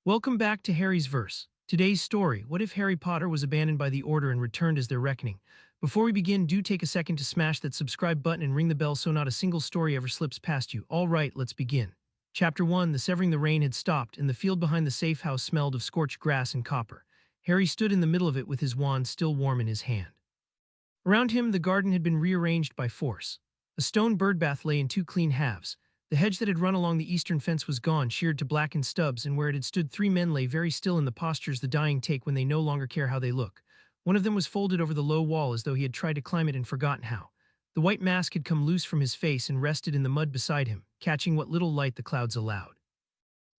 Welcome back to Harry's Verse. Today's story, what if Harry Potter was abandoned by the Order and returned as their reckoning? Before we begin, do take a second to smash that subscribe button and ring the bell so not a single story ever slips past you. Alright, let's begin. Chapter 1, the Severing the Rain had stopped, and the field behind the safe house smelled of scorched grass and copper. Harry stood in the middle of it with his wand still warm in his hand. Around him, the garden had been rearranged by force. A stone birdbath lay in two clean halves. The hedge that had run along the eastern fence was gone, sheared to blackened stubs, and where it had stood 3 men lay very still in the postures the dying take when they no longer care how they look. One of them was folded over the low wall as though he had tried to climb it and forgotten how. The white mask had come loose from his face and rested in the mud beside him, catching what little light the clouds allowed.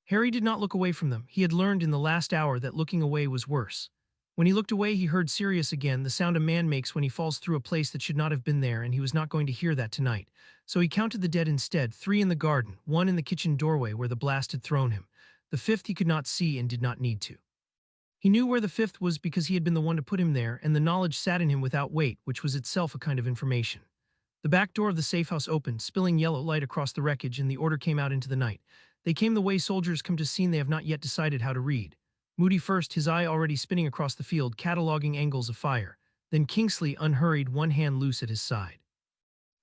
Harry did not look away from them. He had learned in the last hour that looking away was worse. When he looked away, he heard Sirius again, the sound a man makes when he falls through a place that should not have been there, and he was not going to hear that tonight. So he counted the dead instead, 3 in the garden, 1 in the kitchen doorway where the blast had thrown him. The 5th he could not see and did not need to. He knew where the 5th was because he had been the one to put him there, and the knowledge sat in him without weight, which was itself a kind of information. The back door of the safe house opened, spilling yellow light across the wreckage, and the order came out into the night. They came the way soldiers come to scene they have not yet decided how to read. Moody first, his eye already spinning across the field, cataloging angles of fire. Then Kingsley, unhurried, one hand loose at his side.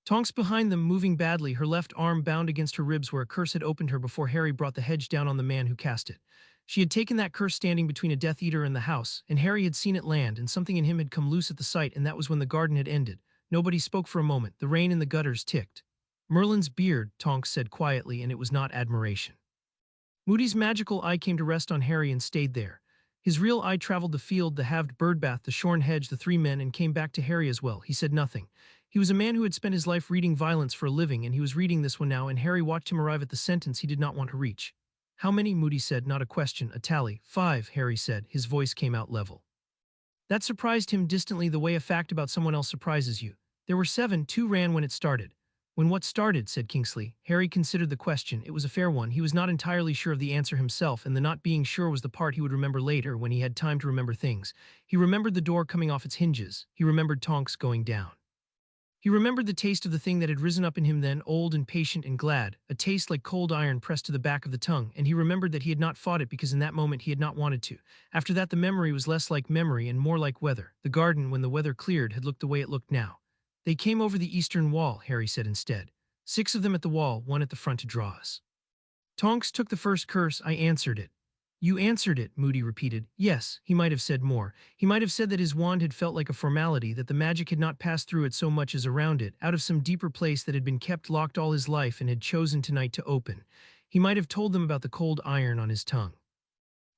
Tonks behind them, moving badly, her left arm bound against her ribs where a curse had opened her before Harry brought the hedge down on the man who cast it. She had taken that curse standing between a Death Eater and the house, and Harry had seen it land, and something in him had come loose at the sight, and that was when the garden had ended. Nobody spoke for a moment. The rain in the gutters ticked. Merlin's beard, Tonks said quietly, and it was not admiration. Moody's magical eye came to rest on Harry and stayed there. His real eye traveled the field, the halved birdbath, the shorn hedge, the 3 men, and came back to Harry as well. He said nothing. He was a man who had spent his life reading violence for a living, and he was reading this one now, and Harry watched him arrive at the sentence he did not want to reach. How many? Moody said, not a question, a tally. 5, Harry said. His voice came out level. That surprised him distantly, the way a fact about someone else surprises you. There were 7, 2 ran when it started. When what started, said Kingsley. Harry considered the question. It was a fair one. He was not entirely sure of the answer himself, and the not being sure was the part he would remember later when he had time to remember things. He remembered the door coming off its hinges. He remembered Tonks going down. He remembered the taste of the thing that had risen up in him then, old and patient and glad, a taste like cold iron pressed to the back of the tongue, and he remembered that he had not fought it because in that moment he had not wanted to. After that the memory was less like memory and more like weather. The garden, when the weather cleared, had looked the way it looked now. They came over the eastern wall, Harry said instead. 6 of them at the wall, 1 at the front to draw us. Tonks took the first curse. I answered it. You answered it, Moody repeated. Yes, he might have said more. He might have said that his wand had felt like a formality, that the magic had not passed through it so much as around it, out of some deeper place that had been kept locked all his life and had chosen tonight to open. He might have told them about the cold iron on his tongue.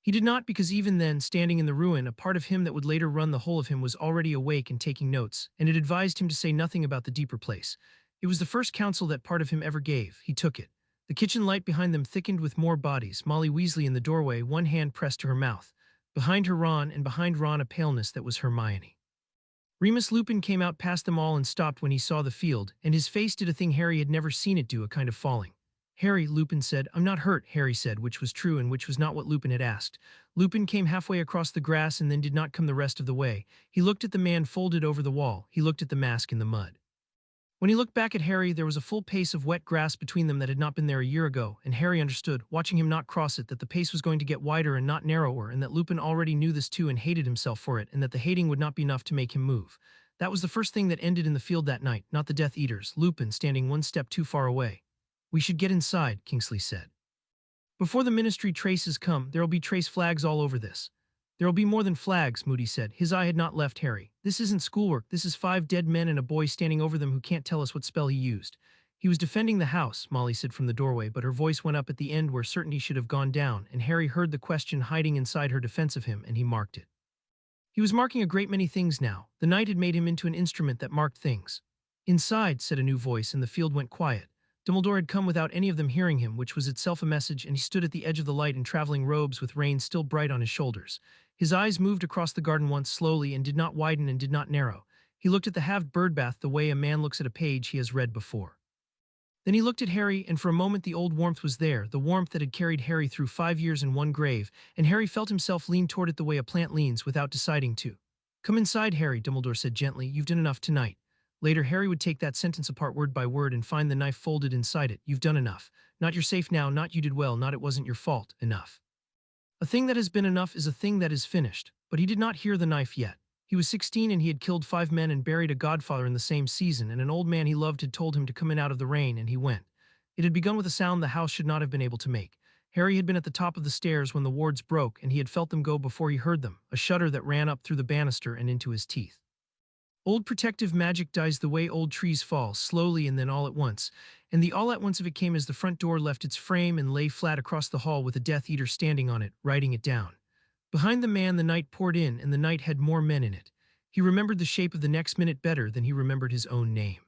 He did not, because even then, standing in the ruin, a part of him that would later run the whole of him was already awake and taking notes, and it advised him to say nothing about the deeper place. It was the first counsel that part of him ever gave. He took it. The kitchen light behind them thickened with more bodies, Molly Weasley in the doorway, one hand pressed to her mouth. Behind her Ron, and behind Ron a paleness that was Hermione. Remus Lupin came out past them all and stopped when he saw the field, and his face did a thing Harry had never seen it do, a kind of falling. Harry, Lupin said. I'm not hurt, Harry said, which was true and which was not what Lupin had asked. Lupin came halfway across the grass and then did not come the rest of the way. He looked at the man folded over the wall. He looked at the mask in the mud. When he looked back at Harry, there was a full pace of wet grass between them that had not been there a year ago, and Harry understood, watching him not cross it, that the pace was going to get wider and not narrower, and that Lupin already knew this too and hated himself for it, and that the hating would not be enough to make him move. That was the first thing that ended in the field that night, not the Death Eaters, Lupin standing one step too far away. We should get inside, Kingsley said. Before the Ministry traces come, there'll be trace flags all over this. There'll be more than flags, Moody said. His eye had not left Harry. This isn't schoolwork. This is 5 dead men and a boy standing over them who can't tell us what spell he used. He was defending the house, Molly said from the doorway, but her voice went up at the end where certainty should have gone down, and Harry heard the question hiding inside her defense of him, and he marked it. He was marking a great many things now. The night had made him into an instrument that marked things. Inside, said a new voice, and the field went quiet. Dumbledore had come without any of them hearing him, which was itself a message, and he stood at the edge of the light in traveling robes with rain still bright on his shoulders. His eyes moved across the garden once slowly and did not widen and did not narrow. He looked at the halved birdbath the way a man looks at a page he has read before. Then he looked at Harry, and for a moment the old warmth was there, the warmth that had carried Harry through 5 years in one grave, and Harry felt himself lean toward it the way a plant leans without deciding to. Come inside, Harry, Dumbledore said gently. You've done enough tonight. Later, Harry would take that sentence apart word by word and find the knife folded inside it. You've done enough. Not you're safe now, not you did well, not it wasn't your fault, enough. A thing that has been enough is a thing that is finished, but he did not hear the knife yet. He was 16 and he had killed 5 men and buried a godfather in the same season, and an old man he loved had told him to come in out of the rain, and he went. It had begun with a sound the house should not have been able to make. Harry had been at the top of the stairs when the wards broke, and he had felt them go before he heard them, a shudder that ran up through the banister and into his teeth. Old protective magic dies the way old trees fall, slowly and then all at once, and the all at once of it came as the front door left its frame and lay flat across the hall with a Death Eater standing on it, writing it down. Behind the man the night poured in, and the night had more men in it. He remembered the shape of the next minute better than he remembered his own name.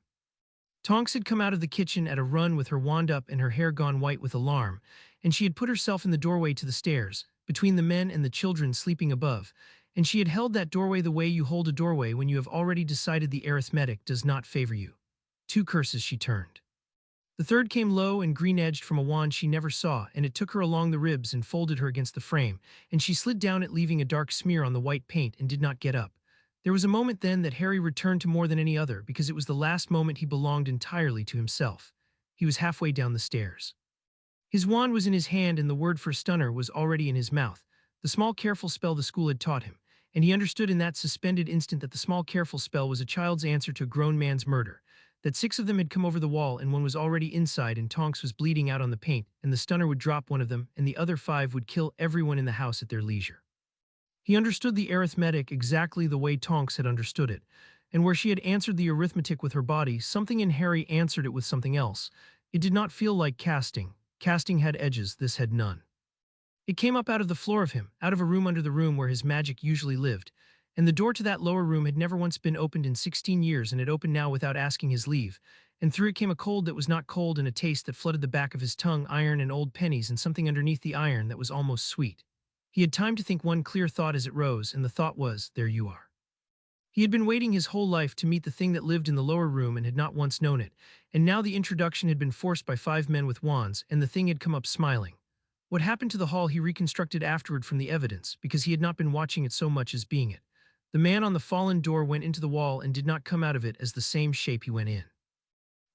Tonks had come out of the kitchen at a run with her wand up and her hair gone white with alarm, and she had put herself in the doorway to the stairs, between the men and the children sleeping above, and she had held that doorway the way you hold a doorway when you have already decided the arithmetic does not favor you. 2 curses she turned. The third came low and green-edged from a wand she never saw, and it took her along the ribs and folded her against the frame, and she slid down it leaving a dark smear on the white paint and did not get up. There was a moment then that Harry returned to more than any other, because it was the last moment he belonged entirely to himself. He was halfway down the stairs. His wand was in his hand and the word for stunner was already in his mouth, the small careful spell the school had taught him, and he understood in that suspended instant that the small careful spell was a child's answer to a grown man's murder, that 6 of them had come over the wall and one was already inside and Tonks was bleeding out on the paint, and the stunner would drop one of them and the other 5 would kill everyone in the house at their leisure. He understood the arithmetic exactly the way Tonks had understood it, and where she had answered the arithmetic with her body, something in Harry answered it with something else. It did not feel like casting. Casting had edges, this had none. It came up out of the floor of him, out of a room under the room where his magic usually lived, and the door to that lower room had never once been opened in 16 years, and it opened now without asking his leave, and through it came a cold that was not cold and a taste that flooded the back of his tongue, iron and old pennies and something underneath the iron that was almost sweet. He had time to think one clear thought as it rose, and the thought was, there you are. He had been waiting his whole life to meet the thing that lived in the lower room and had not once known it, and now the introduction had been forced by 5 men with wands, and the thing had come up smiling. What happened to the hall he reconstructed afterward from the evidence, because he had not been watching it so much as being it. The man on the fallen door went into the wall and did not come out of it as the same shape he went in.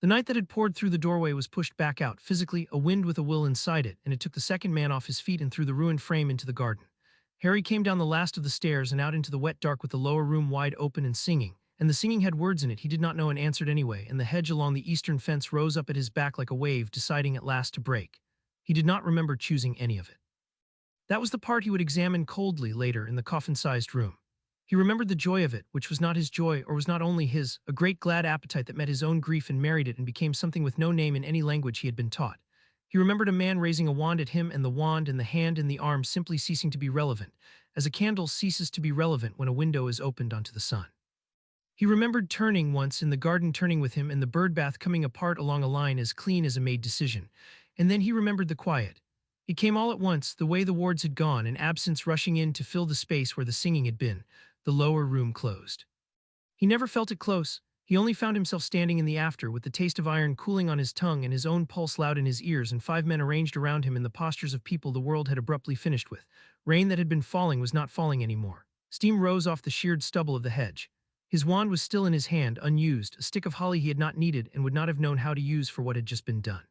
The night that had poured through the doorway was pushed back out, physically, a wind with a will inside it, and it took the second man off his feet and threw the ruined frame into the garden. Harry came down the last of the stairs and out into the wet dark with the lower room wide open and singing, and the singing had words in it he did not know and answered anyway, and the hedge along the eastern fence rose up at his back like a wave, deciding at last to break. He did not remember choosing any of it. That was the part he would examine coldly later in the coffin-sized room. He remembered the joy of it, which was not his joy or was not only his, a great glad appetite that met his own grief and married it and became something with no name in any language he had been taught. He remembered a man raising a wand at him and the wand and the hand and the arm simply ceasing to be relevant, as a candle ceases to be relevant when a window is opened onto the sun. He remembered turning once in the garden, turning with him, and the bird bath coming apart along a line as clean as a made decision, and then he remembered the quiet. It came all at once, the way the wards had gone, and absence rushing in to fill the space where the singing had been. The lower room closed. He never felt it close. He only found himself standing in the after with the taste of iron cooling on his tongue and his own pulse loud in his ears, and 5 men arranged around him in the postures of people the world had abruptly finished with. Rain that had been falling was not falling anymore. Steam rose off the sheared stubble of the hedge. His wand was still in his hand, unused, a stick of holly he had not needed and would not have known how to use for what had just been done.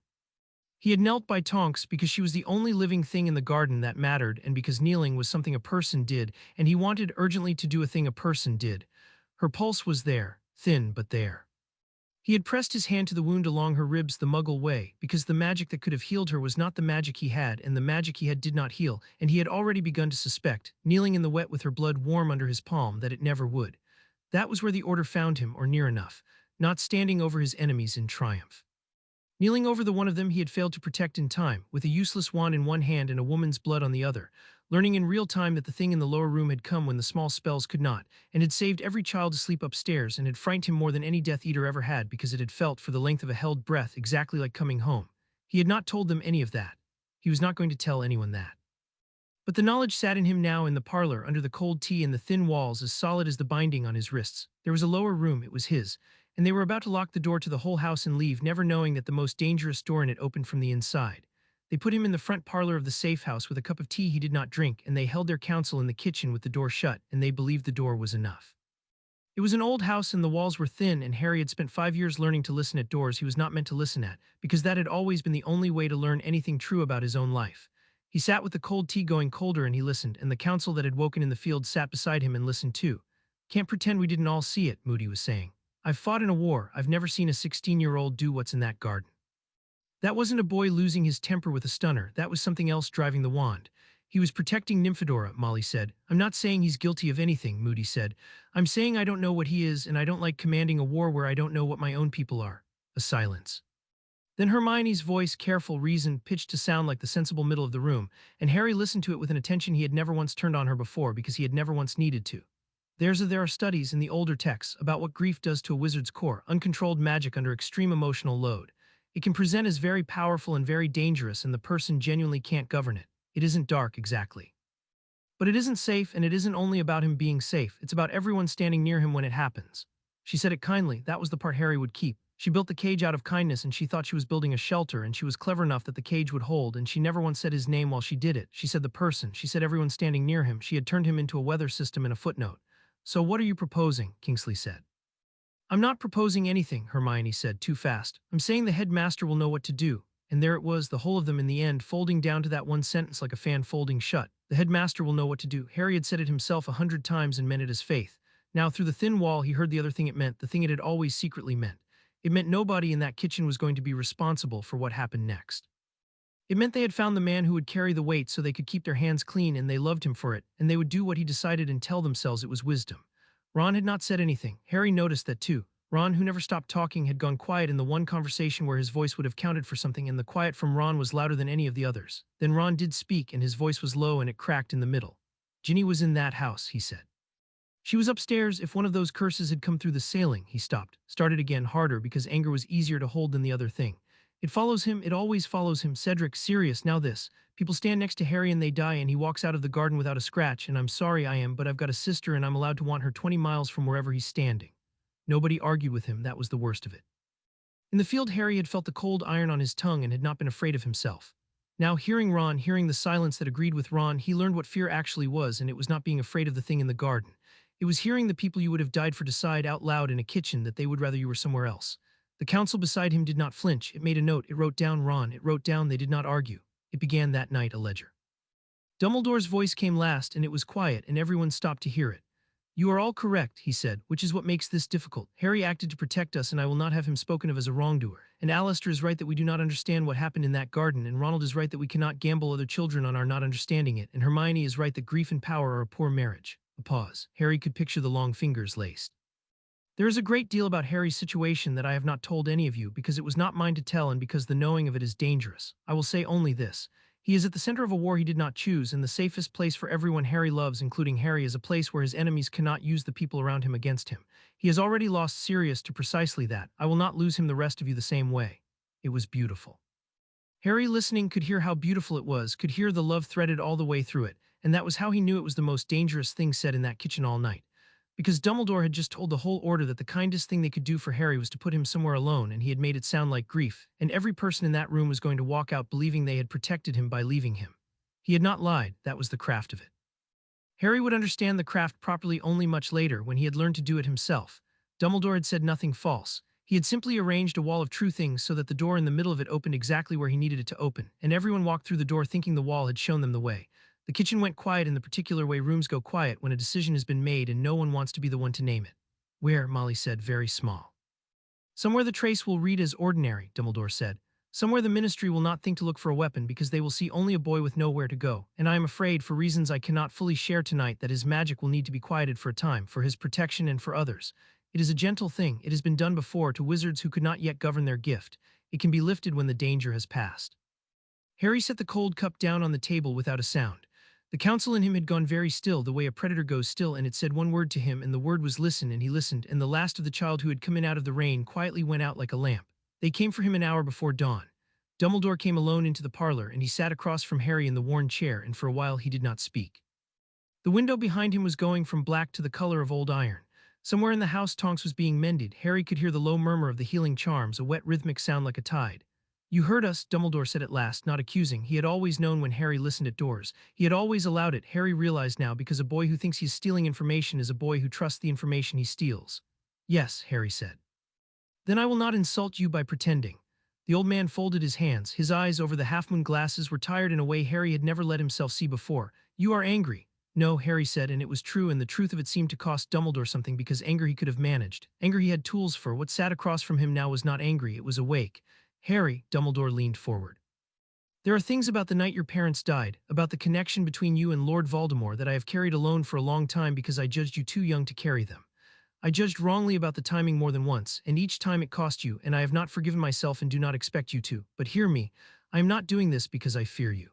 He had knelt by Tonks because she was the only living thing in the garden that mattered, and because kneeling was something a person did, and he wanted urgently to do a thing a person did. Her pulse was there, thin but there. He had pressed his hand to the wound along her ribs the Muggle way, because the magic that could have healed her was not the magic he had, and the magic he had did not heal, and he had already begun to suspect, kneeling in the wet with her blood warm under his palm, that it never would. That was where the order found him, or near enough, not standing over his enemies in triumph. Kneeling over the one of them he had failed to protect in time, with a useless wand in one hand and a woman's blood on the other, learning in real time that the thing in the lower room had come when the small spells could not, and had saved every child asleep upstairs, and had frightened him more than any Death Eater ever had, because it had felt, for the length of a held breath, exactly like coming home. He had not told them any of that. He was not going to tell anyone that. But the knowledge sat in him now in the parlor, under the cold tea and the thin walls as solid as the binding on his wrists. There was a lower room, it was his, and they were about to lock the door to the whole house and leave, never knowing that the most dangerous door in it opened from the inside. They put him in the front parlor of the safe house with a cup of tea he did not drink, and they held their counsel in the kitchen with the door shut, and they believed the door was enough. It was an old house and the walls were thin, and Harry had spent 5 years learning to listen at doors he was not meant to listen at, because that had always been the only way to learn anything true about his own life. He sat with the cold tea going colder and he listened, and the council that had woken in the field sat beside him and listened too. Can't pretend we didn't all see it, Moody was saying. I've fought in a war. I've never seen a 16-year-old do what's in that garden. That wasn't a boy losing his temper with a stunner. That was something else driving the wand. He was protecting Nymphadora, Molly said. I'm not saying he's guilty of anything, Moody said. I'm saying I don't know what he is, and I don't like commanding a war where I don't know what my own people are. A silence. Then Hermione's voice, careful, reasoned, pitched to sound like the sensible middle of the room, and Harry listened to it with an attention he had never once turned on her before because he had never once needed to. There are studies in the older texts about what grief does to a wizard's core, uncontrolled magic under extreme emotional load. It can present as very powerful and very dangerous, and the person genuinely can't govern it. It isn't dark, exactly. But it isn't safe, and it isn't only about him being safe. It's about everyone standing near him when it happens. She said it kindly. That was the part Harry would keep. She built the cage out of kindness, and she thought she was building a shelter, and she was clever enough that the cage would hold, and she never once said his name while she did it. She said the person. She said everyone standing near him. She had turned him into a weather system and a footnote. So what are you proposing? Kingsley said. I'm not proposing anything, Hermione said, too fast. I'm saying the headmaster will know what to do. And there it was, the whole of them in the end, folding down to that one sentence like a fan folding shut. The headmaster will know what to do. Harry had said it himself 100 times and meant it as faith. Now, through the thin wall, he heard the other thing it meant, the thing it had always secretly meant. It meant nobody in that kitchen was going to be responsible for what happened next. It meant they had found the man who would carry the weight so they could keep their hands clean, and they loved him for it, and they would do what he decided and tell themselves it was wisdom. Ron had not said anything. Harry noticed that too. Ron, who never stopped talking, had gone quiet in the one conversation where his voice would have counted for something, and the quiet from Ron was louder than any of the others. Then Ron did speak, and his voice was low and it cracked in the middle. Ginny was in that house, he said. She was upstairs. If one of those curses had come through the ceiling, he stopped, started again harder because anger was easier to hold than the other thing. It follows him, it always follows him. Cedric, serious, now this. People stand next to Harry and they die, and he walks out of the garden without a scratch, and I'm sorry I am, but I've got a sister and I'm allowed to want her 20 miles from wherever he's standing. Nobody argued with him, that was the worst of it. In the field, Harry had felt the cold iron on his tongue and had not been afraid of himself. Now, hearing Ron, hearing the silence that agreed with Ron, he learned what fear actually was, and it was not being afraid of the thing in the garden. It was hearing the people you would have died for decide out loud in a kitchen that they would rather you were somewhere else. The council beside him did not flinch. It made a note. It wrote down Ron. It wrote down they did not argue. It began that night a ledger. Dumbledore's voice came last, and it was quiet, and everyone stopped to hear it. You are all correct, he said, which is what makes this difficult. Harry acted to protect us, and I will not have him spoken of as a wrongdoer. And Alistair is right that we do not understand what happened in that garden, and Ronald is right that we cannot gamble other children on our not understanding it, and Hermione is right that grief and power are a poor marriage. A pause. Harry could picture the long fingers laced. There is a great deal about Harry's situation that I have not told any of you because it was not mine to tell and because the knowing of it is dangerous. I will say only this. He is at the center of a war he did not choose, and the safest place for everyone Harry loves, including Harry, is a place where his enemies cannot use the people around him against him. He has already lost Sirius to precisely that. I will not lose him the rest of you the same way. It was beautiful. Harry, listening, could hear how beautiful it was, could hear the love threaded all the way through it, and that was how he knew it was the most dangerous thing said in that kitchen all night. Because Dumbledore had just told the whole order that the kindest thing they could do for Harry was to put him somewhere alone, and he had made it sound like grief, and every person in that room was going to walk out believing they had protected him by leaving him. He had not lied, that was the craft of it. Harry would understand the craft properly only much later when he had learned to do it himself. Dumbledore had said nothing false. He had simply arranged a wall of true things so that the door in the middle of it opened exactly where he needed it to open, and everyone walked through the door thinking the wall had shown them the way. The kitchen went quiet in the particular way rooms go quiet when a decision has been made and no one wants to be the one to name it. Where, Molly said, very small. Somewhere the trace will read as ordinary, Dumbledore said. Somewhere the ministry will not think to look for a weapon because they will see only a boy with nowhere to go, and I am afraid, for reasons I cannot fully share tonight, that his magic will need to be quieted for a time, for his protection and for others. It is a gentle thing. It has been done before to wizards who could not yet govern their gift. It can be lifted when the danger has passed. Harry set the cold cup down on the table without a sound. The council in him had gone very still, the way a predator goes still, and it said one word to him, and the word was listen, and he listened, and the last of the child who had come in out of the rain quietly went out like a lamp. They came for him an hour before dawn. Dumbledore came alone into the parlor, and he sat across from Harry in the worn chair, and for a while he did not speak. The window behind him was going from black to the color of old iron. Somewhere in the house Tonks was being mended. Harry could hear the low murmur of the healing charms, a wet rhythmic sound like a tide. You heard us, Dumbledore said at last, not accusing. He had always known when Harry listened at doors. He had always allowed it, Harry realized now, because a boy who thinks he's stealing information is a boy who trusts the information he steals. Yes, Harry said. Then I will not insult you by pretending. The old man folded his hands. His eyes over the half-moon glasses were tired in a way Harry had never let himself see before. "You are angry." "No," Harry said, and it was true, and the truth of it seemed to cost Dumbledore something because anger he could have managed. Anger he had tools for. What sat across from him now was not angry, it was awake. "Harry," Dumbledore leaned forward. "There are things about the night your parents died, about the connection between you and Lord Voldemort that I have carried alone for a long time because I judged you too young to carry them. I judged wrongly about the timing more than once, and each time it cost you, and I have not forgiven myself and do not expect you to. But hear me, I am not doing this because I fear you.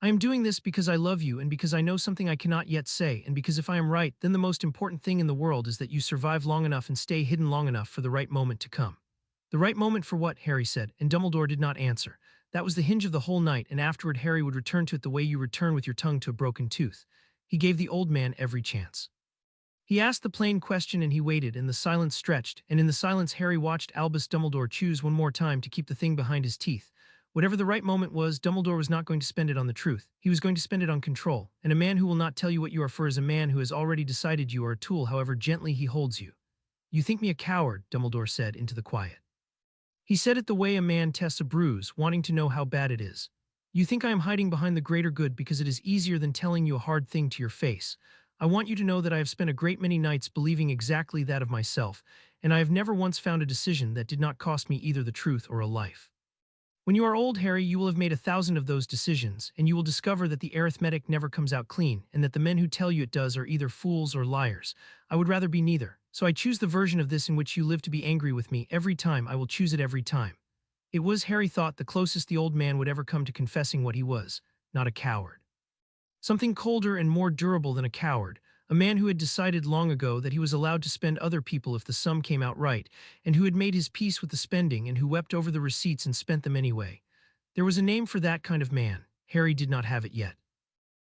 I am doing this because I love you and because I know something I cannot yet say, and because if I am right, then the most important thing in the world is that you survive long enough and stay hidden long enough for the right moment to come." "The right moment for what?" Harry said, and Dumbledore did not answer. "That was the hinge of the whole night, and afterward Harry would return to it the way you return with your tongue to a broken tooth." He gave the old man every chance. He asked the plain question and he waited, and the silence stretched, and in the silence Harry watched Albus Dumbledore choose one more time to keep the thing behind his teeth. Whatever the right moment was, Dumbledore was not going to spend it on the truth. He was going to spend it on control, and a man who will not tell you what you are for is a man who has already decided you are a tool however gently he holds you. "You think me a coward," Dumbledore said into the quiet. He said it the way a man tests a bruise, wanting to know how bad it is. "You think I am hiding behind the greater good because it is easier than telling you a hard thing to your face. I want you to know that I have spent a great many nights believing exactly that of myself, and I have never once found a decision that did not cost me either the truth or a life. When you are old, Harry, you will have made 1,000 of those decisions, and you will discover that the arithmetic never comes out clean, and that the men who tell you it does are either fools or liars. I would rather be neither, so I choose the version of this in which you live to be angry with me every time. I will choose it every time." It was, Harry thought, the closest the old man would ever come to confessing what he was, not a coward. Something colder and more durable than a coward, a man who had decided long ago that he was allowed to spend other people if the sum came out right, and who had made his peace with the spending and who wept over the receipts and spent them anyway. There was a name for that kind of man. Harry did not have it yet.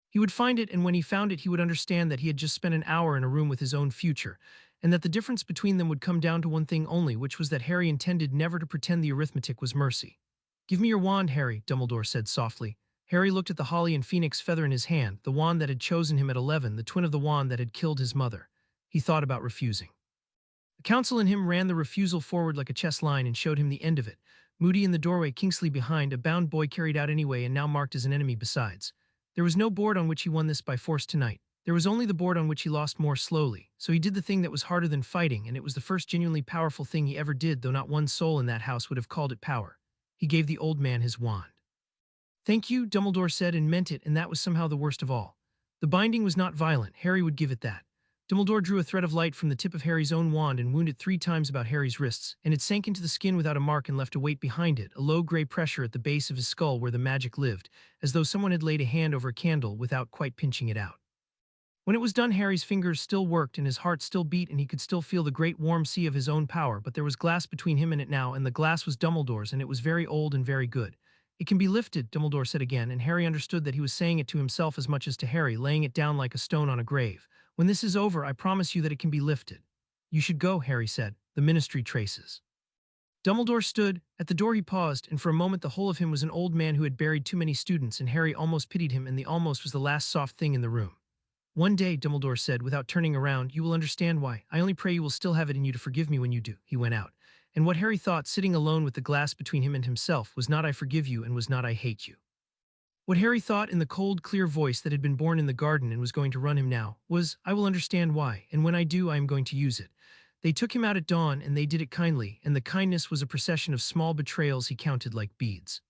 He would find it, and when he found it, he would understand that he had just spent an hour in a room with his own future, and that the difference between them would come down to one thing only, which was that Harry intended never to pretend the arithmetic was mercy. "Give me your wand, Harry," Dumbledore said softly. Harry looked at the holly and phoenix feather in his hand, the wand that had chosen him at 11, the twin of the wand that had killed his mother. He thought about refusing. The counsel in him ran the refusal forward like a chess line and showed him the end of it. Moody in the doorway, Kingsley behind, a bound boy carried out anyway and now marked as an enemy besides. There was no board on which he won this by force tonight. There was only the board on which he lost more slowly. So he did the thing that was harder than fighting, and it was the first genuinely powerful thing he ever did, though not one soul in that house would have called it power. He gave the old man his wand. "Thank you," Dumbledore said, and meant it, and that was somehow the worst of all. The binding was not violent. Harry would give it that. Dumbledore drew a thread of light from the tip of Harry's own wand and wound it 3 times about Harry's wrists, and it sank into the skin without a mark and left a weight behind it, a low gray pressure at the base of his skull where the magic lived, as though someone had laid a hand over a candle without quite pinching it out. When it was done, Harry's fingers still worked and his heart still beat and he could still feel the great warm sea of his own power, but there was glass between him and it now, and the glass was Dumbledore's, and it was very old and very good. "It can be lifted," Dumbledore said again, and Harry understood that he was saying it to himself as much as to Harry, laying it down like a stone on a grave. "When this is over, I promise you that it can be lifted." "You should go," Harry said. "The ministry traces." Dumbledore stood. At the door he paused, and for a moment the whole of him was an old man who had buried too many students, and Harry almost pitied him, and the almost was the last soft thing in the room. "One day," Dumbledore said, without turning around, "you will understand why. I only pray you will still have it in you to forgive me when you do." He went out. And what Harry thought, sitting alone with the glass between him and himself, was not "I forgive you" and was not "I hate you." What Harry thought in the cold, clear voice that had been born in the garden and was going to run him now was, "I will understand why, and when I do, I am going to use it." They took him out at dawn, and they did it kindly, and the kindness was a procession of small betrayals he counted like beads.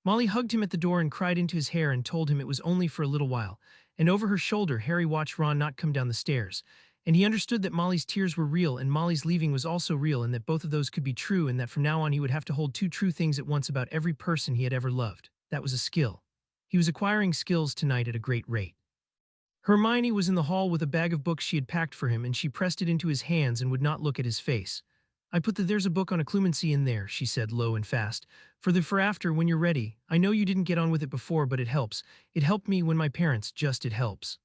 Molly hugged him at the door and cried into his hair and told him it was only for a little while, and over her shoulder Harry watched Ron not come down the stairs, and he understood that Molly's tears were real and Molly's leaving was also real, and that both of those could be true, and that from now on he would have to hold 2 true things at once about every person he had ever loved. That was a skill. He was acquiring skills tonight at a great rate. Hermione was in the hall with a bag of books she had packed for him, and she pressed it into his hands and would not look at his face. "I put the there's a book on occlumency in there," she said low and fast. For after, when you're ready. I know you didn't get on with it before, but it helps. It helped me when my parents, just it helps."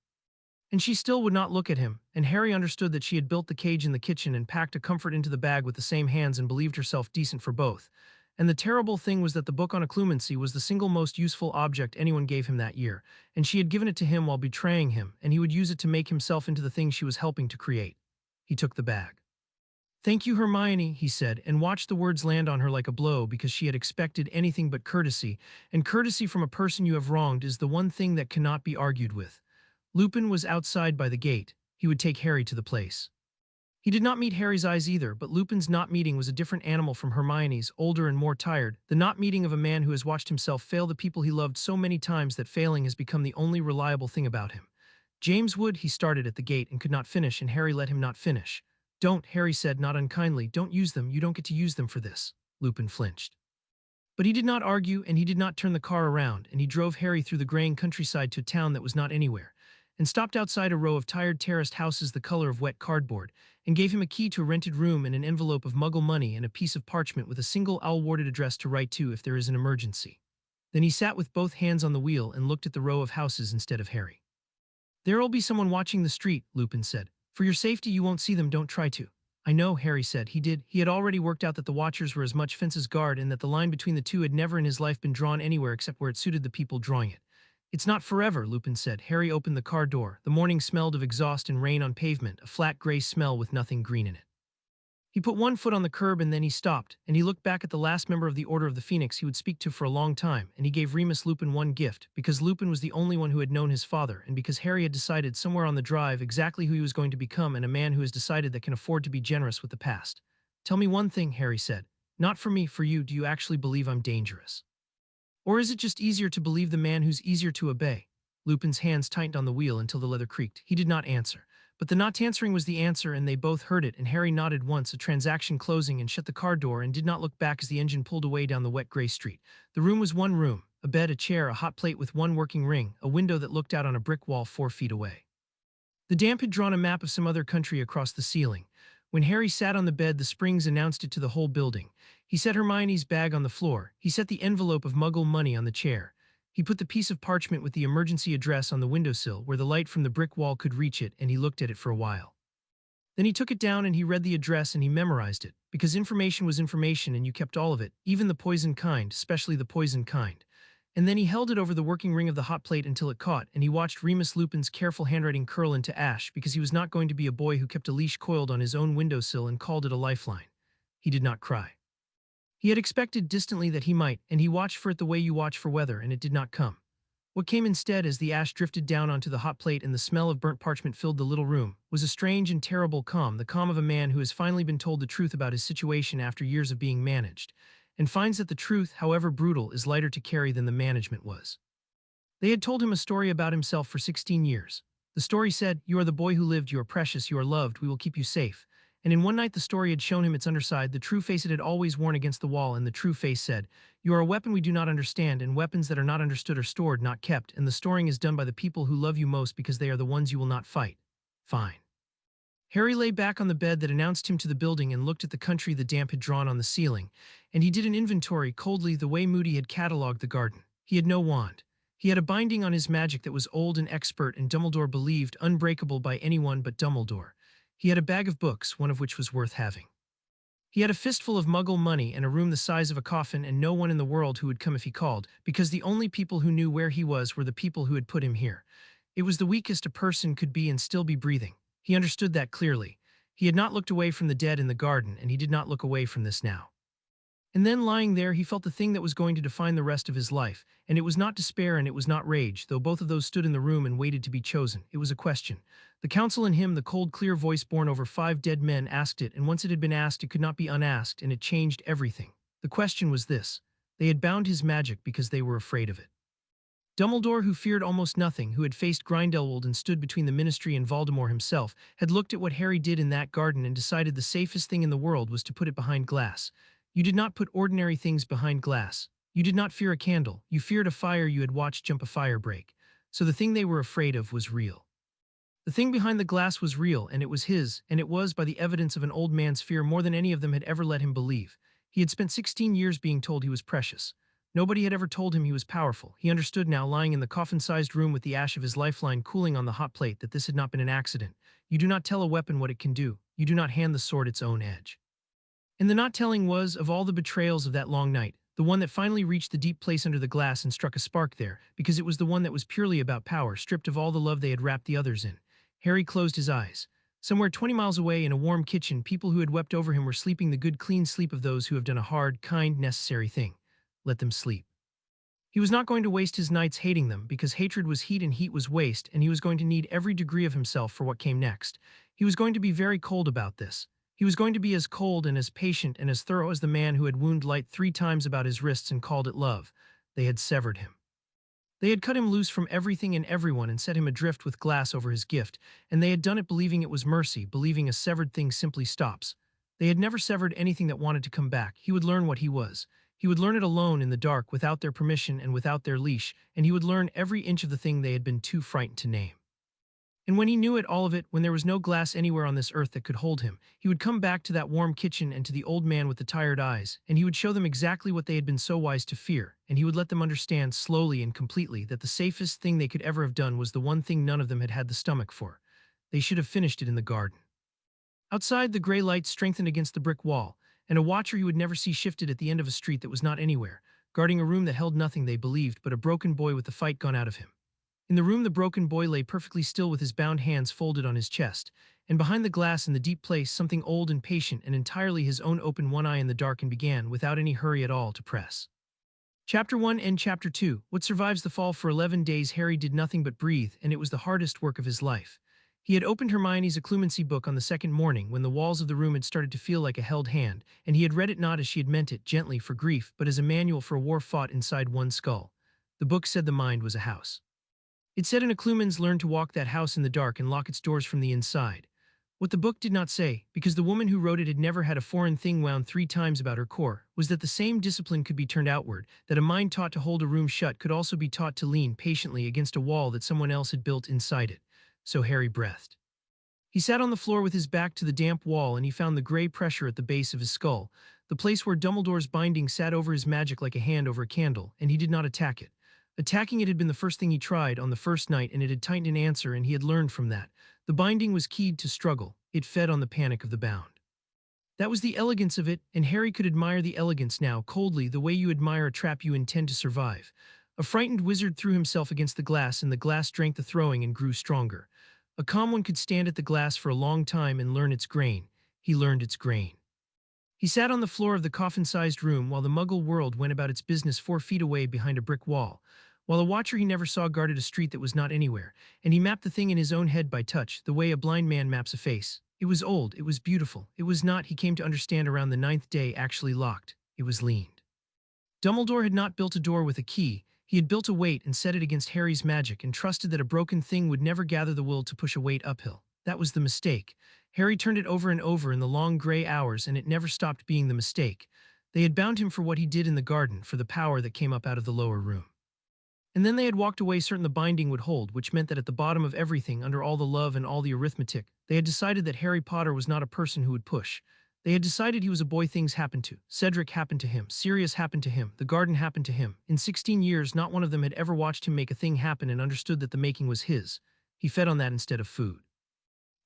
And she still would not look at him, and Harry understood that she had built the cage in the kitchen and packed a comfort into the bag with the same hands and believed herself decent for both. And the terrible thing was that the book on occlumency was the single most useful object anyone gave him that year, and she had given it to him while betraying him, and he would use it to make himself into the thing she was helping to create. He took the bag. Thank you, Hermione, he said, and watched the words land on her like a blow because she had expected anything but courtesy, and courtesy from a person you have wronged is the one thing that cannot be argued with. Lupin was outside by the gate. He would take Harry to the place. He did not meet Harry's eyes either, but Lupin's not meeting was a different animal from Hermione's, older and more tired, the not meeting of a man who has watched himself fail the people he loved so many times that failing has become the only reliable thing about him. James Wood, he started at the gate and could not finish, and Harry let him not finish. Don't, Harry said, not unkindly, don't use them, you don't get to use them for this. Lupin flinched. But he did not argue, and he did not turn the car around, and he drove Harry through the graying countryside to a town that was not anywhere, and stopped outside a row of tired terraced houses the color of wet cardboard, and gave him a key to a rented room and an envelope of Muggle money and a piece of parchment with a single owl-warded address to write to if there is an emergency. Then he sat with both hands on the wheel and looked at the row of houses instead of Harry. There'll be someone watching the street, Lupin said. For your safety you won't see them, don't try to. I know, Harry said. He had already worked out that the Watchers were as much fence's guard and that the line between the two had never in his life been drawn anywhere except where it suited the people drawing it. It's not forever, Lupin said. Harry opened the car door. The morning smelled of exhaust and rain on pavement, a flat gray smell with nothing green in it. He put one foot on the curb and then he stopped, and he looked back at the last member of the Order of the Phoenix he would speak to for a long time, and he gave Remus Lupin one gift, because Lupin was the only one who had known his father, and because Harry had decided somewhere on the drive exactly who he was going to become, and a man who has decided that can afford to be generous with the past. Tell me one thing, Harry said. Not for me, for you, do you actually believe I'm dangerous? Or is it just easier to believe the man who's easier to obey? Lupin's hands tightened on the wheel until the leather creaked. He did not answer. But the not answering was the answer, and they both heard it, and Harry nodded once, a transaction closing, and shut the car door and did not look back as the engine pulled away down the wet gray street. The room was one room, a bed, a chair, a hot plate with one working ring, a window that looked out on a brick wall 4 feet away. The damp had drawn a map of some other country across the ceiling. When Harry sat on the bed, the springs announced it to the whole building. He set Hermione's bag on the floor. He set the envelope of Muggle money on the chair. He put the piece of parchment with the emergency address on the windowsill where the light from the brick wall could reach it, and he looked at it for a while. Then he took it down and he read the address and he memorized it, because information was information and you kept all of it, even the poison kind, especially the poison kind. And then he held it over the working ring of the hot plate until it caught, and he watched Remus Lupin's careful handwriting curl into ash because he was not going to be a boy who kept a leash coiled on his own windowsill and called it a lifeline. He did not cry. He had expected distantly that he might, and he watched for it the way you watch for weather, and it did not come. What came instead, as the ash drifted down onto the hot plate and the smell of burnt parchment filled the little room, was a strange and terrible calm, the calm of a man who has finally been told the truth about his situation after years of being managed, and finds that the truth, however brutal, is lighter to carry than the management was. They had told him a story about himself for 16 years. The story said, "You are the boy who lived, you are precious, you are loved, we will keep you safe." And in one night the story had shown him its underside, the true face it had always worn against the wall, and the true face said, "You are a weapon we do not understand, and weapons that are not understood are stored, not kept, and the storing is done by the people who love you most because they are the ones you will not fight." Fine. Harry lay back on the bed that announced him to the building and looked at the country the damp had drawn on the ceiling, and he did an inventory coldly the way Moody had catalogued the garden. He had no wand. He had a binding on his magic that was old and expert and Dumbledore believed unbreakable by anyone but Dumbledore. He had a bag of books, one of which was worth having. He had a fistful of Muggle money and a room the size of a coffin and no one in the world who would come if he called, because the only people who knew where he was were the people who had put him here. It was the weakest a person could be and still be breathing. He understood that clearly. He had not looked away from the dead in the garden, and he did not look away from this now. And then lying there he felt the thing that was going to define the rest of his life, and it was not despair and it was not rage, though both of those stood in the room and waited to be chosen. It was a question. The counsel in him, the cold clear voice born over 5 dead men, asked it, and once it had been asked it could not be unasked, and it changed everything. The question was this. They had bound his magic because they were afraid of it. Dumbledore, who feared almost nothing, who had faced Grindelwald and stood between the Ministry and Voldemort himself, had looked at what Harry did in that garden and decided the safest thing in the world was to put it behind glass. You did not put ordinary things behind glass. You did not fear a candle. You feared a fire you had watched jump a fire break. So the thing they were afraid of was real. The thing behind the glass was real, and it was his, and it was, by the evidence of an old man's fear, more than any of them had ever let him believe. He had spent 16 years being told he was precious. Nobody had ever told him he was powerful. He understood now, lying in the coffin-sized room with the ash of his lifeline cooling on the hot plate, that this had not been an accident. You do not tell a weapon what it can do. You do not hand the sword its own edge. And the not telling was, of all the betrayals of that long night, the one that finally reached the deep place under the glass and struck a spark there, because it was the one that was purely about power, stripped of all the love they had wrapped the others in. Harry closed his eyes. Somewhere 20 miles away in a warm kitchen, people who had wept over him were sleeping the good, clean sleep of those who have done a hard, kind, necessary thing. Let them sleep. He was not going to waste his nights hating them, because hatred was heat and heat was waste, and he was going to need every degree of himself for what came next. He was going to be very cold about this. He was going to be as cold and as patient and as thorough as the man who had wounded Light 3 times about his wrists and called it love. They had severed him. They had cut him loose from everything and everyone and set him adrift with glass over his gift, and they had done it believing it was mercy, believing a severed thing simply stops. They had never severed anything that wanted to come back. He would learn what he was. He would learn it alone in the dark, without their permission and without their leash, and he would learn every inch of the thing they had been too frightened to name. And when he knew it, all of it, when there was no glass anywhere on this earth that could hold him, he would come back to that warm kitchen and to the old man with the tired eyes, and he would show them exactly what they had been so wise to fear, and he would let them understand slowly and completely that the safest thing they could ever have done was the one thing none of them had had the stomach for. They should have finished it in the garden. Outside, the gray light strengthened against the brick wall, and a watcher he would never see shifted at the end of a street that was not anywhere, guarding a room that held nothing, they believed, but a broken boy with the fight gone out of him. In the room, the broken boy lay perfectly still with his bound hands folded on his chest, and behind the glass in the deep place something old and patient and entirely his own opened one eye in the dark and began, without any hurry at all, to press. Chapter 1 and Chapter 2. What survives the fall? For 11 days Harry did nothing but breathe, and it was the hardest work of his life. He had opened Hermione's occlumency book on the second morning when the walls of the room had started to feel like a held hand, and he had read it not as she had meant it, gently, for grief, but as a manual for a war fought inside one's skull. The book said the mind was a house. It said an occlumens learned to walk that house in the dark and lock its doors from the inside. What the book did not say, because the woman who wrote it had never had a foreign thing wound 3 times about her core, was that the same discipline could be turned outward, that a mind taught to hold a room shut could also be taught to lean patiently against a wall that someone else had built inside it. So Harry breathed. He sat on the floor with his back to the damp wall, and he found the gray pressure at the base of his skull, the place where Dumbledore's binding sat over his magic like a hand over a candle, and he did not attack it. Attacking it had been the first thing he tried on the first night, and it had tightened in answer, and he had learned from that. The binding was keyed to struggle. It fed on the panic of the bound. That was the elegance of it, and Harry could admire the elegance now, coldly, the way you admire a trap you intend to survive. A frightened wizard threw himself against the glass, and the glass drank the throwing and grew stronger. A calm one could stand at the glass for a long time and learn its grain. He learned its grain. He sat on the floor of the coffin-sized room while the Muggle world went about its business 4 feet away behind a brick wall, while a watcher he never saw guarded a street that was not anywhere, and he mapped the thing in his own head by touch, the way a blind man maps a face. It was old, it was beautiful, it was not, he came to understand around the 9th day, actually locked. It was leaned. Dumbledore had not built a door with a key. He had built a weight and set it against Harry's magic and trusted that a broken thing would never gather the will to push a weight uphill. That was the mistake. Harry turned it over and over in the long gray hours, and it never stopped being the mistake. They had bound him for what he did in the garden, for the power that came up out of the lower room. And then they had walked away certain the binding would hold, which meant that at the bottom of everything, under all the love and all the arithmetic, they had decided that Harry Potter was not a person who would push. They had decided he was a boy things happened to. Cedric happened to him. Sirius happened to him. The garden happened to him. In 16 years, not one of them had ever watched him make a thing happen and understood that the making was his. He fed on that instead of food.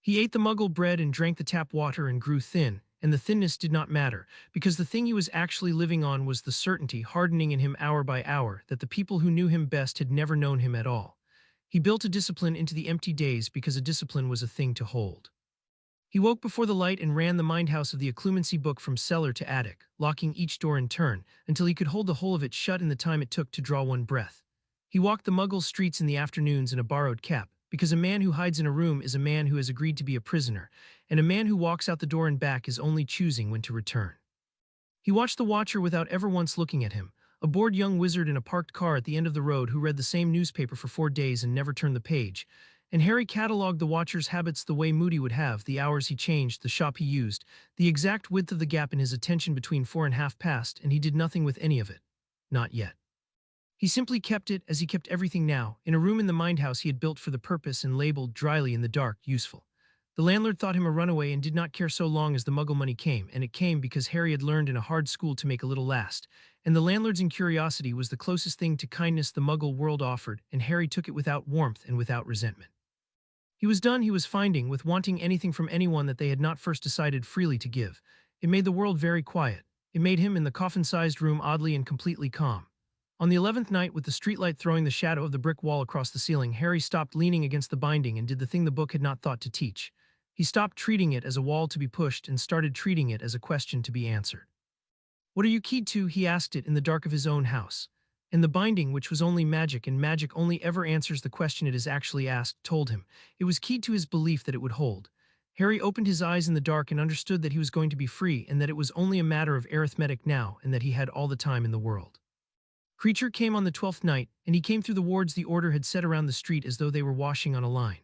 He ate the Muggle bread and drank the tap water and grew thin, and the thinness did not matter, because the thing he was actually living on was the certainty, hardening in him hour by hour, that the people who knew him best had never known him at all. He built a discipline into the empty days because a discipline was a thing to hold. He woke before the light and ran the mind house of the occlumency book from cellar to attic, locking each door in turn, until he could hold the whole of it shut in the time it took to draw one breath. He walked the Muggle streets in the afternoons in a borrowed cap, because a man who hides in a room is a man who has agreed to be a prisoner, and a man who walks out the door and back is only choosing when to return. He watched the watcher without ever once looking at him, a bored young wizard in a parked car at the end of the road who read the same newspaper for 4 days and never turned the page, and Harry catalogued the watcher's habits the way Moody would have, the hours he changed, the shop he used, the exact width of the gap in his attention between 4 and half past, and he did nothing with any of it. Not yet. He simply kept it, as he kept everything now, in a room in the mind house he had built for the purpose and labeled, dryly in the dark, useful. The landlord thought him a runaway and did not care so long as the Muggle money came, and it came because Harry had learned in a hard school to make a little last, and the landlord's incuriosity was the closest thing to kindness the Muggle world offered, and Harry took it without warmth and without resentment. He was done, he was finding, with wanting anything from anyone that they had not first decided freely to give. It made the world very quiet. It made him, in the coffin-sized room, oddly and completely calm. On the 11th night, with the streetlight throwing the shadow of the brick wall across the ceiling, Harry stopped leaning against the binding and did the thing the book had not thought to teach. He stopped treating it as a wall to be pushed and started treating it as a question to be answered. "What are you keyed to?" he asked it in the dark of his own house. And the binding, which was only magic, and magic only ever answers the question it is actually asked, told him. It was keyed to his belief that it would hold. Harry opened his eyes in the dark and understood that he was going to be free, and that it was only a matter of arithmetic now, and that he had all the time in the world. Creature came on the 12th night, and he came through the wards the order had set around the street as though they were washing on a line.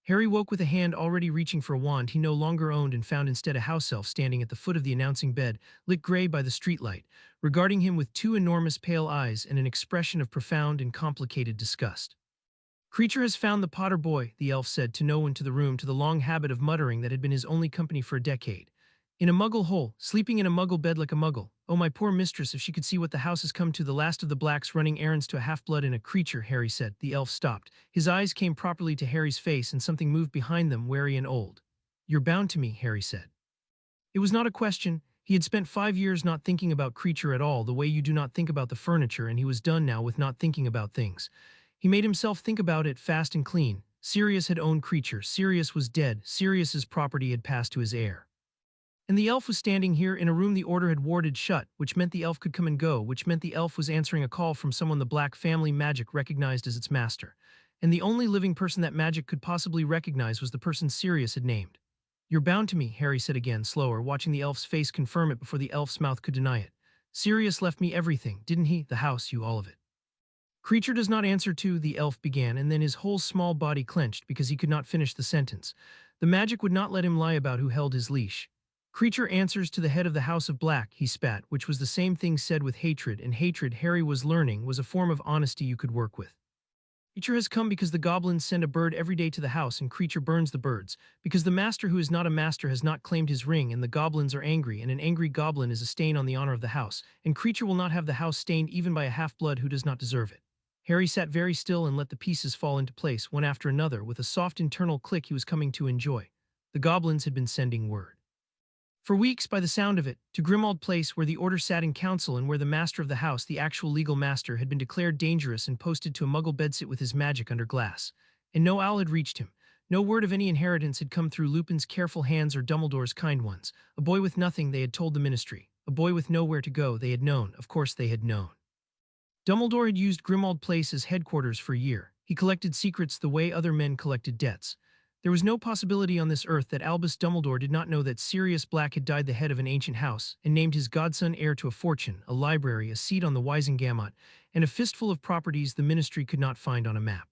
Harry woke with a hand already reaching for a wand he no longer owned, and found instead a house elf standing at the foot of the announcing bed, lit gray by the streetlight, regarding him with two enormous pale eyes and an expression of profound and complicated disgust. "Creature has found the Potter boy," the elf said to no one to the room, to the long habit of muttering that had been his only company for a decade. "In a muggle hole, sleeping in a muggle bed like a muggle. Oh, my poor mistress, if she could see what the house has come to, the last of the blacks running errands to a half-blood and a creature," Harry said. The elf stopped. His eyes came properly to Harry's face, and something moved behind them, wary and old. "You're bound to me," Harry said. It was not a question. He had spent 5 years not thinking about Creature at all, the way you do not think about the furniture, and he was done now with not thinking about things. He made himself think about it fast and clean. Sirius had owned Creature. Sirius was dead. Sirius's property had passed to his heir. And the elf was standing here in a room the order had warded shut, which meant the elf could come and go, which meant the elf was answering a call from someone the Black family magic recognized as its master. And the only living person that magic could possibly recognize was the person Sirius had named. "You're bound to me," Harry said again, slower, watching the elf's face confirm it before the elf's mouth could deny it. "Sirius left me everything, didn't he? The house, you, all of it." "Creature does not answer to," the elf began, and then his whole small body clenched because he could not finish the sentence. The magic would not let him lie about who held his leash. "Creature answers to the head of the House of Black," he spat, which was the same thing said with hatred, and hatred, Harry was learning, was a form of honesty you could work with. "Creature has come because the goblins send a bird every day to the house, and Creature burns the birds, because the master who is not a master has not claimed his ring, and the goblins are angry, and an angry goblin is a stain on the honor of the house, and Creature will not have the house stained even by a half-blood who does not deserve it." Harry sat very still and let the pieces fall into place, one after another, with a soft internal click he was coming to enjoy. The goblins had been sending word. For weeks, by the sound of it, to Grimmauld Place, where the order sat in council and where the master of the house, the actual legal master, had been declared dangerous and posted to a muggle bedsit with his magic under glass. And no owl had reached him. No word of any inheritance had come through Lupin's careful hands or Dumbledore's kind ones. A boy with nothing, they had told the Ministry. A boy with nowhere to go, they had known. Of course they had known. Dumbledore had used Grimmauld Place as headquarters for a year. He collected secrets the way other men collected debts. There was no possibility on this earth that Albus Dumbledore did not know that Sirius Black had died the head of an ancient house, and named his godson heir to a fortune, a library, a seat on the Wisengamot, and a fistful of properties the Ministry could not find on a map.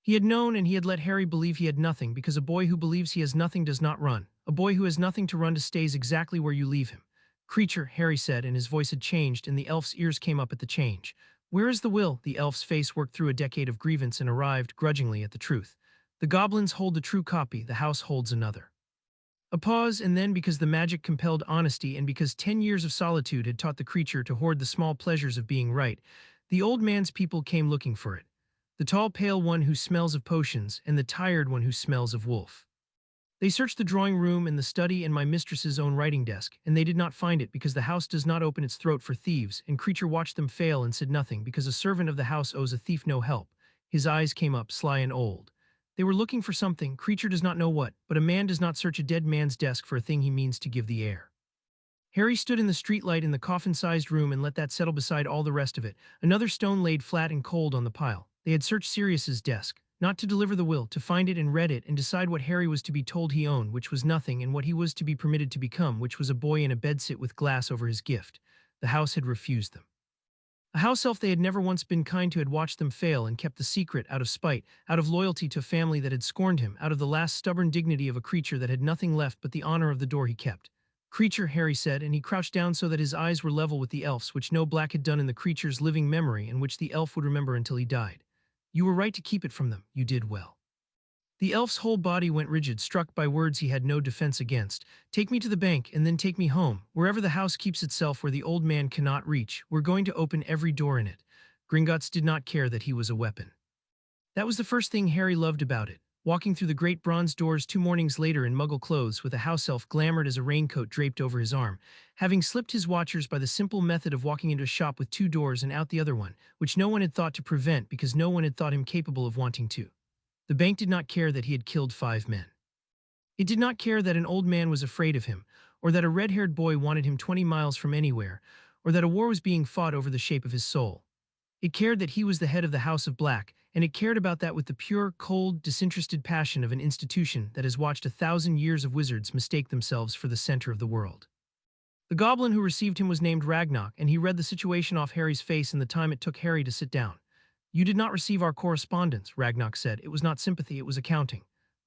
He had known, and he had let Harry believe he had nothing, because a boy who believes he has nothing does not run. A boy who has nothing to run to stays exactly where you leave him. "Creature," Harry said, and his voice had changed, and the elf's ears came up at the change. "Where is the will?" The elf's face worked through a decade of grievance and arrived, grudgingly, at the truth. "The goblins hold the true copy, the house holds another." A pause, and then, because the magic compelled honesty and because 10 years of solitude had taught the creature to hoard the small pleasures of being right, the old man's people came looking for it. The tall, pale one who smells of potions, and the tired one who smells of wolf. They searched the drawing room and the study and my mistress's own writing desk, and they did not find it, because the house does not open its throat for thieves, and Creature watched them fail and said nothing, because a servant of the house owes a thief no help. His eyes came up, sly and old. They were looking for something, Creature does not know what, but a man does not search a dead man's desk for a thing he means to give the heir. Harry stood in the streetlight in the coffin-sized room and let that settle beside all the rest of it, another stone laid flat and cold on the pile. They had searched Sirius's desk, not to deliver the will, to find it and read it and decide what Harry was to be told he owned, which was nothing, and what he was to be permitted to become, which was a boy in a bedsit with glass over his gift. The house had refused them. A house elf they had never once been kind to had watched them fail and kept the secret, out of spite, out of loyalty to a family that had scorned him, out of the last stubborn dignity of a creature that had nothing left but the honor of the door he kept. "Creature," Harry said, and he crouched down so that his eyes were level with the elf's, which no black had done in the creature's living memory, and which the elf would remember until he died. "You were right to keep it from them. You did well." The elf's whole body went rigid, struck by words he had no defense against. "Take me to the bank, and then take me home. Wherever the house keeps itself, where the old man cannot reach, we're going to open every door in it." Gringotts did not care that he was a weapon. That was the first thing Harry loved about it. Walking through the great bronze doors 2 mornings later in muggle clothes, with a house elf glamored as a raincoat draped over his arm, having slipped his watchers by the simple method of walking into a shop with 2 doors and out the other one, which no one had thought to prevent because no one had thought him capable of wanting to. The bank did not care that he had killed 5 men. It did not care that an old man was afraid of him, or that a red-haired boy wanted him 20 miles from anywhere, or that a war was being fought over the shape of his soul. It cared that he was the head of the House of Black, and it cared about that with the pure, cold, disinterested passion of an institution that has watched 1,000 years of wizards mistake themselves for the center of the world. The goblin who received him was named Ragnarok, and he read the situation off Harry's face in the time it took Harry to sit down. "You did not receive our correspondence," Ragnarok said. "It was not sympathy, it was accounting."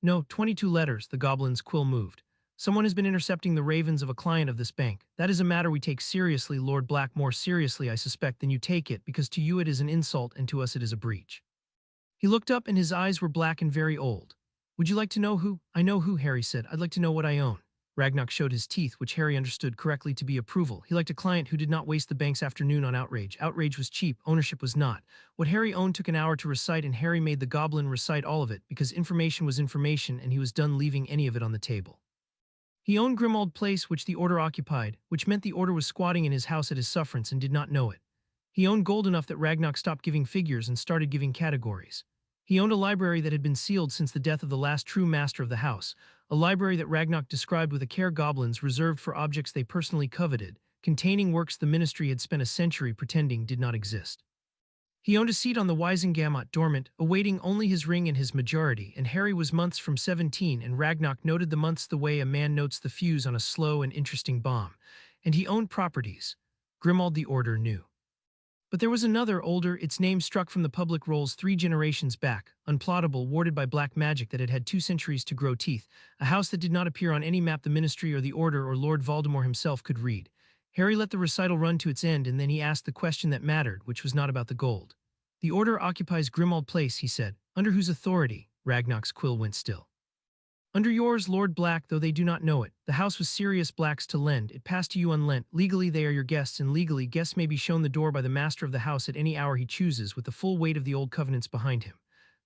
"No, 22 letters," the goblin's quill moved. "Someone has been intercepting the ravens of a client of this bank. That is a matter we take seriously, Lord Black, more seriously, I suspect, than you take it, because to you it is an insult and to us it is a breach." He looked up and his eyes were black and very old. "Would you like to know who?" "I know who," Harry said. "I'd like to know what I own." Ragnarok showed his teeth, which Harry understood correctly to be approval. He liked a client who did not waste the bank's afternoon on outrage. Outrage was cheap, ownership was not. What Harry owned took an hour to recite, and Harry made the goblin recite all of it, because information was information and he was done leaving any of it on the table. He owned Grimmauld Place, which the Order occupied, which meant the Order was squatting in his house at his sufferance and did not know it. He owned gold enough that Ragnarok stopped giving figures and started giving categories. He owned a library that had been sealed since the death of the last true master of the house, a library that Ragnarok described with a care goblins reserved for objects they personally coveted, containing works the Ministry had spent a century pretending did not exist. He owned a seat on the Wisengamot dormant, awaiting only his ring and his majority, and Harry was months from 17, and Ragnarok noted the months the way a man notes the fuse on a slow and interesting bomb. And he owned properties. Grimmauld the Order knew. But there was another, older, its name struck from the public rolls 3 generations back, unplottable, warded by black magic that had had 2 centuries to grow teeth, a house that did not appear on any map the Ministry or the Order or Lord Voldemort himself could read. Harry let the recital run to its end, and then he asked the question that mattered, which was not about the gold. "The Order occupies Grimmauld Place," he said. "Under whose authority?" Ragnarok's quill went still. "Under yours, Lord Black, though they do not know it. The house was Sirius Black's to lend. It passed to you unlent. Legally they are your guests, and legally guests may be shown the door by the master of the house at any hour he chooses, with the full weight of the old covenants behind him."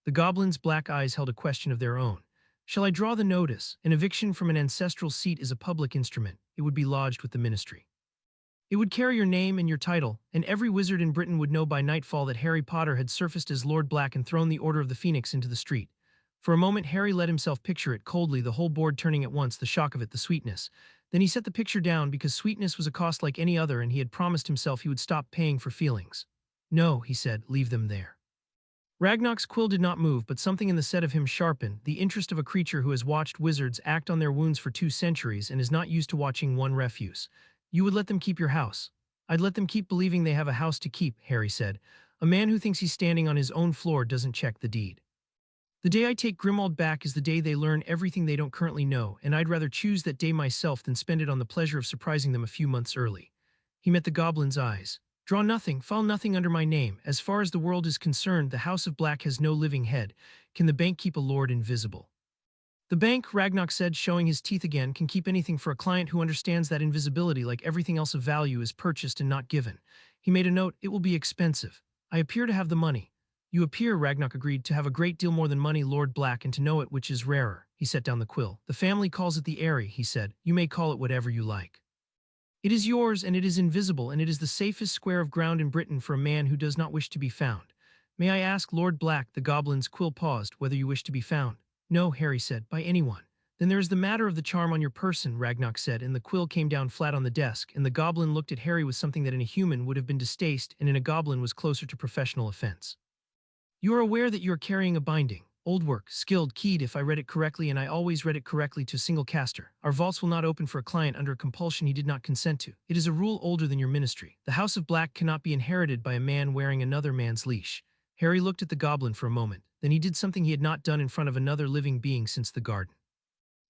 The goblin's black eyes held a question of their own. "Shall I draw the notice? An eviction from an ancestral seat is a public instrument. It would be lodged with the Ministry. It would carry your name and your title, and every wizard in Britain would know by nightfall that Harry Potter had surfaced as Lord Black and thrown the Order of the Phoenix into the street." For a moment Harry let himself picture it coldly, the whole board turning at once, the shock of it, the sweetness. Then he set the picture down, because sweetness was a cost like any other, and he had promised himself he would stop paying for feelings. "No," he said, "leave them there." Ragnarok's quill did not move, but something in the set of him sharpened, the interest of a creature who has watched wizards act on their wounds for 2 centuries and is not used to watching one refuse. "You would let them keep your house." "I'd let them keep believing they have a house to keep," Harry said. "A man who thinks he's standing on his own floor doesn't check the deed. The day I take Grimmauld back is the day they learn everything they don't currently know, and I'd rather choose that day myself than spend it on the pleasure of surprising them a few months early." He met the goblin's eyes. "Draw nothing, file nothing under my name. As far as the world is concerned, the House of Black has no living head. Can the bank keep a lord invisible?" "The bank," Ragnarok said, showing his teeth again, "can keep anything for a client who understands that invisibility, like everything else of value, is purchased and not given." He made a note. "It will be expensive. I appear to have the money." "You appear," Ragnarok agreed, "to have a great deal more than money, Lord Black, and to know it, which is rarer." He set down the quill. "The family calls it the Eyrie," he said. "You may call it whatever you like. It is yours, and it is invisible, and it is the safest square of ground in Britain for a man who does not wish to be found. May I ask, Lord Black," the goblin's quill paused, "whether you wish to be found?" "No," Harry said, "by anyone." "Then there is the matter of the charm on your person," Ragnarok said, and the quill came down flat on the desk, and the goblin looked at Harry with something that in a human would have been distaste and in a goblin was closer to professional offense. "You are aware that you are carrying a binding. Old work, skilled, keyed if I read it correctly, and I always read it correctly, to a single caster. Our vaults will not open for a client under a compulsion he did not consent to. It is a rule older than your Ministry. The House of Black cannot be inherited by a man wearing another man's leash." Harry looked at the goblin for a moment. Then he did something he had not done in front of another living being since the garden.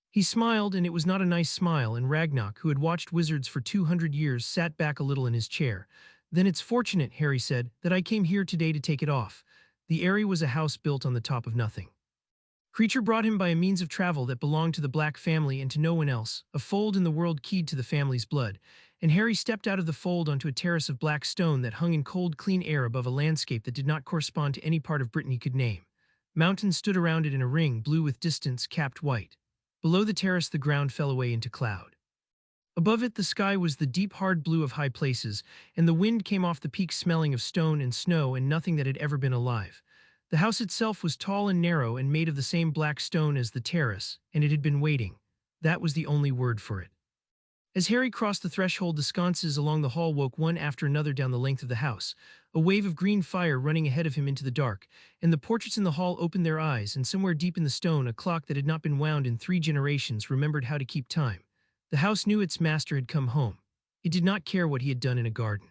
He smiled, and it was not a nice smile, and Ragnarok, who had watched wizards for 200 years, sat back a little in his chair. "Then it's fortunate," Harry said, "that I came here today to take it off." The Eyrie was a house built on the top of nothing. Creature brought him by a means of travel that belonged to the Black family and to no one else, a fold in the world keyed to the family's blood, and Harry stepped out of the fold onto a terrace of black stone that hung in cold, clean air above a landscape that did not correspond to any part of Britain he could name. Mountains stood around it in a ring, blue with distance, capped white. Below the terrace the ground fell away into cloud. Above it the sky was the deep hard blue of high places, and the wind came off the peaks smelling of stone and snow and nothing that had ever been alive. The house itself was tall and narrow and made of the same black stone as the terrace, and it had been waiting. That was the only word for it. As Harry crossed the threshold, the sconces along the hall woke one after another down the length of the house, a wave of green fire running ahead of him into the dark, and the portraits in the hall opened their eyes, and somewhere deep in the stone, a clock that had not been wound in 3 generations remembered how to keep time. The house knew its master had come home. It did not care what he had done in a garden.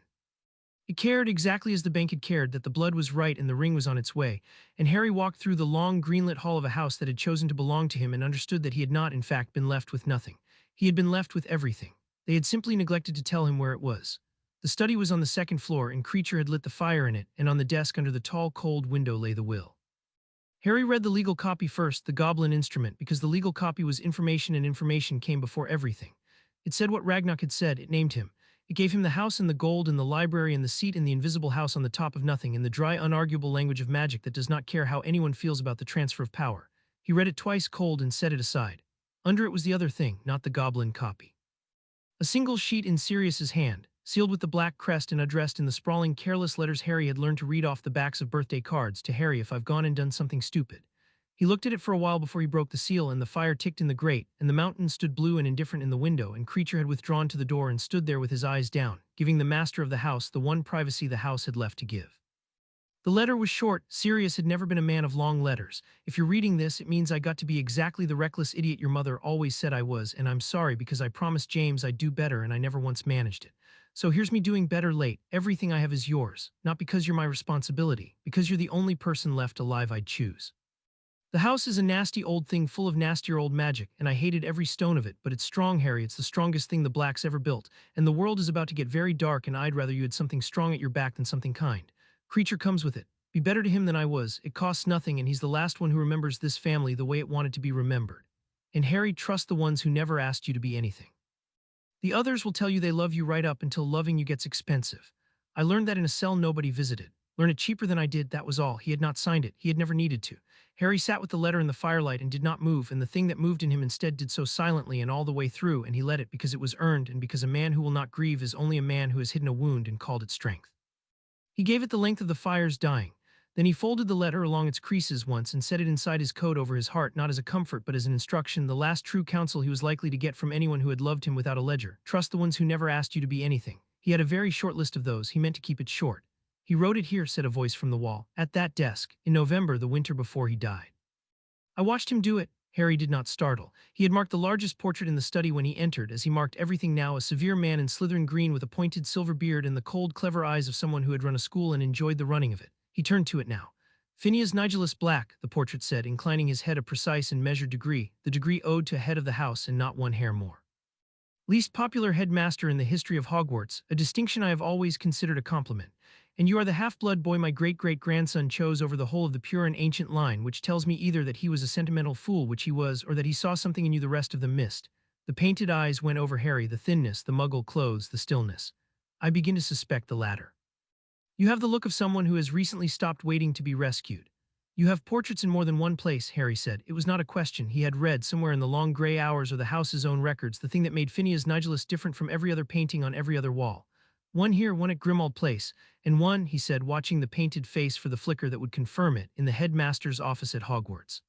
It cared exactly as the bank had cared that the blood was right and the ring was on its way, and Harry walked through the long greenlit hall of a house that had chosen to belong to him and understood that he had not, in fact, been left with nothing. He had been left with everything. They had simply neglected to tell him where it was. The study was on the second floor, and Creature had lit the fire in it, and on the desk under the tall, cold window lay the will. Harry read the legal copy first, the goblin instrument, because the legal copy was information and information came before everything. It said what Ragnarok had said, it named him. It gave him the house and the gold and the library and the seat in the invisible house on the top of nothing in the dry, unarguable language of magic that does not care how anyone feels about the transfer of power. He read it twice cold and set it aside. Under it was the other thing, not the goblin copy. A single sheet in Sirius's hand, sealed with the black crest and addressed in the sprawling, careless letters Harry had learned to read off the backs of birthday cards. To Harry, if I've gone and done something stupid. He looked at it for a while before he broke the seal, and the fire ticked in the grate, and the mountain stood blue and indifferent in the window, and Creature had withdrawn to the door and stood there with his eyes down, giving the master of the house the one privacy the house had left to give. The letter was short. Sirius had never been a man of long letters. If you're reading this, it means I got to be exactly the reckless idiot your mother always said I was, and I'm sorry because I promised James I'd do better and I never once managed it. So here's me doing better late. Everything I have is yours, not because you're my responsibility, because you're the only person left alive I'd choose. The house is a nasty old thing full of nastier old magic, and I hated every stone of it, but it's strong, Harry. It's the strongest thing the Blacks ever built, and the world is about to get very dark, and I'd rather you had something strong at your back than something kind. Creature comes with it. Be better to him than I was. It costs nothing, and he's the last one who remembers this family the way it wanted to be remembered. And Harry, trust the ones who never asked you to be anything. The others will tell you they love you right up until loving you gets expensive. I learned that in a cell nobody visited. Learn it cheaper than I did, that was all. He had not signed it. He had never needed to. Harry sat with the letter in the firelight and did not move, and the thing that moved in him instead did so silently and all the way through, and he let it because it was earned, and because a man who will not grieve is only a man who has hidden a wound and called it strength. He gave it the length of the fire's dying. Then he folded the letter along its creases once and set it inside his coat over his heart, not as a comfort but as an instruction, the last true counsel he was likely to get from anyone who had loved him without a ledger. Trust the ones who never asked you to be anything. He had a very short list of those. He meant to keep it short. He wrote it here, said a voice from the wall, at that desk, in November, the winter before he died. I watched him do it. Harry did not startle. He had marked the largest portrait in the study when he entered, as he marked everything now, a severe man in Slytherin green with a pointed silver beard and the cold, clever eyes of someone who had run a school and enjoyed the running of it. He turned to it now. Phineas Nigellus Black, the portrait said, inclining his head a precise and measured degree, the degree owed to head of the house and not one hair more. Least popular headmaster in the history of Hogwarts, a distinction I have always considered a compliment. And you are the half-blood boy my great-great-grandson chose over the whole of the pure and ancient line, which tells me either that he was a sentimental fool, which he was, or that he saw something in you the rest of them missed. The painted eyes went over Harry, the thinness, the muggle clothes, the stillness. I begin to suspect the latter. You have the look of someone who has recently stopped waiting to be rescued. You have portraits in more than one place, Harry said. It was not a question. He had read, somewhere in the long grey hours or the house's own records, the thing that made Phineas Nigellus different from every other painting on every other wall. One here, one at Grimmauld Place, and one, he said, watching the painted face for the flicker that would confirm it, in the headmaster's office at Hogwarts.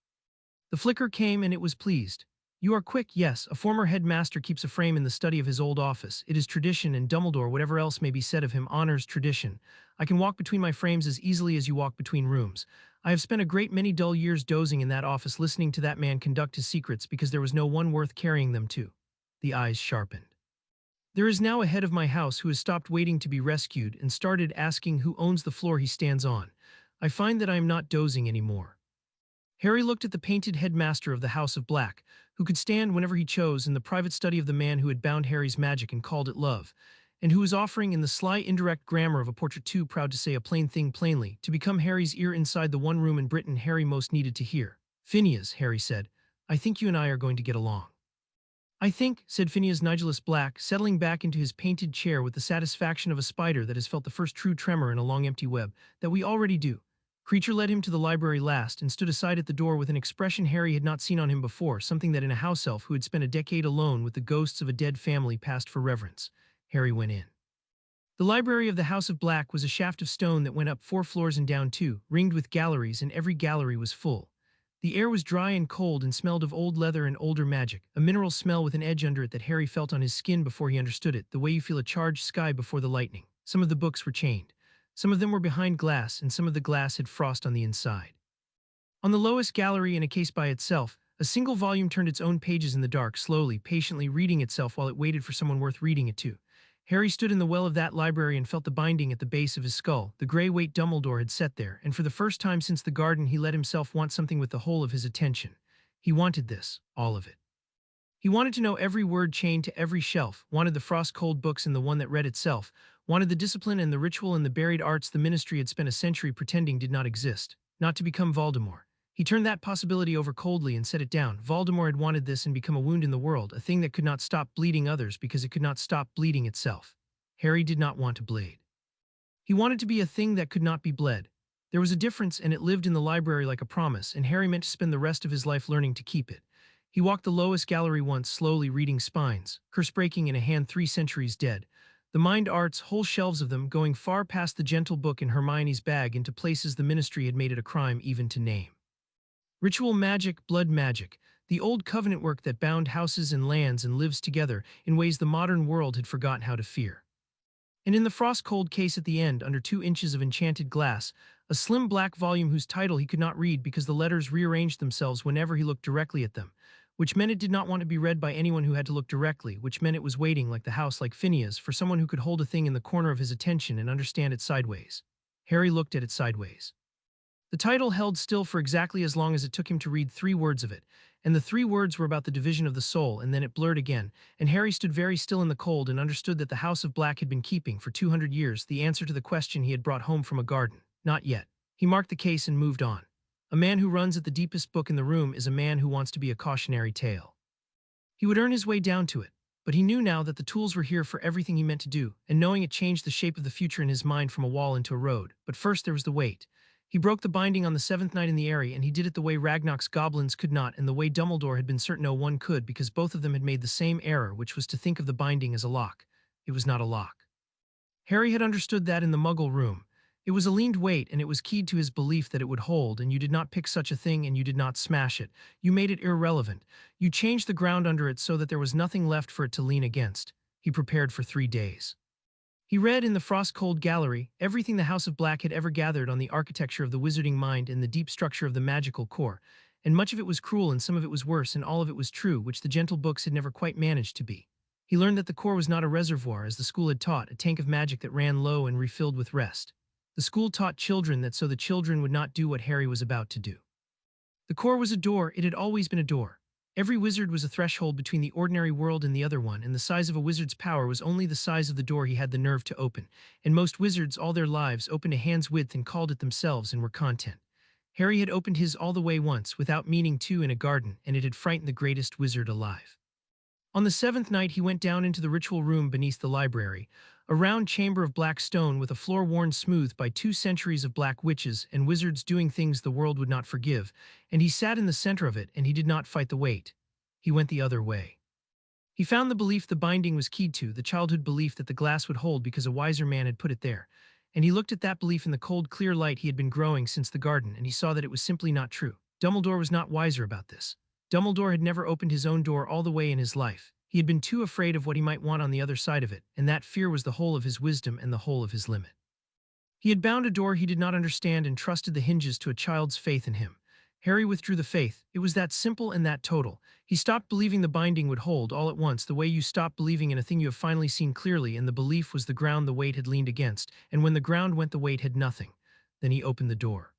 The flicker came and it was pleased. You are quick, yes, a former headmaster keeps a frame in the study of his old office. It is tradition, and Dumbledore, whatever else may be said of him, honors tradition. I can walk between my frames as easily as you walk between rooms. I have spent a great many dull years dozing in that office listening to that man conduct his secrets because there was no one worth carrying them to. The eyes sharpened. There is now a head of my house who has stopped waiting to be rescued and started asking who owns the floor he stands on. I find that I am not dozing anymore. Harry looked at the painted headmaster of the House of Black, who could stand whenever he chose in the private study of the man who had bound Harry's magic and called it love, and who was offering in the sly indirect grammar of a portrait too proud to say a plain thing plainly, to become Harry's ear inside the one room in Britain Harry most needed to hear. Phineas, Harry said, I think you and I are going to get along. I think, said Phineas Nigellus Black, settling back into his painted chair with the satisfaction of a spider that has felt the first true tremor in a long empty web, that we already do. Creature led him to the library last and stood aside at the door with an expression Harry had not seen on him before, something that in a house elf who had spent a decade alone with the ghosts of a dead family passed for reverence. Harry went in. The library of the House of Black was a shaft of stone that went up 4 floors and down 2, ringed with galleries, and every gallery was full. The air was dry and cold and smelled of old leather and older magic, a mineral smell with an edge under it that Harry felt on his skin before he understood it, the way you feel a charged sky before the lightning. Some of the books were chained. Some of them were behind glass, and some of the glass had frost on the inside. On the lowest gallery, in a case by itself, a single volume turned its own pages in the dark, slowly, patiently reading itself while it waited for someone worth reading it to. Harry stood in the well of that library and felt the binding at the base of his skull. The grey weight Dumbledore had set there, and for the first time since the garden he let himself want something with the whole of his attention. He wanted this, all of it. He wanted to know every word chained to every shelf, wanted the frost-cold books and the one that read itself, wanted the discipline and the ritual and the buried arts the Ministry had spent a century pretending did not exist, not to become Voldemort. He turned that possibility over coldly and set it down. Voldemort had wanted this and become a wound in the world, a thing that could not stop bleeding others because it could not stop bleeding itself. Harry did not want to bleed. He wanted to be a thing that could not be bled. There was a difference, and it lived in the library like a promise, and Harry meant to spend the rest of his life learning to keep it. He walked the lowest gallery once, slowly reading spines, curse breaking in a hand 3 centuries dead. The mind arts, whole shelves of them, going far past the gentle book in Hermione's bag into places the Ministry had made it a crime even to name. Ritual magic, blood magic, the old covenant work that bound houses and lands and lives together in ways the modern world had forgotten how to fear. And in the frost-cold case at the end, under 2 inches of enchanted glass, a slim black volume whose title he could not read because the letters rearranged themselves whenever he looked directly at them, which meant it did not want to be read by anyone who had to look directly, which meant it was waiting, like the house, like Phineas, for someone who could hold a thing in the corner of his attention and understand it sideways. Harry looked at it sideways. The title held still for exactly as long as it took him to read 3 words of it, and the 3 words were about the division of the soul, and then it blurred again, and Harry stood very still in the cold and understood that the House of Black had been keeping, for 200 years, the answer to the question he had brought home from a garden. Not yet. He marked the case and moved on. A man who runs at the deepest book in the room is a man who wants to be a cautionary tale. He would earn his way down to it, but he knew now that the tools were here for everything he meant to do, and knowing it changed the shape of the future in his mind from a wall into a road. But first there was the wait. He broke the binding on the 7th night in the Eyrie, and he did it the way Ragnarok's goblins could not, and the way Dumbledore had been certain no one could, because both of them had made the same error, which was to think of the binding as a lock. It was not a lock. Harry had understood that in the Muggle room. It was a leaned weight, and it was keyed to his belief that it would hold, and you did not pick such a thing, and you did not smash it. You made it irrelevant. You changed the ground under it so that there was nothing left for it to lean against. He prepared for 3 days. He read in the frost-cold gallery everything the House of Black had ever gathered on the architecture of the wizarding mind and the deep structure of the magical core, and much of it was cruel and some of it was worse and all of it was true, which the gentle books had never quite managed to be. He learned that the core was not a reservoir, as the school had taught, a tank of magic that ran low and refilled with rest. The school taught children that so the children would not do what Harry was about to do. The core was a door. It had always been a door. Every wizard was a threshold between the ordinary world and the other one, and the size of a wizard's power was only the size of the door he had the nerve to open, and most wizards all their lives opened a hand's width and called it themselves and were content. Harry had opened his all the way once, without meaning to, in a garden, and it had frightened the greatest wizard alive. On the 7th night he went down into the ritual room beneath the library, a round chamber of black stone with a floor worn smooth by 2 centuries of black witches and wizards doing things the world would not forgive, and he sat in the center of it, and he did not fight the weight. He went the other way. He found the belief the binding was keyed to, the childhood belief that the glass would hold because a wiser man had put it there, and he looked at that belief in the cold, clear light he had been growing since the garden, and he saw that it was simply not true. Dumbledore was not wiser about this. Dumbledore had never opened his own door all the way in his life. He had been too afraid of what he might want on the other side of it, and that fear was the whole of his wisdom and the whole of his limit. He had bound a door he did not understand and trusted the hinges to a child's faith in him. Harry withdrew the faith. It was that simple and that total. He stopped believing the binding would hold all at once, the way you stop believing in a thing you have finally seen clearly, and the belief was the ground the weight had leaned against, and when the ground went the weight had nothing. Then he opened the door.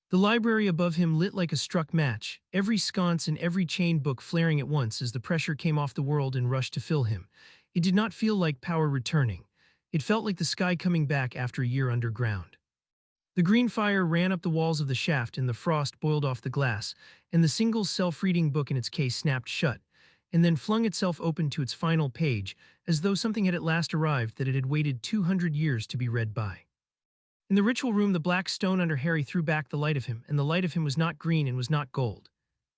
The library above him lit like a struck match, every sconce and every chained book flaring at once as the pressure came off the world and rushed to fill him. It did not feel like power returning. It felt like the sky coming back after a year underground. The green fire ran up the walls of the shaft and the frost boiled off the glass, and the single self-reading book in its case snapped shut, and then flung itself open to its final page, as though something had at last arrived that it had waited 200 years to be read by. In the ritual room, the black stone under Harry threw back the light of him, and the light of him was not green and was not gold.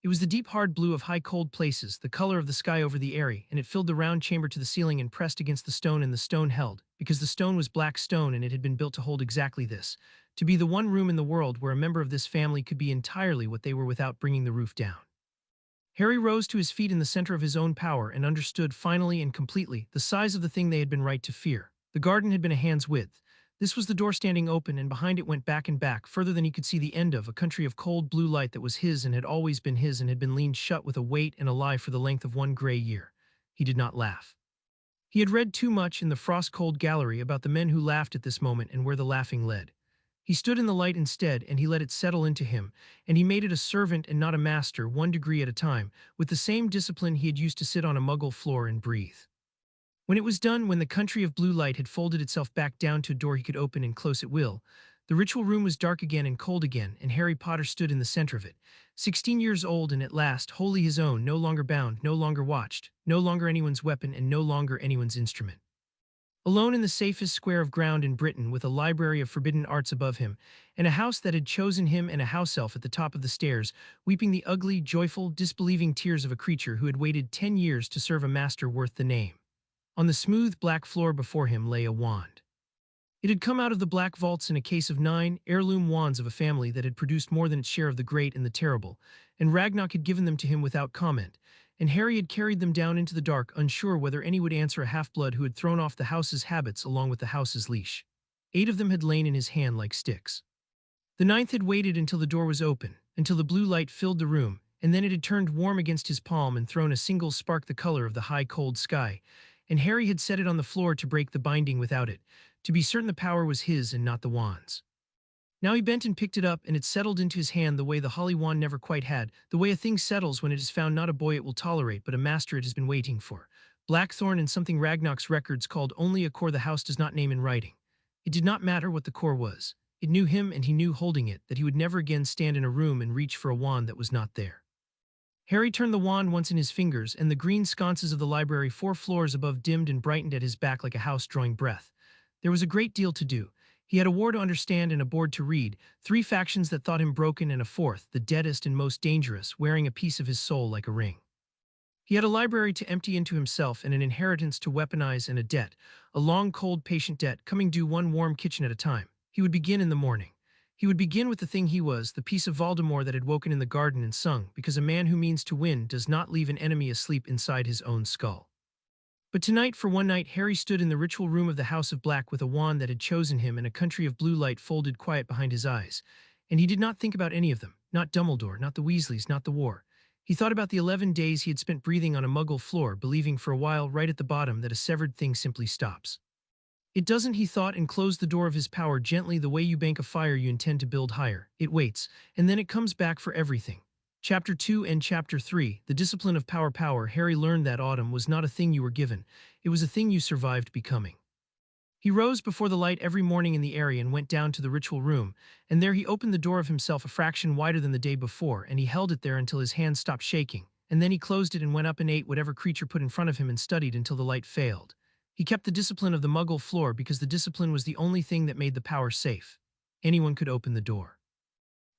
It was the deep hard blue of high cold places, the color of the sky over the Eyrie, and it filled the round chamber to the ceiling and pressed against the stone, and the stone held, because the stone was black stone and it had been built to hold exactly this. to be the one room in the world where a member of this family could be entirely what they were without bringing the roof down. Harry rose to his feet in the center of his own power and understood finally and completely the size of the thing they had been right to fear. The garden had been a hand's width. This was the door standing open, and behind it went back and back, further than he could see the end of, a country of cold blue light that was his and had always been his and had been leaned shut with a weight and a lie for the length of one gray year. He did not laugh. He had read too much in the frost-cold gallery about the men who laughed at this moment and where the laughing led. He stood in the light instead, and he let it settle into him, and he made it a servant and not a master, 1 degree at a time, with the same discipline he had used to sit on a muggle floor and breathe. When it was done, when the country of blue light had folded itself back down to a door he could open and close at will, the ritual room was dark again and cold again, and Harry Potter stood in the center of it, 16 years old and at last wholly his own, no longer bound, no longer watched, no longer anyone's weapon and no longer anyone's instrument. Alone in the safest square of ground in Britain, with a library of forbidden arts above him, and a house that had chosen him and a house elf at the top of the stairs, weeping the ugly, joyful, disbelieving tears of a creature who had waited 10 years to serve a master worth the name. On the smooth black floor before him lay a wand. It had come out of the black vaults in a case of 9 heirloom wands of a family that had produced more than its share of the great and the terrible, and Ragnarok had given them to him without comment, and Harry had carried them down into the dark, unsure whether any would answer a half-blood who had thrown off the house's habits along with the house's leash. 8 of them had lain in his hand like sticks. The 9th had waited until the door was open, until the blue light filled the room, and then it had turned warm against his palm and thrown a single spark the color of the high cold sky, and Harry had set it on the floor to break the binding without it, to be certain the power was his and not the wand's. Now he bent and picked it up, and it settled into his hand the way the holly wand never quite had, the way a thing settles when it has found not a boy it will tolerate, but a master it has been waiting for. Blackthorn and something Ragnarok's records called only a core the house does not name in writing. It did not matter what the core was. It knew him, and he knew, holding it, that he would never again stand in a room and reach for a wand that was not there. Harry turned the wand once in his fingers, and the green sconces of the library 4 floors above dimmed and brightened at his back like a house drawing breath. There was a great deal to do. He had a war to understand and a board to read, 3 factions that thought him broken, and a 4th, the deadest and most dangerous, wearing a piece of his soul like a ring. He had a library to empty into himself and an inheritance to weaponize and a debt, a long, cold, patient debt, coming due one warm kitchen at a time. He would begin in the morning. He would begin with the thing he was, the piece of Voldemort that had woken in the garden and sung, because a man who means to win does not leave an enemy asleep inside his own skull. But tonight, for one night, Harry stood in the ritual room of the House of Black with a wand that had chosen him and a country of blue light folded quiet behind his eyes. And he did not think about any of them, not Dumbledore, not the Weasleys, not the war. He thought about the 11 days he had spent breathing on a muggle floor, believing for a while right at the bottom that a severed thing simply stops. It doesn't, he thought, and closed the door of his power gently the way you bank a fire you intend to build higher. It waits, and then it comes back for everything. Chapter 2 and Chapter 3, The Discipline of Power. Harry learned that autumn was not a thing you were given, it was a thing you survived becoming. He rose before the light every morning in the area and went down to the ritual room, and there he opened the door of himself a fraction wider than the day before, and he held it there until his hands stopped shaking, and then he closed it and went up and ate whatever creature put in front of him and studied until the light failed. He kept the discipline of the muggle floor because the discipline was the only thing that made the power safe. Anyone could open the door.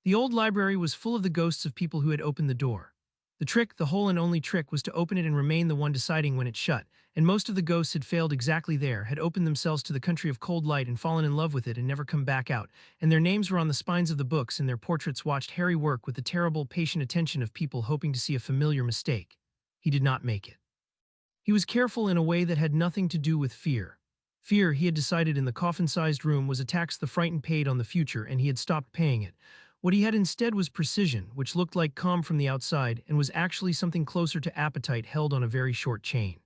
The old library was full of the ghosts of people who had opened the door. The trick, the whole and only trick, was to open it and remain the one deciding when it shut, and most of the ghosts had failed exactly there, had opened themselves to the country of cold light and fallen in love with it and never come back out, and their names were on the spines of the books and their portraits watched Harry work with the terrible, patient attention of people hoping to see a familiar mistake. He did not make it. He was careful in a way that had nothing to do with fear. Fear, he had decided in the coffin-sized room, was a tax the frightened paid on the future, and he had stopped paying it. What he had instead was precision, which looked like calm from the outside and was actually something closer to appetite held on a very short chain.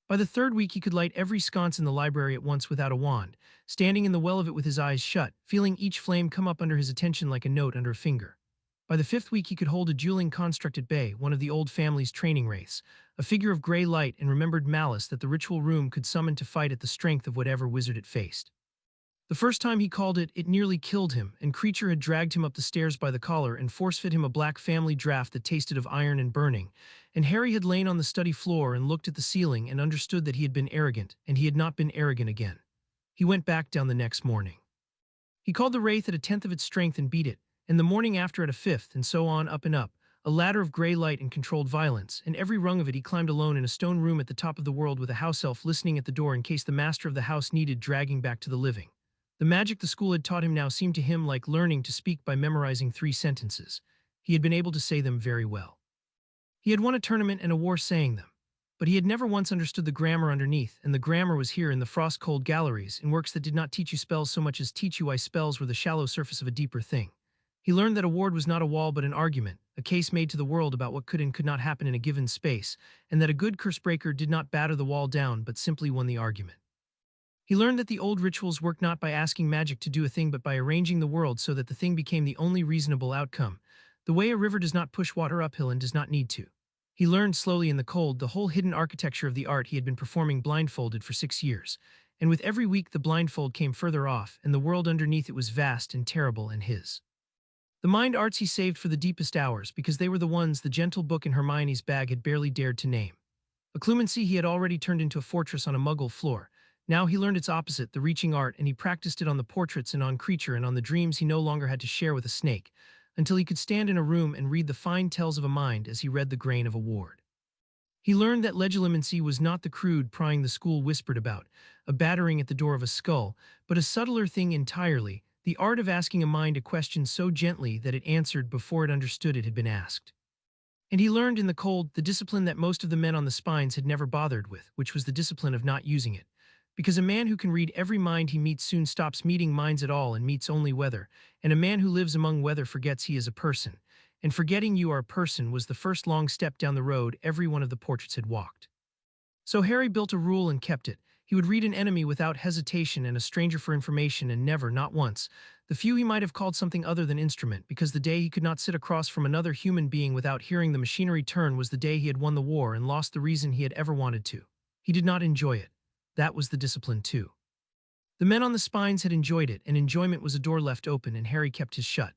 By the 3rd week he could light every sconce in the library at once without a wand, standing in the well of it with his eyes shut, feeling each flame come up under his attention like a note under a finger. By the 5th week he could hold a dueling construct at bay, one of the old family's training wraiths, a figure of gray light and remembered malice that the ritual room could summon to fight at the strength of whatever wizard it faced. The first time he called it, it nearly killed him, and Creature had dragged him up the stairs by the collar and force-fed him a black family draft that tasted of iron and burning, and Harry had lain on the study floor and looked at the ceiling and understood that he had been arrogant, and he had not been arrogant again. He went back down the next morning. He called the wraith at a 10th of its strength and beat it, and the morning after at a 5th, and so on up and up, a ladder of gray light and controlled violence, and every rung of it he climbed alone in a stone room at the top of the world with a house elf listening at the door in case the master of the house needed dragging back to the living. The magic the school had taught him now seemed to him like learning to speak by memorizing 3 sentences. He had been able to say them very well. He had won a tournament and a war saying them. But he had never once understood the grammar underneath, and the grammar was here in the frost-cold galleries, in works that did not teach you spells so much as teach you why spells were the shallow surface of a deeper thing. He learned that a ward was not a wall but an argument, a case made to the world about what could and could not happen in a given space, and that a good curse breaker did not batter the wall down but simply won the argument. He learned that the old rituals worked not by asking magic to do a thing but by arranging the world so that the thing became the only reasonable outcome, the way a river does not push water uphill and does not need to. He learned slowly in the cold the whole hidden architecture of the art he had been performing blindfolded for 6 years, and with every week the blindfold came further off, and the world underneath it was vast and terrible and his. The mind arts he saved for the deepest hours, because they were the ones the gentle book in Hermione's bag had barely dared to name. Occlumency he had already turned into a fortress on a muggle floor. Now he learned its opposite, the reaching art, and he practiced it on the portraits and on creature and on the dreams he no longer had to share with a snake, until he could stand in a room and read the fine tells of a mind as he read the grain of a ward. He learned that legilimency was not the crude prying the school whispered about, a battering at the door of a skull, but a subtler thing entirely, the art of asking a mind a question so gently that it answered before it understood it had been asked. And he learned in the cold the discipline that most of the men on the spines had never bothered with, which was the discipline of not using it. Because a man who can read every mind he meets soon stops meeting minds at all and meets only weather, and a man who lives among weather forgets he is a person. And forgetting you are a person was the first long step down the road every one of the portraits had walked. So Harry built a rule and kept it. He would read an enemy without hesitation and a stranger for information, and never, not once, the few he might have called something other than instrument, because the day he could not sit across from another human being without hearing the machinery turn was the day he had won the war and lost the reason he had ever wanted to. He did not enjoy it. That was the discipline too. The men on the spines had enjoyed it, and enjoyment was a door left open, and Harry kept his shut.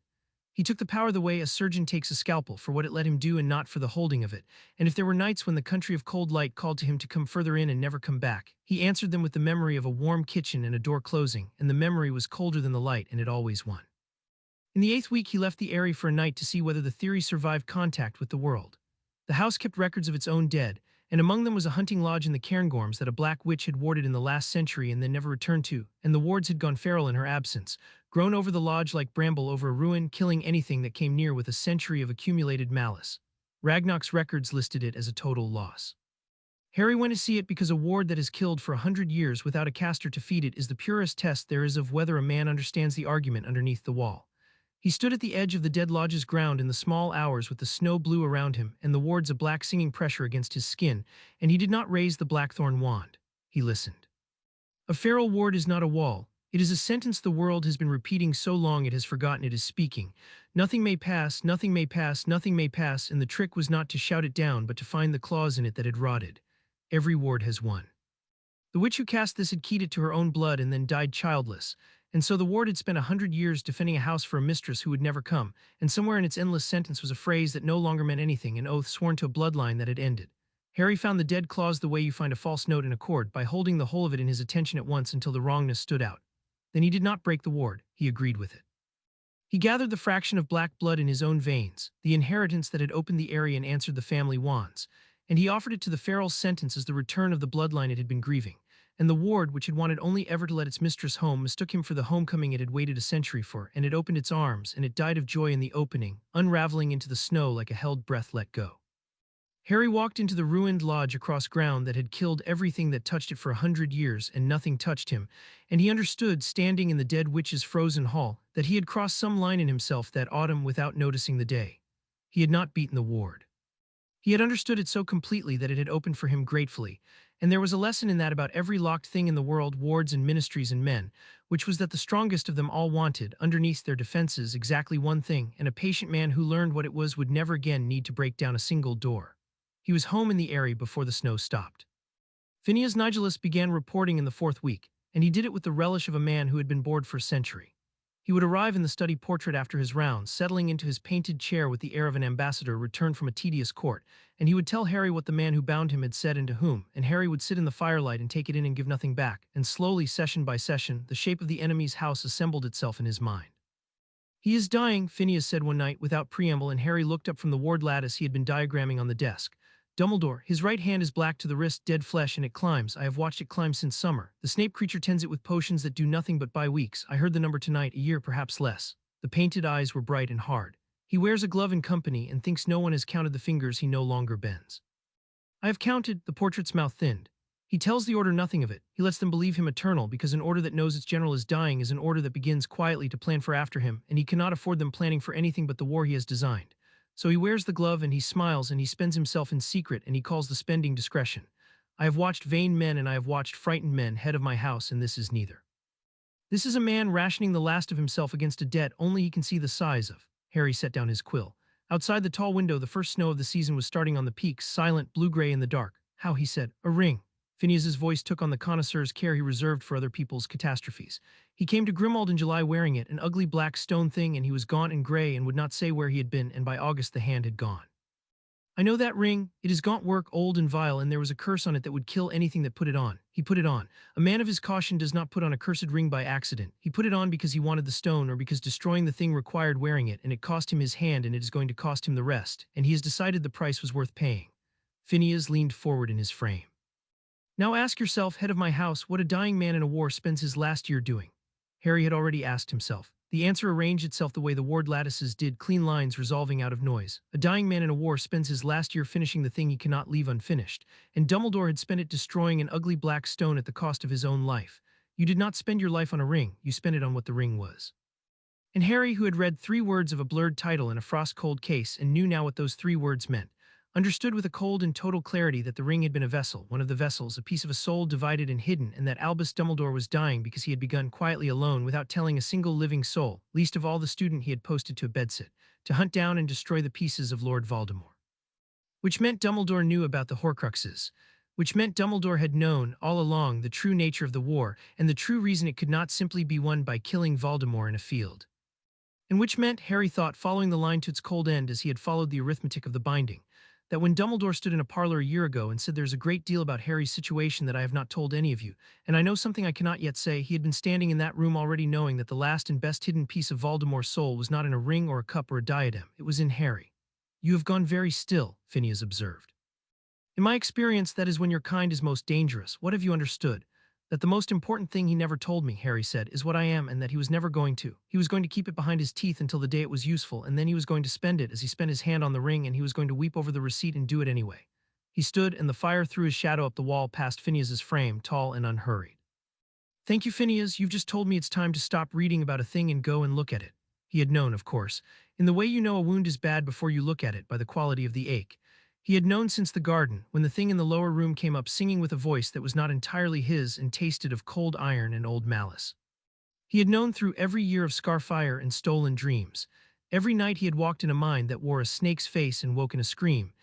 He took the power the way a surgeon takes a scalpel, for what it let him do and not for the holding of it, and if there were nights when the country of cold light called to him to come further in and never come back, he answered them with the memory of a warm kitchen and a door closing, and the memory was colder than the light, and it always won. In the 8th week he left the Eyrie for a night to see whether the theory survived contact with the world. The house kept records of its own dead, and among them was a hunting lodge in the Cairngorms that a black witch had warded in the last century and then never returned to, and the wards had gone feral in her absence, grown over the lodge like bramble over a ruin, killing anything that came near with a century of accumulated malice. Ragnarok's records listed it as a total loss. Harry went to see it because a ward that is killed for 100 years without a caster to feed it is the purest test there is of whether a man understands the argument underneath the wall. He stood at the edge of the dead lodge's ground in the small hours with the snow blue around him and the wards a black singing pressure against his skin, and he did not raise the blackthorn wand. He listened. A feral ward is not a wall. It is a sentence the world has been repeating so long it has forgotten it is speaking. Nothing may pass, nothing may pass, nothing may pass, and the trick was not to shout it down but to find the clause in it that had rotted. Every ward has won. The witch who cast this had keyed it to her own blood and then died childless, and so the ward had spent 100 years defending a house for a mistress who would never come, and somewhere in its endless sentence was a phrase that no longer meant anything, an oath sworn to a bloodline that had ended. Harry found the dead clause the way you find a false note in a chord, by holding the whole of it in his attention at once until the wrongness stood out. Then he did not break the ward, he agreed with it. He gathered the fraction of black blood in his own veins, the inheritance that had opened the area and answered the family wands, and he offered it to the feral sentence as the return of the bloodline it had been grieving. And the ward, which had wanted only ever to let its mistress home, mistook him for the homecoming it had waited a century for, and it opened its arms, and it died of joy in the opening, unraveling into the snow like a held breath let go. Harry walked into the ruined lodge across ground that had killed everything that touched it for 100 years, and nothing touched him, and he understood, standing in the dead witch's frozen hall, that he had crossed some line in himself that autumn without noticing the day. He had not beaten the ward. He had understood it so completely that it had opened for him gratefully, and there was a lesson in that about every locked thing in the world, wards and ministries and men, which was that the strongest of them all wanted, underneath their defenses, exactly one thing, and a patient man who learned what it was would never again need to break down a single door. He was home in the Eyrie before the snow stopped. Phineas Nigellus began reporting in the 4th week, and he did it with the relish of a man who had been bored for a century. He would arrive in the study portrait after his rounds, settling into his painted chair with the air of an ambassador returned from a tedious court, and he would tell Harry what the man who bound him had said and to whom, and Harry would sit in the firelight and take it in and give nothing back, and slowly, session by session, the shape of the enemy's house assembled itself in his mind. "He is dying," Phineas said one night without preamble, and Harry looked up from the ward lattice he had been diagramming on the desk. Dumbledore, his right hand is black to the wrist, dead flesh, and it climbs. I have watched it climb since summer. The Snape creature tends it with potions that do nothing but buy weeks. I heard the number tonight, a year, perhaps less. The painted eyes were bright and hard. He wears a glove in company and thinks no one has counted the fingers he no longer bends. I have counted, the portrait's mouth thinned. He tells the Order nothing of it. He lets them believe him eternal because an order that knows its general is dying is an order that begins quietly to plan for after him, and he cannot afford them planning for anything but the war he has designed. So he wears the glove and he smiles and he spends himself in secret and he calls the spending discretion. I have watched vain men and I have watched frightened men, head of my house, and this is neither. This is a man rationing the last of himself against a debt only he can see the size of. Harry set down his quill. Outside the tall window, the first snow of the season was starting on the peaks, silent, blue-gray in the dark. How, he said, a ring. Phineas's voice took on the connoisseur's care he reserved for other people's catastrophes. He came to Grimmauld in July wearing it, an ugly black stone thing, and he was gaunt and gray and would not say where he had been, and by August the hand had gone. I know that ring. It is gaunt work, old and vile, and there was a curse on it that would kill anything that put it on. He put it on. A man of his caution does not put on a cursed ring by accident. He put it on because he wanted the stone or because destroying the thing required wearing it, and it cost him his hand and it is going to cost him the rest, and he has decided the price was worth paying. Phineas leaned forward in his frame. Now ask yourself, head of my house, what a dying man in a war spends his last year doing. Harry had already asked himself. The answer arranged itself the way the ward lattices did, clean lines resolving out of noise. A dying man in a war spends his last year finishing the thing he cannot leave unfinished, and Dumbledore had spent it destroying an ugly black stone at the cost of his own life. You did not spend your life on a ring, you spent it on what the ring was. And Harry, who had read 3 words of a blurred title in a frost-cold case and knew now what those 3 words meant, understood with a cold and total clarity that the ring had been a vessel, one of the vessels, a piece of a soul divided and hidden, and that Albus Dumbledore was dying because he had begun quietly alone without telling a single living soul, least of all the student he had posted to a bedsit, to hunt down and destroy the pieces of Lord Voldemort. Which meant Dumbledore knew about the Horcruxes, which meant Dumbledore had known, all along, the true nature of the war, and the true reason it could not simply be won by killing Voldemort in a field. And which meant, Harry thought, following the line to its cold end as he had followed the arithmetic of the binding, that when Dumbledore stood in a parlor a year ago and said there's a great deal about Harry's situation that I have not told any of you, and I know something I cannot yet say, he had been standing in that room already knowing that the last and best hidden piece of Voldemort's soul was not in a ring or a cup or a diadem, it was in Harry. You have gone very still, Phineas observed. In my experience, that is when your kind is most dangerous. What have you understood? That the most important thing he never told me, Harry said, is what I am, and that he was never going to. He was going to keep it behind his teeth until the day it was useful, and then he was going to spend it as he spent his hand on the ring, and he was going to weep over the receipt and do it anyway. He stood, and the fire threw his shadow up the wall past Phineas's frame, tall and unhurried. Thank you, Phineas. You've just told me it's time to stop reading about a thing and go and look at it. He had known, of course, in the way you know a wound is bad before you look at it, by the quality of the ache. He had known since the garden, when the thing in the lower room came up singing with a voice that was not entirely his and tasted of cold iron and old malice. He had known through every year of Scarfire and stolen dreams, every night he had walked in a mind that wore a snake's face and woken a scream,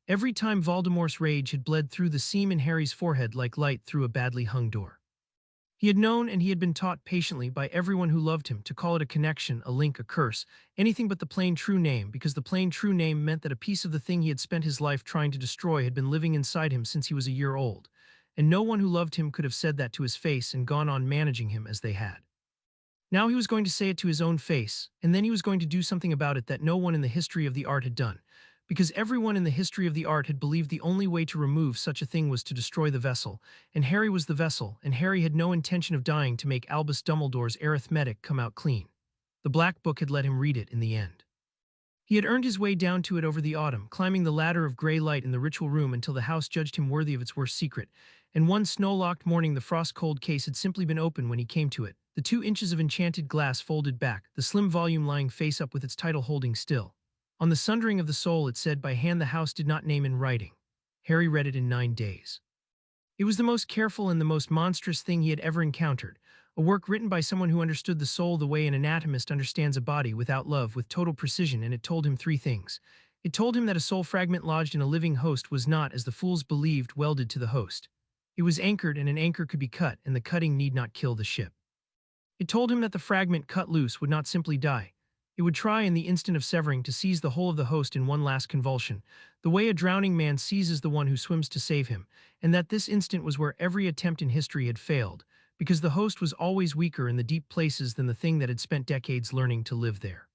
every time Voldemort's rage had bled through the seam in Harry's forehead like light through a badly hung door. He had known, and he had been taught patiently by everyone who loved him, to call it a connection, a link, a curse, anything but the plain true name, because the plain true name meant that a piece of the thing he had spent his life trying to destroy had been living inside him since he was a year old, and no one who loved him could have said that to his face and gone on managing him as they had. Now he was going to say it to his own face, and then he was going to do something about it that no one in the history of the art had done, because everyone in the history of the art had believed the only way to remove such a thing was to destroy the vessel, and Harry was the vessel, and Harry had no intention of dying to make Albus Dumbledore's arithmetic come out clean. The Black Book had let him read it in the end. He had earned his way down to it over the autumn, climbing the ladder of gray light in the ritual room until the house judged him worthy of its worst secret, and one snow-locked morning the frost-cold case had simply been opened when he came to it, the 2 inches of enchanted glass folded back, the slim volume lying face up with its title holding still. On the sundering of the soul it said by hand the house did not name in writing. Harry read it in 9 days. It was the most careful and the most monstrous thing he had ever encountered, a work written by someone who understood the soul the way an anatomist understands a body, without love, with total precision, and it told him 3 things. It told him that a soul fragment lodged in a living host was not, as the fools believed, welded to the host. It was anchored, and an anchor could be cut, and the cutting need not kill the ship. It told him that the fragment cut loose would not simply die. It would try in the instant of severing to seize the whole of the host in one last convulsion, the way a drowning man seizes the one who swims to save him, and that this instant was where every attempt in history had failed, because the host was always weaker in the deep places than the thing that had spent decades learning to live there.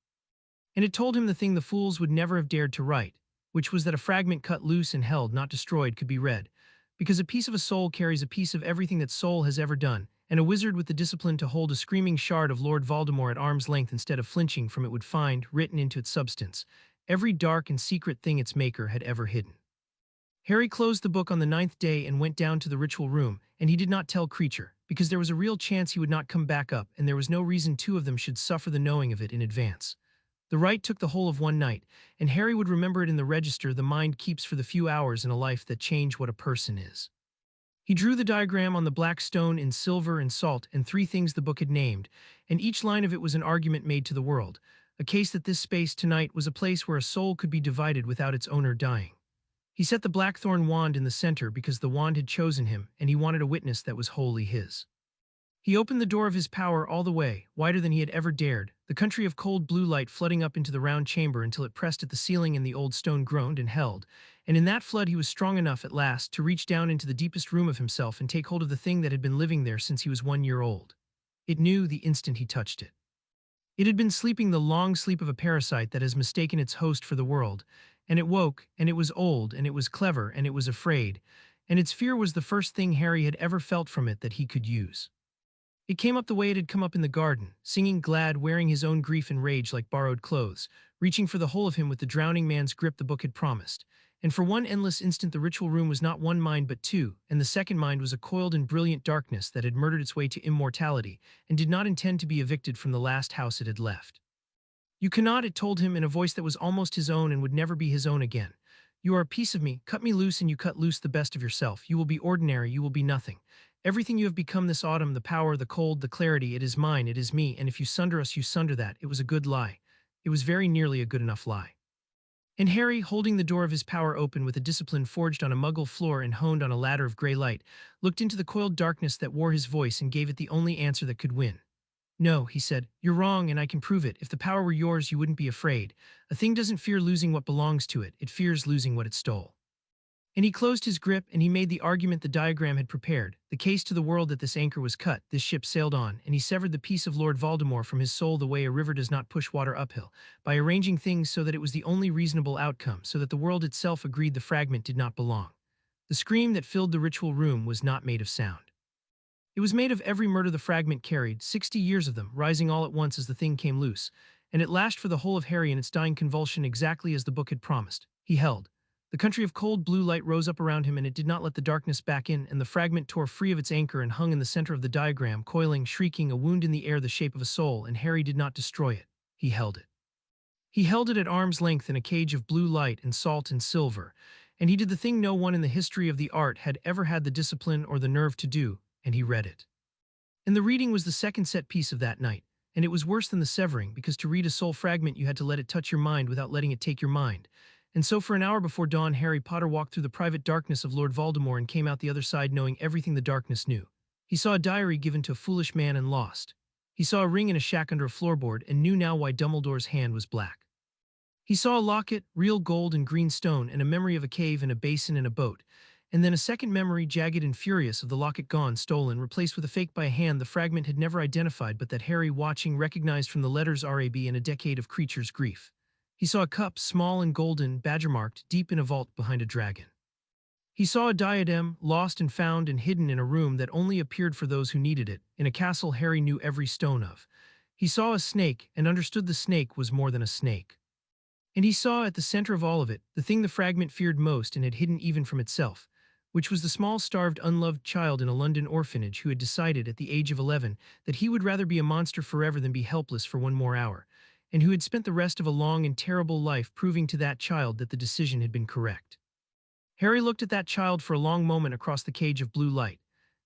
And it told him the thing the fools would never have dared to write. which was that a fragment cut loose and held, not destroyed, could be read. Because a piece of a soul carries a piece of everything that soul has ever done, and a wizard with the discipline to hold a screaming shard of Lord Voldemort at arm's length instead of flinching from it would find, written into its substance, every dark and secret thing its maker had ever hidden. Harry closed the book on the ninth day and went down to the ritual room, and he did not tell Creature, because there was a real chance he would not come back up, and there was no reason two of them should suffer the knowing of it in advance. The rite took the whole of one night, and Harry would remember it in the register the mind keeps for the few hours in a life that change what a person is. He drew the diagram on the black stone in silver and salt and three things the book had named, and each line of it was an argument made to the world, a case that this space tonight was a place where a soul could be divided without its owner dying. He set the blackthorn wand in the center because the wand had chosen him, and he wanted a witness that was wholly his. He opened the door of his power all the way, wider than he had ever dared, the country of cold blue light flooding up into the round chamber until it pressed at the ceiling and the old stone groaned and held, and in that flood he was strong enough at last to reach down into the deepest room of himself and take hold of the thing that had been living there since he was 1 year old. It knew the instant he touched it. It had been sleeping the long sleep of a parasite that has mistaken its host for the world, and it woke, and it was old, and it was clever, and it was afraid, and its fear was the first thing Harry had ever felt from it that he could use. It came up the way it had come up in the garden, singing glad, wearing his own grief and rage like borrowed clothes, reaching for the whole of him with the drowning man's grip the book had promised. And for one endless instant the ritual room was not one mind but two, and the second mind was a coiled and brilliant darkness that had murdered its way to immortality, and did not intend to be evicted from the last house it had left. You cannot, it told him in a voice that was almost his own and would never be his own again. You are a piece of me, cut me loose and you cut loose the best of yourself. You will be ordinary, you will be nothing. Everything you have become this autumn, the power, the cold, the clarity, it is mine, it is me, and if you sunder us, you sunder that. It was a good lie. It was very nearly a good enough lie. And Harry, holding the door of his power open with a discipline forged on a muggle floor and honed on a ladder of gray light, looked into the coiled darkness that wore his voice and gave it the only answer that could win. No, he said, you're wrong and I can prove it. If the power were yours, you wouldn't be afraid. A thing doesn't fear losing what belongs to it, it fears losing what it stole. And he closed his grip and he made the argument the diagram had prepared, the case to the world that this anchor was cut, this ship sailed on, and he severed the piece of Lord Voldemort from his soul the way a river does not push water uphill, by arranging things so that it was the only reasonable outcome, so that the world itself agreed the fragment did not belong. The scream that filled the ritual room was not made of sound. It was made of every murder the fragment carried, 60 years of them, rising all at once as the thing came loose, and it lashed for the whole of Harry in its dying convulsion exactly as the book had promised. He held. The country of cold blue light rose up around him and it did not let the darkness back in, and the fragment tore free of its anchor and hung in the center of the diagram, coiling, shrieking, a wound in the air the shape of a soul, and Harry did not destroy it. He held it. He held it at arm's length in a cage of blue light and salt and silver, and he did the thing no one in the history of the art had ever had the discipline or the nerve to do, and he read it. And the reading was the second set piece of that night, and it was worse than the severing, because to read a soul fragment you had to let it touch your mind without letting it take your mind. And so for an hour before dawn Harry Potter walked through the private darkness of Lord Voldemort and came out the other side knowing everything the darkness knew. He saw a diary given to a foolish man and lost. He saw a ring in a shack under a floorboard and knew now why Dumbledore's hand was black. He saw a locket, real gold and green stone, and a memory of a cave and a basin and a boat, and then a second memory, jagged and furious, of the locket gone, stolen, replaced with a fake by a hand the fragment had never identified but that Harry, watching, recognized from the letters RAB in a decade of Creature's grief. He saw a cup, small and golden, badger-marked, deep in a vault behind a dragon. He saw a diadem, lost and found and hidden in a room that only appeared for those who needed it, in a castle Harry knew every stone of. He saw a snake and understood the snake was more than a snake. And he saw, at the center of all of it, the thing the fragment feared most and had hidden even from itself, which was the small, starved, unloved child in a London orphanage who had decided at the age of 11 that he would rather be a monster forever than be helpless for one more hour, and who had spent the rest of a long and terrible life proving to that child that the decision had been correct. Harry looked at that child for a long moment across the cage of blue light,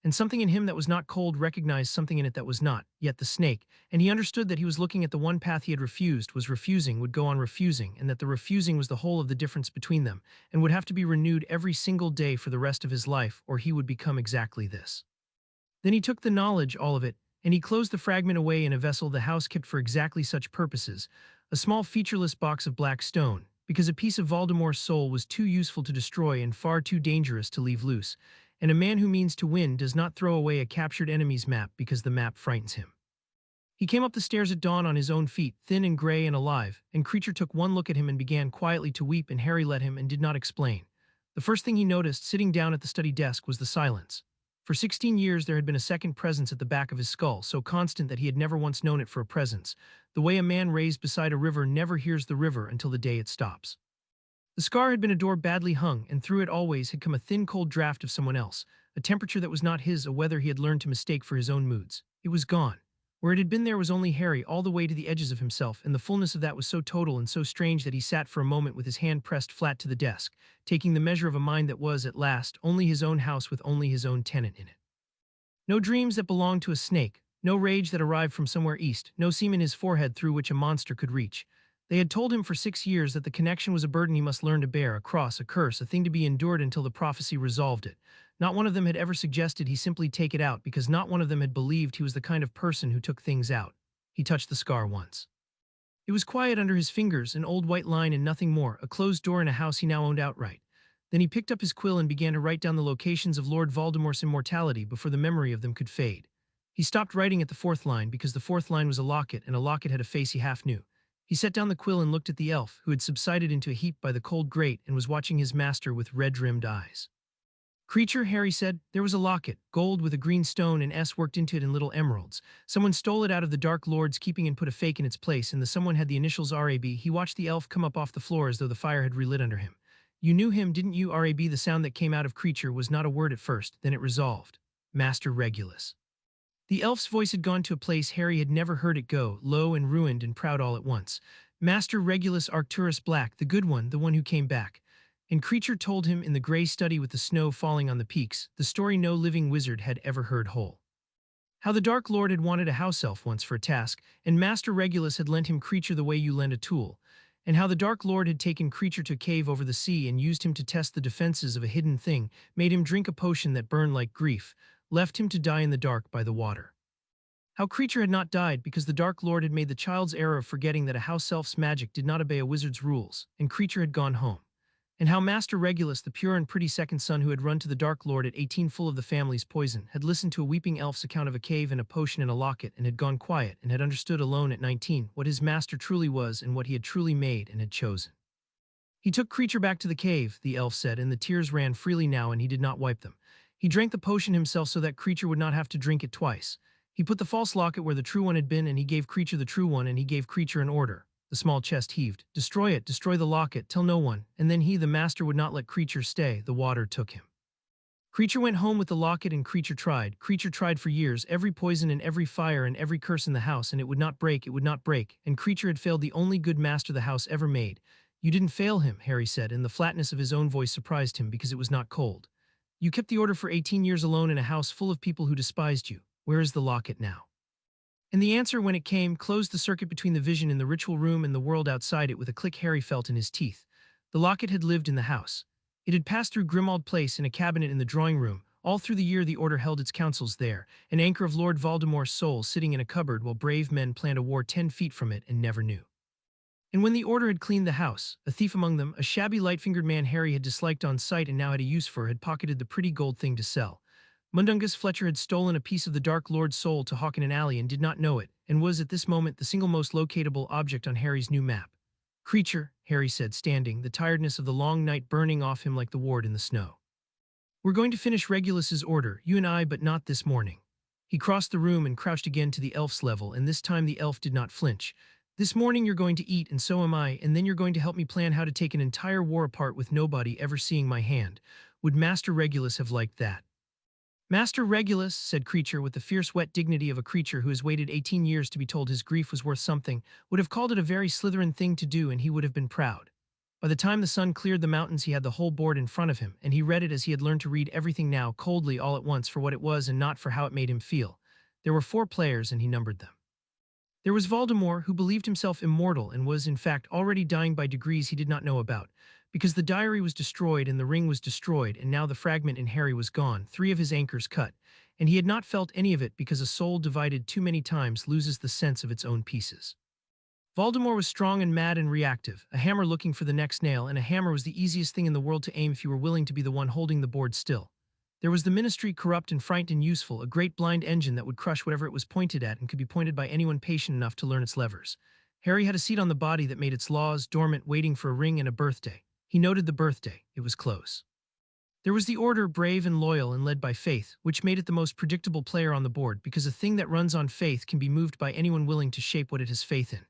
and something in him that was not cold recognized something in it that was not, yet the snake, and he understood that he was looking at the one path he had refused, was refusing, would go on refusing, and that the refusing was the whole of the difference between them, and would have to be renewed every single day for the rest of his life, or he would become exactly this. Then he took the knowledge, all of it, and he closed the fragment away in a vessel the house kept for exactly such purposes, a small featureless box of black stone, because a piece of Voldemort's soul was too useful to destroy and far too dangerous to leave loose, and a man who means to win does not throw away a captured enemy's map because the map frightens him. He came up the stairs at dawn on his own feet, thin and gray and alive, and Creature took one look at him and began quietly to weep, and Harry let him and did not explain. The first thing he noticed, sitting down at the study desk, was the silence. For 16 years there had been a second presence at the back of his skull, so constant that he had never once known it for a presence, the way a man raised beside a river never hears the river until the day it stops. The scar had been a door badly hung, and through it always had come a thin cold draft of someone else, a temperature that was not his, a weather he had learned to mistake for his own moods. It was gone. Where it had been there was only Harry, all the way to the edges of himself, and the fullness of that was so total and so strange that he sat for a moment with his hand pressed flat to the desk, taking the measure of a mind that was, at last, only his own house with only his own tenant in it. No dreams that belonged to a snake, no rage that arrived from somewhere east, no seam in his forehead through which a monster could reach. They had told him for 6 years that the connection was a burden he must learn to bear, a cross, a curse, a thing to be endured until the prophecy resolved it. Not one of them had ever suggested he simply take it out, because not one of them had believed he was the kind of person who took things out. He touched the scar once. It was quiet under his fingers, an old white line and nothing more, a closed door in a house he now owned outright. Then he picked up his quill and began to write down the locations of Lord Voldemort's immortality before the memory of them could fade. He stopped writing at the fourth line because the fourth line was a locket, and a locket had a face he half knew. He set down the quill and looked at the elf, who had subsided into a heap by the cold grate and was watching his master with red-rimmed eyes. Creature, Harry said, there was a locket, gold with a green stone and S worked into it in little emeralds. Someone stole it out of the Dark Lord's keeping and put a fake in its place, and the someone had the initials RAB. He watched the elf come up off the floor as though the fire had relit under him. You knew him, didn't you, RAB? The sound that came out of Creature was not a word at first, then it resolved. Master Regulus. The elf's voice had gone to a place Harry had never heard it go, low and ruined and proud all at once. Master Regulus Arcturus Black, the good one who came back. And Creature told him in the gray study with the snow falling on the peaks, the story no living wizard had ever heard whole. How the Dark Lord had wanted a house elf once for a task, and Master Regulus had lent him Creature the way you lend a tool. And how the Dark Lord had taken Creature to a cave over the sea and used him to test the defenses of a hidden thing, made him drink a potion that burned like grief, left him to die in the dark by the water. How Creature had not died because the Dark Lord had made the child's error of forgetting that a house elf's magic did not obey a wizard's rules, and Creature had gone home. And how Master Regulus, the pure and pretty second son who had run to the Dark Lord at 18 full of the family's poison, had listened to a weeping elf's account of a cave and a potion and a locket and had gone quiet and had understood alone at 19 what his master truly was and what he had truly made and had chosen. He took Creature back to the cave, the elf said, and the tears ran freely now and he did not wipe them. He drank the potion himself so that Creature would not have to drink it twice. He put the false locket where the true one had been, and he gave Creature the true one, and he gave Creature an order. The small chest heaved. Destroy it, destroy the locket, tell no one. And then he, the master, would not let Creature stay. The water took him. Creature went home with the locket, and Creature tried. Creature tried for years, every poison and every fire and every curse in the house, and it would not break, it would not break. And Creature had failed the only good master the house ever made. You didn't fail him, Harry said, and the flatness of his own voice surprised him because it was not cold. You kept the order for 18 years alone in a house full of people who despised you. Where is the locket now? And the answer, when it came, closed the circuit between the vision in the ritual room and the world outside it with a click Harry felt in his teeth. The locket had lived in the house. It had passed through Grimmauld Place in a cabinet in the drawing room. All through the year the Order held its councils there, an anchor of Lord Voldemort's soul sitting in a cupboard while brave men planned a war 10 feet from it and never knew. And when the Order had cleaned the house, a thief among them, a shabby light-fingered man Harry had disliked on sight and now had a use for, had pocketed the pretty gold thing to sell. Mundungus Fletcher had stolen a piece of the Dark Lord's soul to hawk in an alley and did not know it, and was at this moment the single most locatable object on Harry's new map. Creature, Harry said, standing, the tiredness of the long night burning off him like the ward in the snow. We're going to finish Regulus's order, you and I, but not this morning. He crossed the room and crouched again to the elf's level, and this time the elf did not flinch. This morning you're going to eat, and so am I, and then you're going to help me plan how to take an entire war apart with nobody ever seeing my hand. Would Master Regulus have liked that? Master Regulus, said Creature with the fierce wet dignity of a creature who has waited 18 years to be told his grief was worth something, would have called it a very Slytherin thing to do, and he would have been proud. By the time the sun cleared the mountains he had the whole board in front of him, and he read it as he had learned to read everything now, coldly all at once for what it was and not for how it made him feel. There were 4 players and he numbered them. There was Voldemort, who believed himself immortal and was, in fact, already dying by degrees he did not know about, because the diary was destroyed and the ring was destroyed, and now the fragment in Harry was gone, 3 of his anchors cut, and he had not felt any of it because a soul divided too many times loses the sense of its own pieces. Voldemort was strong and mad and reactive, a hammer looking for the next nail, and a hammer was the easiest thing in the world to aim if you were willing to be the one holding the board still. There was the ministry, corrupt and frightened and useful, a great blind engine that would crush whatever it was pointed at and could be pointed by anyone patient enough to learn its levers. Harry had a seat on the body that made its laws, dormant, waiting for a ring and a birthday. He noted the birthday. It was close. There was the Order, brave and loyal and led by faith, which made it the most predictable player on the board because a thing that runs on faith can be moved by anyone willing to shape what it has faith in.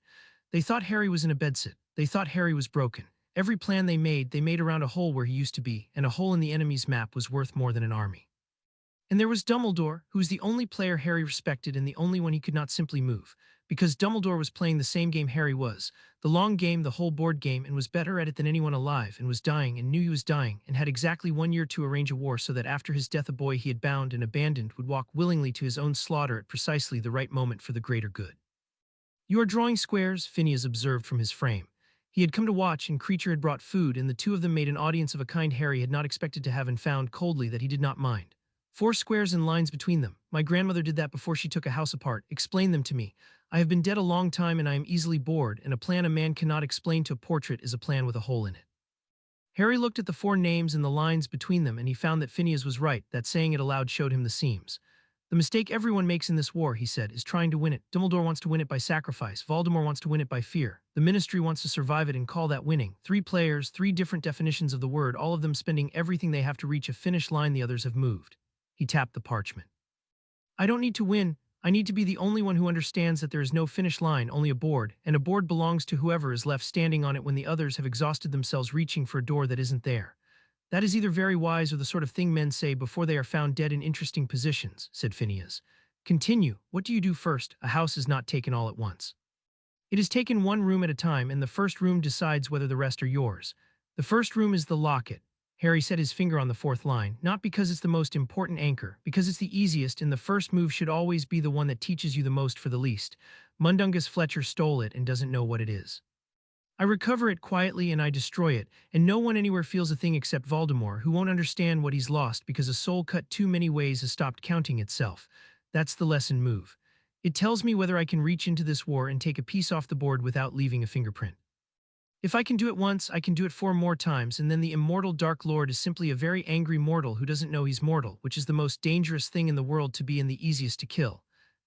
They thought Harry was in a bedsit. They thought Harry was broken. Every plan they made around a hole where he used to be, and a hole in the enemy's map was worth more than an army. And there was Dumbledore, who was the only player Harry respected and the only one he could not simply move, because Dumbledore was playing the same game Harry was, the long game, the whole board game, and was better at it than anyone alive, and was dying and knew he was dying, and had exactly 1 year to arrange a war so that after his death a boy he had bound and abandoned would walk willingly to his own slaughter at precisely the right moment for the greater good. "You are drawing squares," Phineas observed from his frame. He had come to watch, and Creature had brought food, and the two of them made an audience of a kind Harry had not expected to have and found coldly that he did not mind. "4 squares and lines between them. My grandmother did that before she took a house apart. Explain them to me. I have been dead a long time and I am easily bored, and a plan a man cannot explain to a portrait is a plan with a hole in it." Harry looked at the 4 names and the lines between them, and he found that Phineas was right. That saying it aloud showed him the seams. "The mistake everyone makes in this war," he said, "is trying to win it. Dumbledore wants to win it by sacrifice. Voldemort wants to win it by fear. The Ministry wants to survive it and call that winning. 3 players, 3 different definitions of the word, all of them spending everything they have to reach a finish line the others have moved." He tapped the parchment. "I don't need to win. I need to be the only one who understands that there is no finish line, only a board, and a board belongs to whoever is left standing on it when the others have exhausted themselves reaching for a door that isn't there. That is either very wise or the sort of thing men say before they are found dead in interesting positions," said Phineas. "Continue. What do you do first? A house is not taken all at once. It is taken 1 room at a time, and the first room decides whether the rest are yours. The first room is the locket." Harry set his finger on the 4th line, "not because it's the most important anchor, because it's the easiest, and the first move should always be the one that teaches you the most for the least. Mundungus Fletcher stole it and doesn't know what it is. I recover it quietly and I destroy it, and no one anywhere feels a thing except Voldemort, who won't understand what he's lost because a soul cut too many ways has stopped counting itself. That's the lesson move. It tells me whether I can reach into this war and take a piece off the board without leaving a fingerprint. If I can do it once, I can do it 4 more times, and then the immortal Dark Lord is simply a very angry mortal who doesn't know he's mortal, which is the most dangerous thing in the world to be and the easiest to kill."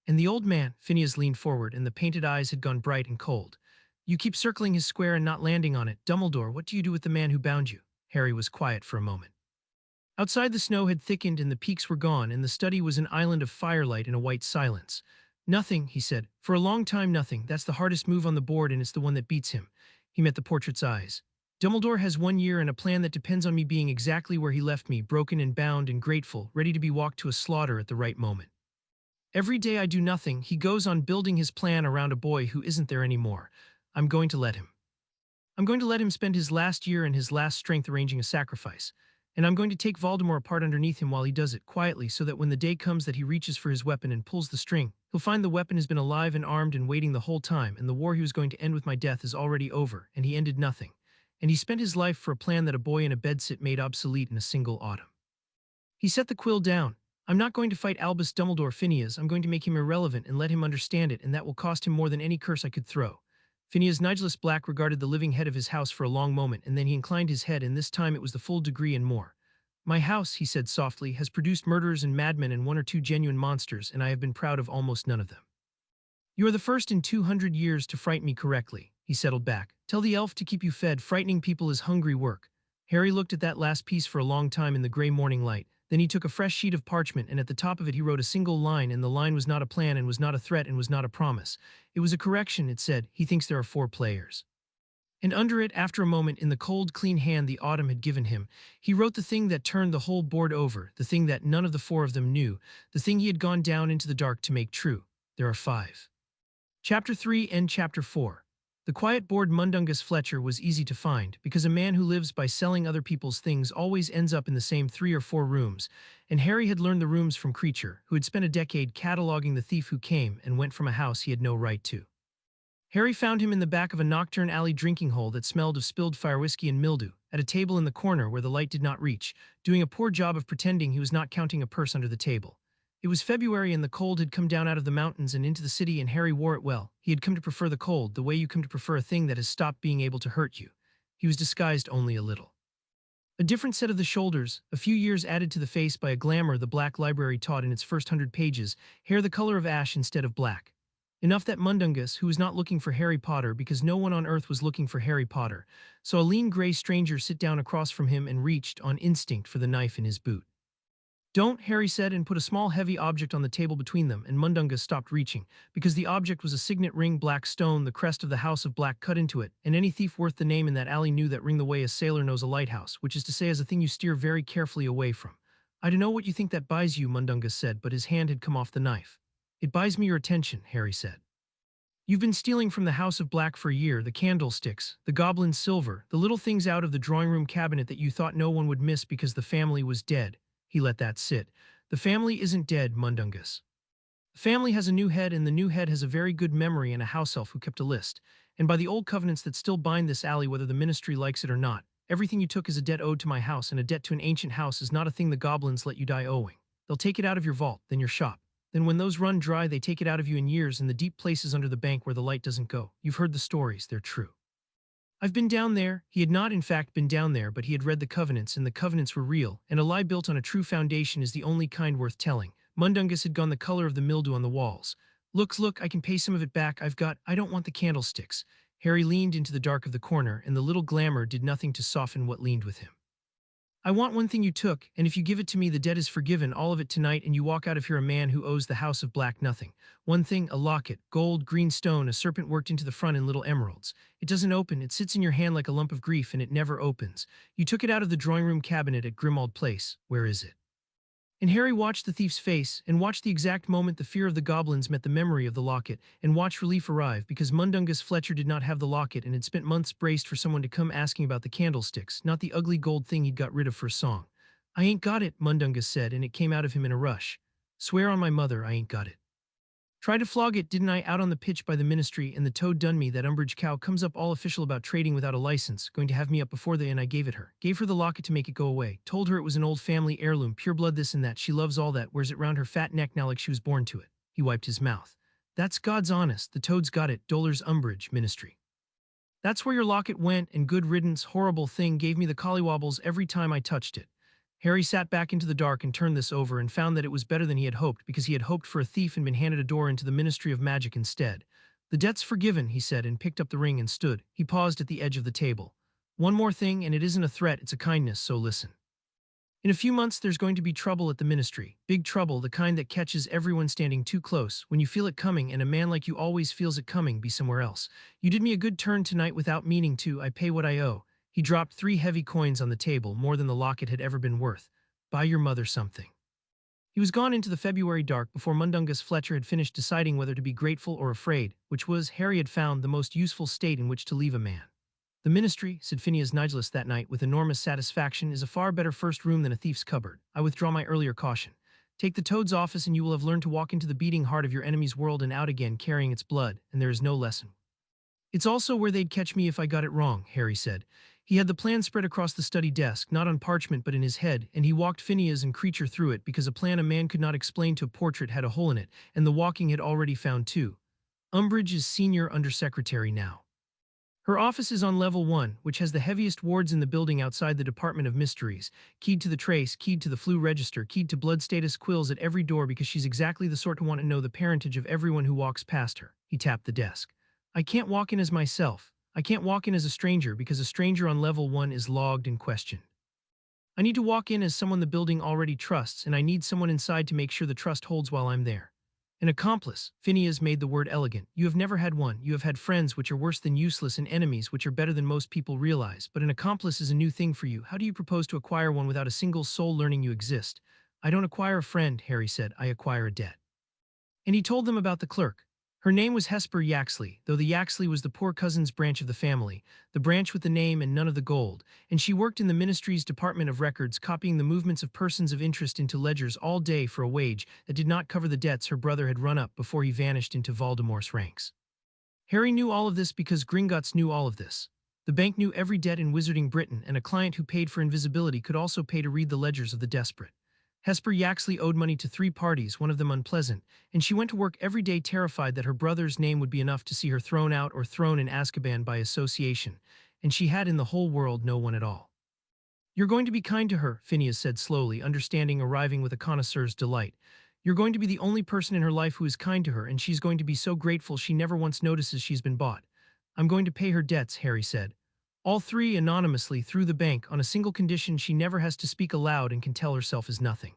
And the old man, Phineas leaned forward, and the painted eyes had gone bright and cold. "You keep circling his square and not landing on it. Dumbledore, what do you do with the man who bound you?" Harry was quiet for a moment. Outside the snow had thickened and the peaks were gone, and the study was an island of firelight and a white silence. "Nothing," he said. "For a long time, nothing. That's the hardest move on the board, and it's the one that beats him." He met the portrait's eyes. "Dumbledore has 1 year and a plan that depends on me being exactly where he left me, broken and bound and grateful, ready to be walked to a slaughter at the right moment. Every day I do nothing. He goes on building his plan around a boy who isn't there anymore. I'm going to let him. I'm going to let him spend his last year and his last strength arranging a sacrifice. And I'm going to take Voldemort apart underneath him while he does it, quietly, so that when the day comes that he reaches for his weapon and pulls the string, he'll find the weapon has been alive and armed and waiting the whole time, and the war he was going to end with my death is already over, and he ended nothing. And he spent his life for a plan that a boy in a bedsit made obsolete in a single autumn. He set the quill down. I'm not going to fight Albus Dumbledore, Phineas. I'm going to make him irrelevant and let him understand it, and that will cost him more than any curse I could throw." Phineas Nigellus Black regarded the living head of his house for a long moment, and then he inclined his head, and this time it was the full degree and more. "My house," he said softly, "has produced murderers and madmen and 1 or 2 genuine monsters, and I have been proud of almost none of them. You are the first in 200 years to frighten me correctly." He settled back. "Tell the elf to keep you fed. Frightening people is hungry work." Harry looked at that last piece for a long time in the gray morning light. Then he took a fresh sheet of parchment, and at the top of it he wrote a single line, and the line was not a plan and was not a threat and was not a promise. It was a correction. It said, "He thinks there are 4 players." And under it, after a moment, in the cold, clean hand the autumn had given him, he wrote the thing that turned the whole board over, the thing that none of the 4 of them knew, the thing he had gone down into the dark to make true. There are 5. Chapter 3 and Chapter 4. The quiet board Mundungus Fletcher was easy to find, because a man who lives by selling other people's things always ends up in the same 3 or 4 rooms, and Harry had learned the rooms from Creature, who had spent a decade cataloging the thief who came and went from a house he had no right to. Harry found him in the back of a Nocturne Alley drinking hole that smelled of spilled fire whiskey and mildew, at a table in the corner where the light did not reach, doing a poor job of pretending he was not counting a purse under the table. It was February and the cold had come down out of the mountains and into the city, and Harry wore it well. He had come to prefer the cold, the way you come to prefer a thing that has stopped being able to hurt you. He was disguised only a little. A different set of the shoulders, a few years added to the face by a glamour the Black Library taught in its first 100 pages, hair the color of ash instead of black. Enough that Mundungus, who was not looking for Harry Potter because no one on Earth was looking for Harry Potter, saw a lean gray stranger sit down across from him and reached, on instinct, for the knife in his boot. Don't, Harry said and put a small heavy object on the table between them, and Mundungus stopped reaching, because the object was a signet ring, black stone, the crest of the House of Black cut into it, and any thief worth the name in that alley knew that ring the way a sailor knows a lighthouse, which is to say as a thing you steer very carefully away from. I don't know what you think that buys you, Mundungus said, but his hand had come off the knife. It buys me your attention, Harry said. You've been stealing from the House of Black for a year, the candlesticks, the goblin silver, the little things out of the drawing room cabinet that you thought no one would miss because the family was dead. He let that sit. The family isn't dead, Mundungus. The family has a new head, and the new head has a very good memory and a house elf who kept a list. And by the old covenants that still bind this alley, whether the ministry likes it or not, everything you took is a debt owed to my house, and a debt to an ancient house is not a thing the goblins let you die owing. They'll take it out of your vault, then your shop. Then when those run dry, they take it out of you in years in the deep places under the bank where the light doesn't go. You've heard the stories, they're true. I've been down there. He had not in fact been down there, but he had read the covenants, and the covenants were real, and a lie built on a true foundation is the only kind worth telling. Mundungus had gone the color of the mildew on the walls. Look, I can pay some of it back. I don't want the candlesticks. Harry leaned into the dark of the corner, and the little glamour did nothing to soften what leaned with him. I want one thing you took, and if you give it to me, the debt is forgiven, all of it tonight, and you walk out of here a man who owes the House of Black nothing. One thing, a locket, gold, green stone, a serpent worked into the front in little emeralds. It doesn't open, it sits in your hand like a lump of grief, and it never opens. You took it out of the drawing room cabinet at Grimmauld Place. Where is it? And Harry watched the thief's face, and watched the exact moment the fear of the goblins met the memory of the locket, and watched relief arrive, because Mundungus Fletcher did not have the locket and had spent months braced for someone to come asking about the candlesticks, not the ugly gold thing he'd got rid of for a song. I ain't got it, Mundungus said, and it came out of him in a rush. Swear on my mother I ain't got it. Tried to flog it, didn't I, out on the pitch by the ministry, and the toad done me, that Umbridge cow comes up all official about trading without a license, going to have me up before the inn. I gave it her. Gave her the locket to make it go away. Told her it was an old family heirloom, pure blood this and that. She loves all that, wears it round her fat neck now like she was born to it. He wiped his mouth. That's God's honest, the toad's got it, Dolor's Umbridge, ministry. That's where your locket went, and good riddance, horrible thing, gave me the collywobbles every time I touched it. Harry sat back into the dark and turned this over and found that it was better than he had hoped, because he had hoped for a thief and been handed a door into the Ministry of Magic instead. The debt's forgiven, he said, and picked up the ring and stood. He paused at the edge of the table. One more thing, and it isn't a threat, it's a kindness, so listen. In a few months there's going to be trouble at the ministry. Big trouble, the kind that catches everyone standing too close. When you feel it coming, and a man like you always feels it coming, be somewhere else. You did me a good turn tonight without meaning to. I pay what I owe. He dropped 3 heavy coins on the table, more than the locket had ever been worth. Buy your mother something. He was gone into the February dark before Mundungus Fletcher had finished deciding whether to be grateful or afraid, which was, Harry had found, the most useful state in which to leave a man. The ministry, said Phineas Nigellus that night with enormous satisfaction, is a far better first room than a thief's cupboard. I withdraw my earlier caution. Take the toad's office and you will have learned to walk into the beating heart of your enemy's world and out again carrying its blood, and there is no lesson. It's also where they'd catch me if I got it wrong, Harry said. He had the plan spread across the study desk, not on parchment but in his head, and he walked Phineas and Creature through it, because a plan a man could not explain to a portrait had a hole in it, and the walking had already found 2. Umbridge is senior undersecretary now. Her office is on level 1, which has the heaviest wards in the building outside the Department of Mysteries, keyed to the trace, keyed to the flu register, keyed to blood status quills at every door, because she's exactly the sort to want to know the parentage of everyone who walks past her. He tapped the desk. I can't walk in as myself. I can't walk in as a stranger, because a stranger on level 1 is logged and questioned. I need to walk in as someone the building already trusts, and I need someone inside to make sure the trust holds while I'm there. An accomplice. Phineas made the word elegant. You have never had one. You have had friends, which are worse than useless, and enemies, which are better than most people realize. But an accomplice is a new thing for you. How do you propose to acquire one without a single soul learning you exist? I don't acquire a friend, Harry said. I acquire a debt. And he told them about the clerk. Her name was Hesper Yaxley, though the Yaxley was the poor cousin's branch of the family, the branch with the name and none of the gold, and she worked in the ministry's Department of Records, copying the movements of persons of interest into ledgers all day for a wage that did not cover the debts her brother had run up before he vanished into Voldemort's ranks. Harry knew all of this because Gringotts knew all of this. The bank knew every debt in Wizarding Britain, and a client who paid for invisibility could also pay to read the ledgers of the desperate. Hesper Yaxley owed money to 3 parties, one of them unpleasant, and she went to work every day terrified that her brother's name would be enough to see her thrown out or thrown in Azkaban by association, and she had in the whole world no one at all. You're going to be kind to her, Phineas said slowly, understanding arriving with a connoisseur's delight. You're going to be the only person in her life who is kind to her, and she's going to be so grateful she never once notices she's been bought. I'm going to pay her debts, Harry said. All three anonymously through the bank on a single condition: she never has to speak aloud and can tell herself is nothing.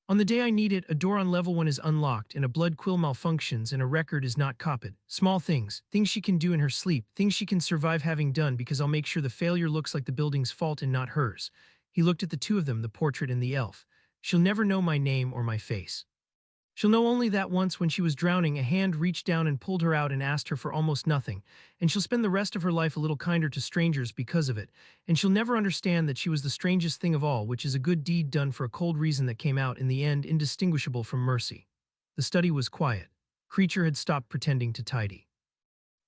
On the day I need it, a door on level 1 is unlocked and a blood quill malfunctions and a record is not copied. Small things, things she can do in her sleep, things she can survive having done, because I'll make sure the failure looks like the building's fault and not hers. He looked at the two of them, the portrait and the elf. She'll never know my name or my face. She'll know only that once when she was drowning, a hand reached down and pulled her out and asked her for almost nothing, and she'll spend the rest of her life a little kinder to strangers because of it, and she'll never understand that she was the strangest thing of all, which is a good deed done for a cold reason that came out in the end indistinguishable from mercy. The study was quiet. Creature had stopped pretending to tidy.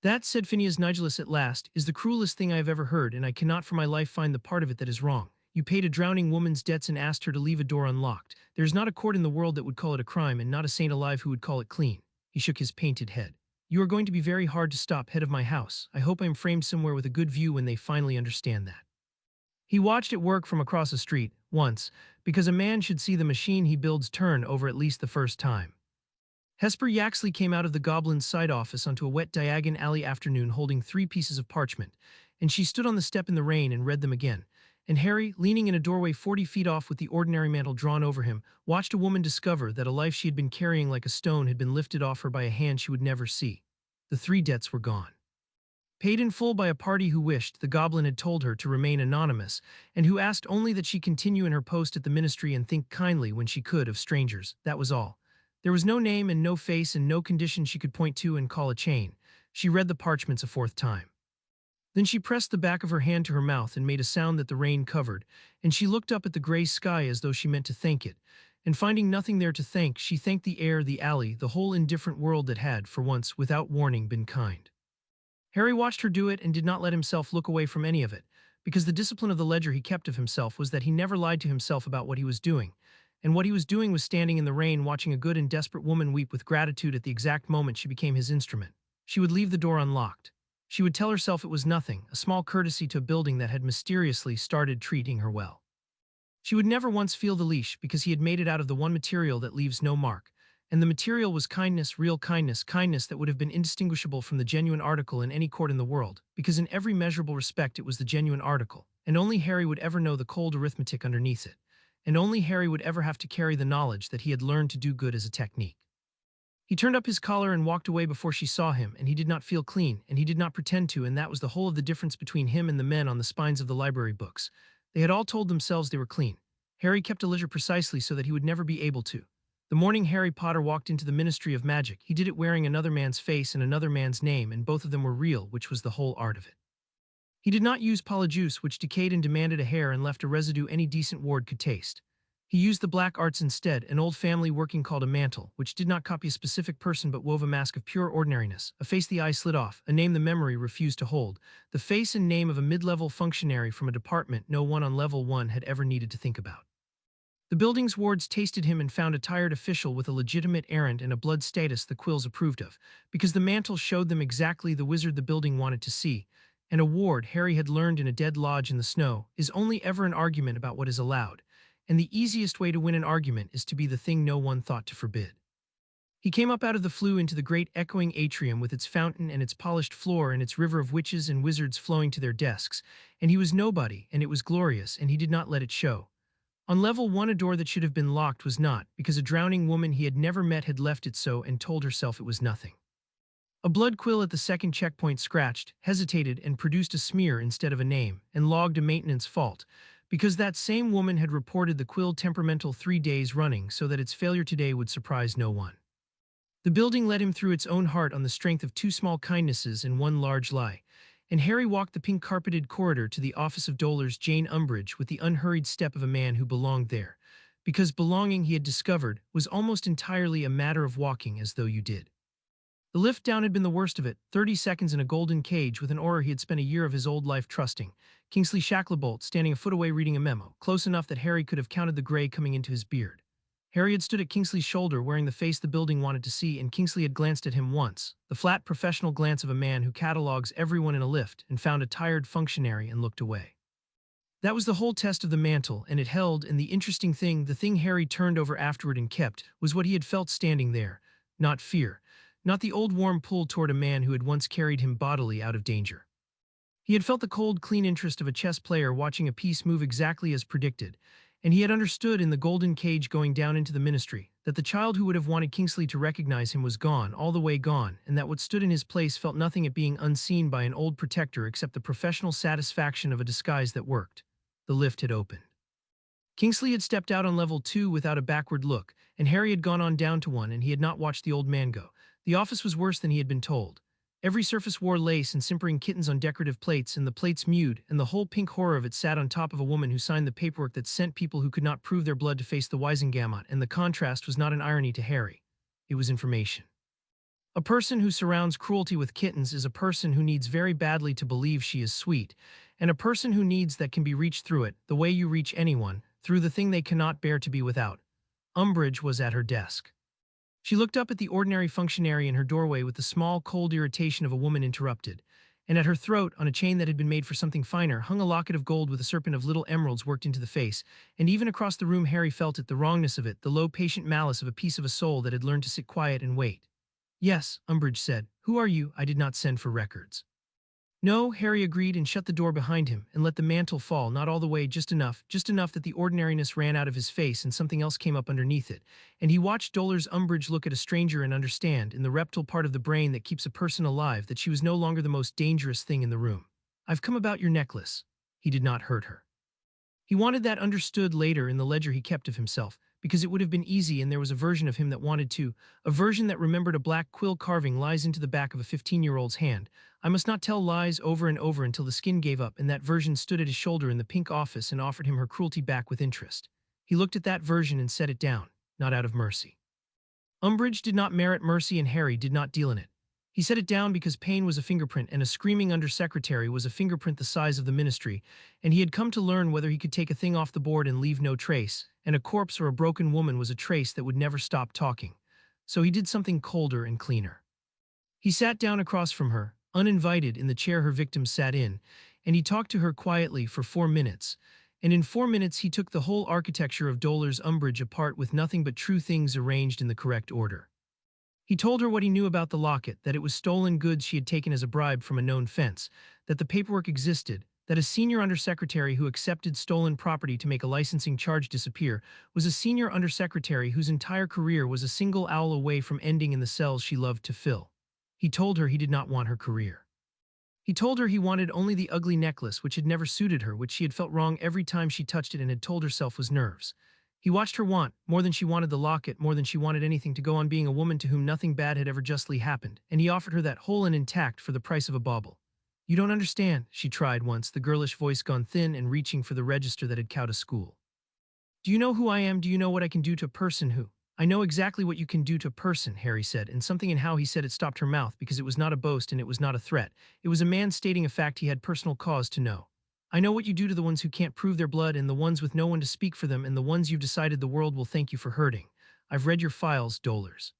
That, said Phineas Nigellus at last, is the cruelest thing I have ever heard, and I cannot for my life find the part of it that is wrong. You paid a drowning woman's debts and asked her to leave a door unlocked. There is not a court in the world that would call it a crime, and not a saint alive who would call it clean. He shook his painted head. You are going to be very hard to stop, head of my house. I hope I am framed somewhere with a good view when they finally understand that. He watched it work from across the street, once, because a man should see the machine he builds turn over at least the first time. Hesper Yaxley came out of the Goblin's side office onto a wet Diagon Alley afternoon holding 3 pieces of parchment, and she stood on the step in the rain and read them again. And Harry, leaning in a doorway 40 feet off with the ordinary mantle drawn over him, watched a woman discover that a life she had been carrying like a stone had been lifted off her by a hand she would never see. The 3 debts were gone. Paid in full by a party who wished, the Goblin had told her, to remain anonymous, and who asked only that she continue in her post at the ministry and think kindly when she could of strangers. That was all. There was no name and no face and no condition she could point to and call a chain. She read the parchments a 4th time. Then she pressed the back of her hand to her mouth and made a sound that the rain covered, and she looked up at the gray sky as though she meant to thank it, and finding nothing there to thank, she thanked the air, the alley, the whole indifferent world that had, for once, without warning, been kind. Harry watched her do it and did not let himself look away from any of it, because the discipline of the ledger he kept of himself was that he never lied to himself about what he was doing, and what he was doing was standing in the rain watching a good and desperate woman weep with gratitude at the exact moment she became his instrument. She would leave the door unlocked. She would tell herself it was nothing, a small courtesy to a building that had mysteriously started treating her well. She would never once feel the leash, because he had made it out of the one material that leaves no mark, and the material was kindness, real kindness, kindness that would have been indistinguishable from the genuine article in any court in the world, because in every measurable respect it was the genuine article, and only Harry would ever know the cold arithmetic underneath it, and only Harry would ever have to carry the knowledge that he had learned to do good as a technique. He turned up his collar and walked away before she saw him, and he did not feel clean, and he did not pretend to, and that was the whole of the difference between him and the men on the spines of the library books. They had all told themselves they were clean. Harry kept a ledger precisely so that he would never be able to. The morning Harry Potter walked into the Ministry of Magic, he did it wearing another man's face and another man's name, and both of them were real, which was the whole art of it. He did not use polyjuice, which decayed and demanded a hair and left a residue any decent ward could taste. He used the black arts instead, an old family working called a mantle, which did not copy a specific person but wove a mask of pure ordinariness, a face the eye slid off, a name the memory refused to hold, the face and name of a mid-level functionary from a department no one on level 1 had ever needed to think about. The building's wards tasted him and found a tired official with a legitimate errand and a blood status the quills approved of, because the mantle showed them exactly the wizard the building wanted to see, and a ward, Harry had learned in a dead lodge in the snow, is only ever an argument about what is allowed, and the easiest way to win an argument is to be the thing no one thought to forbid. He came up out of the flue into the great echoing atrium with its fountain and its polished floor and its river of witches and wizards flowing to their desks, and he was nobody, and it was glorious, and he did not let it show. On level 1 a door that should have been locked was not, because a drowning woman he had never met had left it so and told herself it was nothing. A blood quill at the 2nd checkpoint scratched, hesitated, and produced a smear instead of a name, and logged a maintenance fault, because that same woman had reported the quill temperamental 3 days running so that its failure today would surprise no one. The building led him through its own heart on the strength of 2 small kindnesses and 1 large lie, and Harry walked the pink-carpeted corridor to the office of Dolar's Jane Umbridge with the unhurried step of a man who belonged there, because belonging, he had discovered, was almost entirely a matter of walking as though you did. The lift down had been the worst of it, 30 seconds in a golden cage with an aura he had spent a year of his old life trusting. Kingsley Shacklebolt standing a foot away reading a memo, close enough that Harry could have counted the gray coming into his beard. Harry had stood at Kingsley's shoulder wearing the face the building wanted to see, and Kingsley had glanced at him once, the flat professional glance of a man who catalogues everyone in a lift, and found a tired functionary and looked away. That was the whole test of the mantle, and it held, and the interesting thing, the thing Harry turned over afterward and kept, was what he had felt standing there. Not fear. Not the old warm pull toward a man who had once carried him bodily out of danger. He had felt the cold, clean interest of a chess player watching a piece move exactly as predicted, and he had understood in the golden cage going down into the ministry that the child who would have wanted Kingsley to recognize him was gone, all the way gone, and that what stood in his place felt nothing at being unseen by an old protector except the professional satisfaction of a disguise that worked. The lift had opened. Kingsley had stepped out on level 2 without a backward look, and Harry had gone on down to 1, and he had not watched the old man go. The office was worse than he had been told. Every surface wore lace and simpering kittens on decorative plates, and the plates mewed, and the whole pink horror of it sat on top of a woman who signed the paperwork that sent people who could not prove their blood to face the Wisengamot, and the contrast was not an irony to Harry. It was information. A person who surrounds cruelty with kittens is a person who needs very badly to believe she is sweet, and a person who needs that can be reached through it, the way you reach anyone, through the thing they cannot bear to be without. Umbridge was at her desk. She looked up at the ordinary functionary in her doorway with the small, cold irritation of a woman interrupted, and at her throat, on a chain that had been made for something finer, hung a locket of gold with a serpent of little emeralds worked into the face, and even across the room Harry felt it, the wrongness of it, the low, patient malice of a piece of a soul that had learned to sit quiet and wait. Yes, Umbridge said. Who are you? I did not send for records. No, Harry agreed and shut the door behind him and let the mantle fall, not all the way, just enough that the ordinariness ran out of his face and something else came up underneath it, and he watched Dolores Umbridge look at a stranger and understand, in the reptile part of the brain that keeps a person alive, that she was no longer the most dangerous thing in the room. I've come about your necklace. He did not hurt her. He wanted that understood later in the ledger he kept of himself, because it would have been easy, and there was a version of him that wanted to, a version that remembered a black quill carving lies into the back of a 15-year-old's hand. I must not tell lies over and over until the skin gave up, and that version stood at his shoulder in the pink office and offered him her cruelty back with interest. He looked at that version and set it down, not out of mercy. Umbridge did not merit mercy, and Harry did not deal in it. He set it down because pain was a fingerprint, and a screaming undersecretary was a fingerprint the size of the ministry, and he had come to learn whether he could take a thing off the board and leave no trace, and a corpse or a broken woman was a trace that would never stop talking. So he did something colder and cleaner. He sat down across from her, uninvited, in the chair her victim sat in, and he talked to her quietly for 4 minutes, and in 4 minutes he took the whole architecture of Dolores Umbridge apart with nothing but true things arranged in the correct order. He told her what he knew about the locket, that it was stolen goods she had taken as a bribe from a known fence, that the paperwork existed, that a senior undersecretary who accepted stolen property to make a licensing charge disappear was a senior undersecretary whose entire career was a single owl away from ending in the cells she loved to fill. He told her he did not want her career. He told her he wanted only the ugly necklace which had never suited her, which she had felt wrong every time she touched it and had told herself was nerves. He watched her want, more than she wanted the locket, more than she wanted anything, to go on being a woman to whom nothing bad had ever justly happened, and he offered her that whole and intact for the price of a bauble. You don't understand, she tried once, the girlish voice gone thin and reaching for the register that had cowed a school. Do you know who I am? Do you know what I can do to a person who— I know exactly what you can do to a person, Harry said, and something in how he said it stopped her mouth, because it was not a boast and it was not a threat. It was a man stating a fact he had personal cause to know. I know what you do to the ones who can't prove their blood, and the ones with no one to speak for them, and the ones you've decided the world will thank you for hurting. I've read your files, Dolores.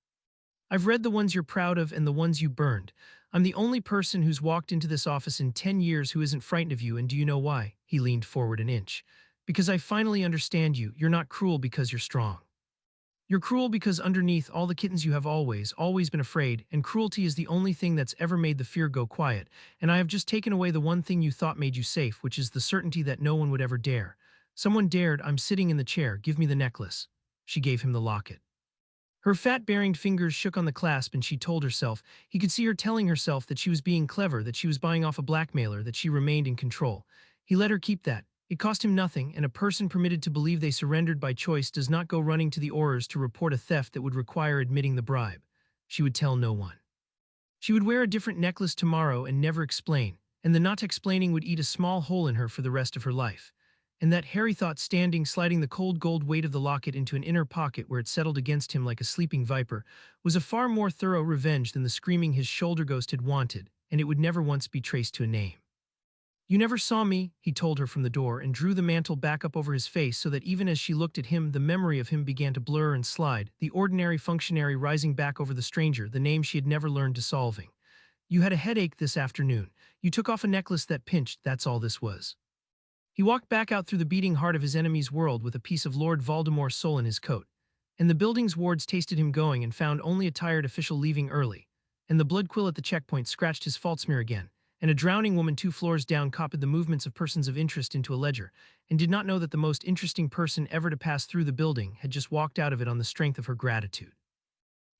I've read the ones you're proud of and the ones you burned. I'm the only person who's walked into this office in 10 years who isn't frightened of you, and do you know why? He leaned forward an inch. Because I finally understand you. You're not cruel because you're strong. You're cruel because underneath all the kittens you have always been afraid, and cruelty is the only thing that's ever made the fear go quiet, and I have just taken away the one thing you thought made you safe, which is the certainty that no one would ever dare. Someone dared. I'm sitting in the chair. Give me the necklace. She gave him the locket. Her fat-bearinged fingers shook on the clasp, and she told herself, he could see her telling herself that she was being clever, that she was buying off a blackmailer, that she remained in control. He let her keep that. It cost him nothing, and a person permitted to believe they surrendered by choice does not go running to the Aurors to report a theft that would require admitting the bribe. She would tell no one. She would wear a different necklace tomorrow and never explain, and the not explaining would eat a small hole in her for the rest of her life. And that, Harry thought, sliding the cold gold weight of the locket into an inner pocket where it settled against him like a sleeping viper, was a far more thorough revenge than the screaming his shoulder ghost had wanted, and it would never once be traced to a name. You never saw me, he told her from the door, and drew the mantle back up over his face so that even as she looked at him, the memory of him began to blur and slide, the ordinary functionary rising back over the stranger, the name she had never learned to solving. You had a headache this afternoon. You took off a necklace that pinched, that's all this was. He walked back out through the beating heart of his enemy's world with a piece of Lord Voldemort's soul in his coat. And the building's wards tasted him going and found only a tired official leaving early. And the blood quill at the checkpoint scratched his false smear again. And a drowning woman 2 floors down copied the movements of persons of interest into a ledger, and did not know that the most interesting person ever to pass through the building had just walked out of it on the strength of her gratitude.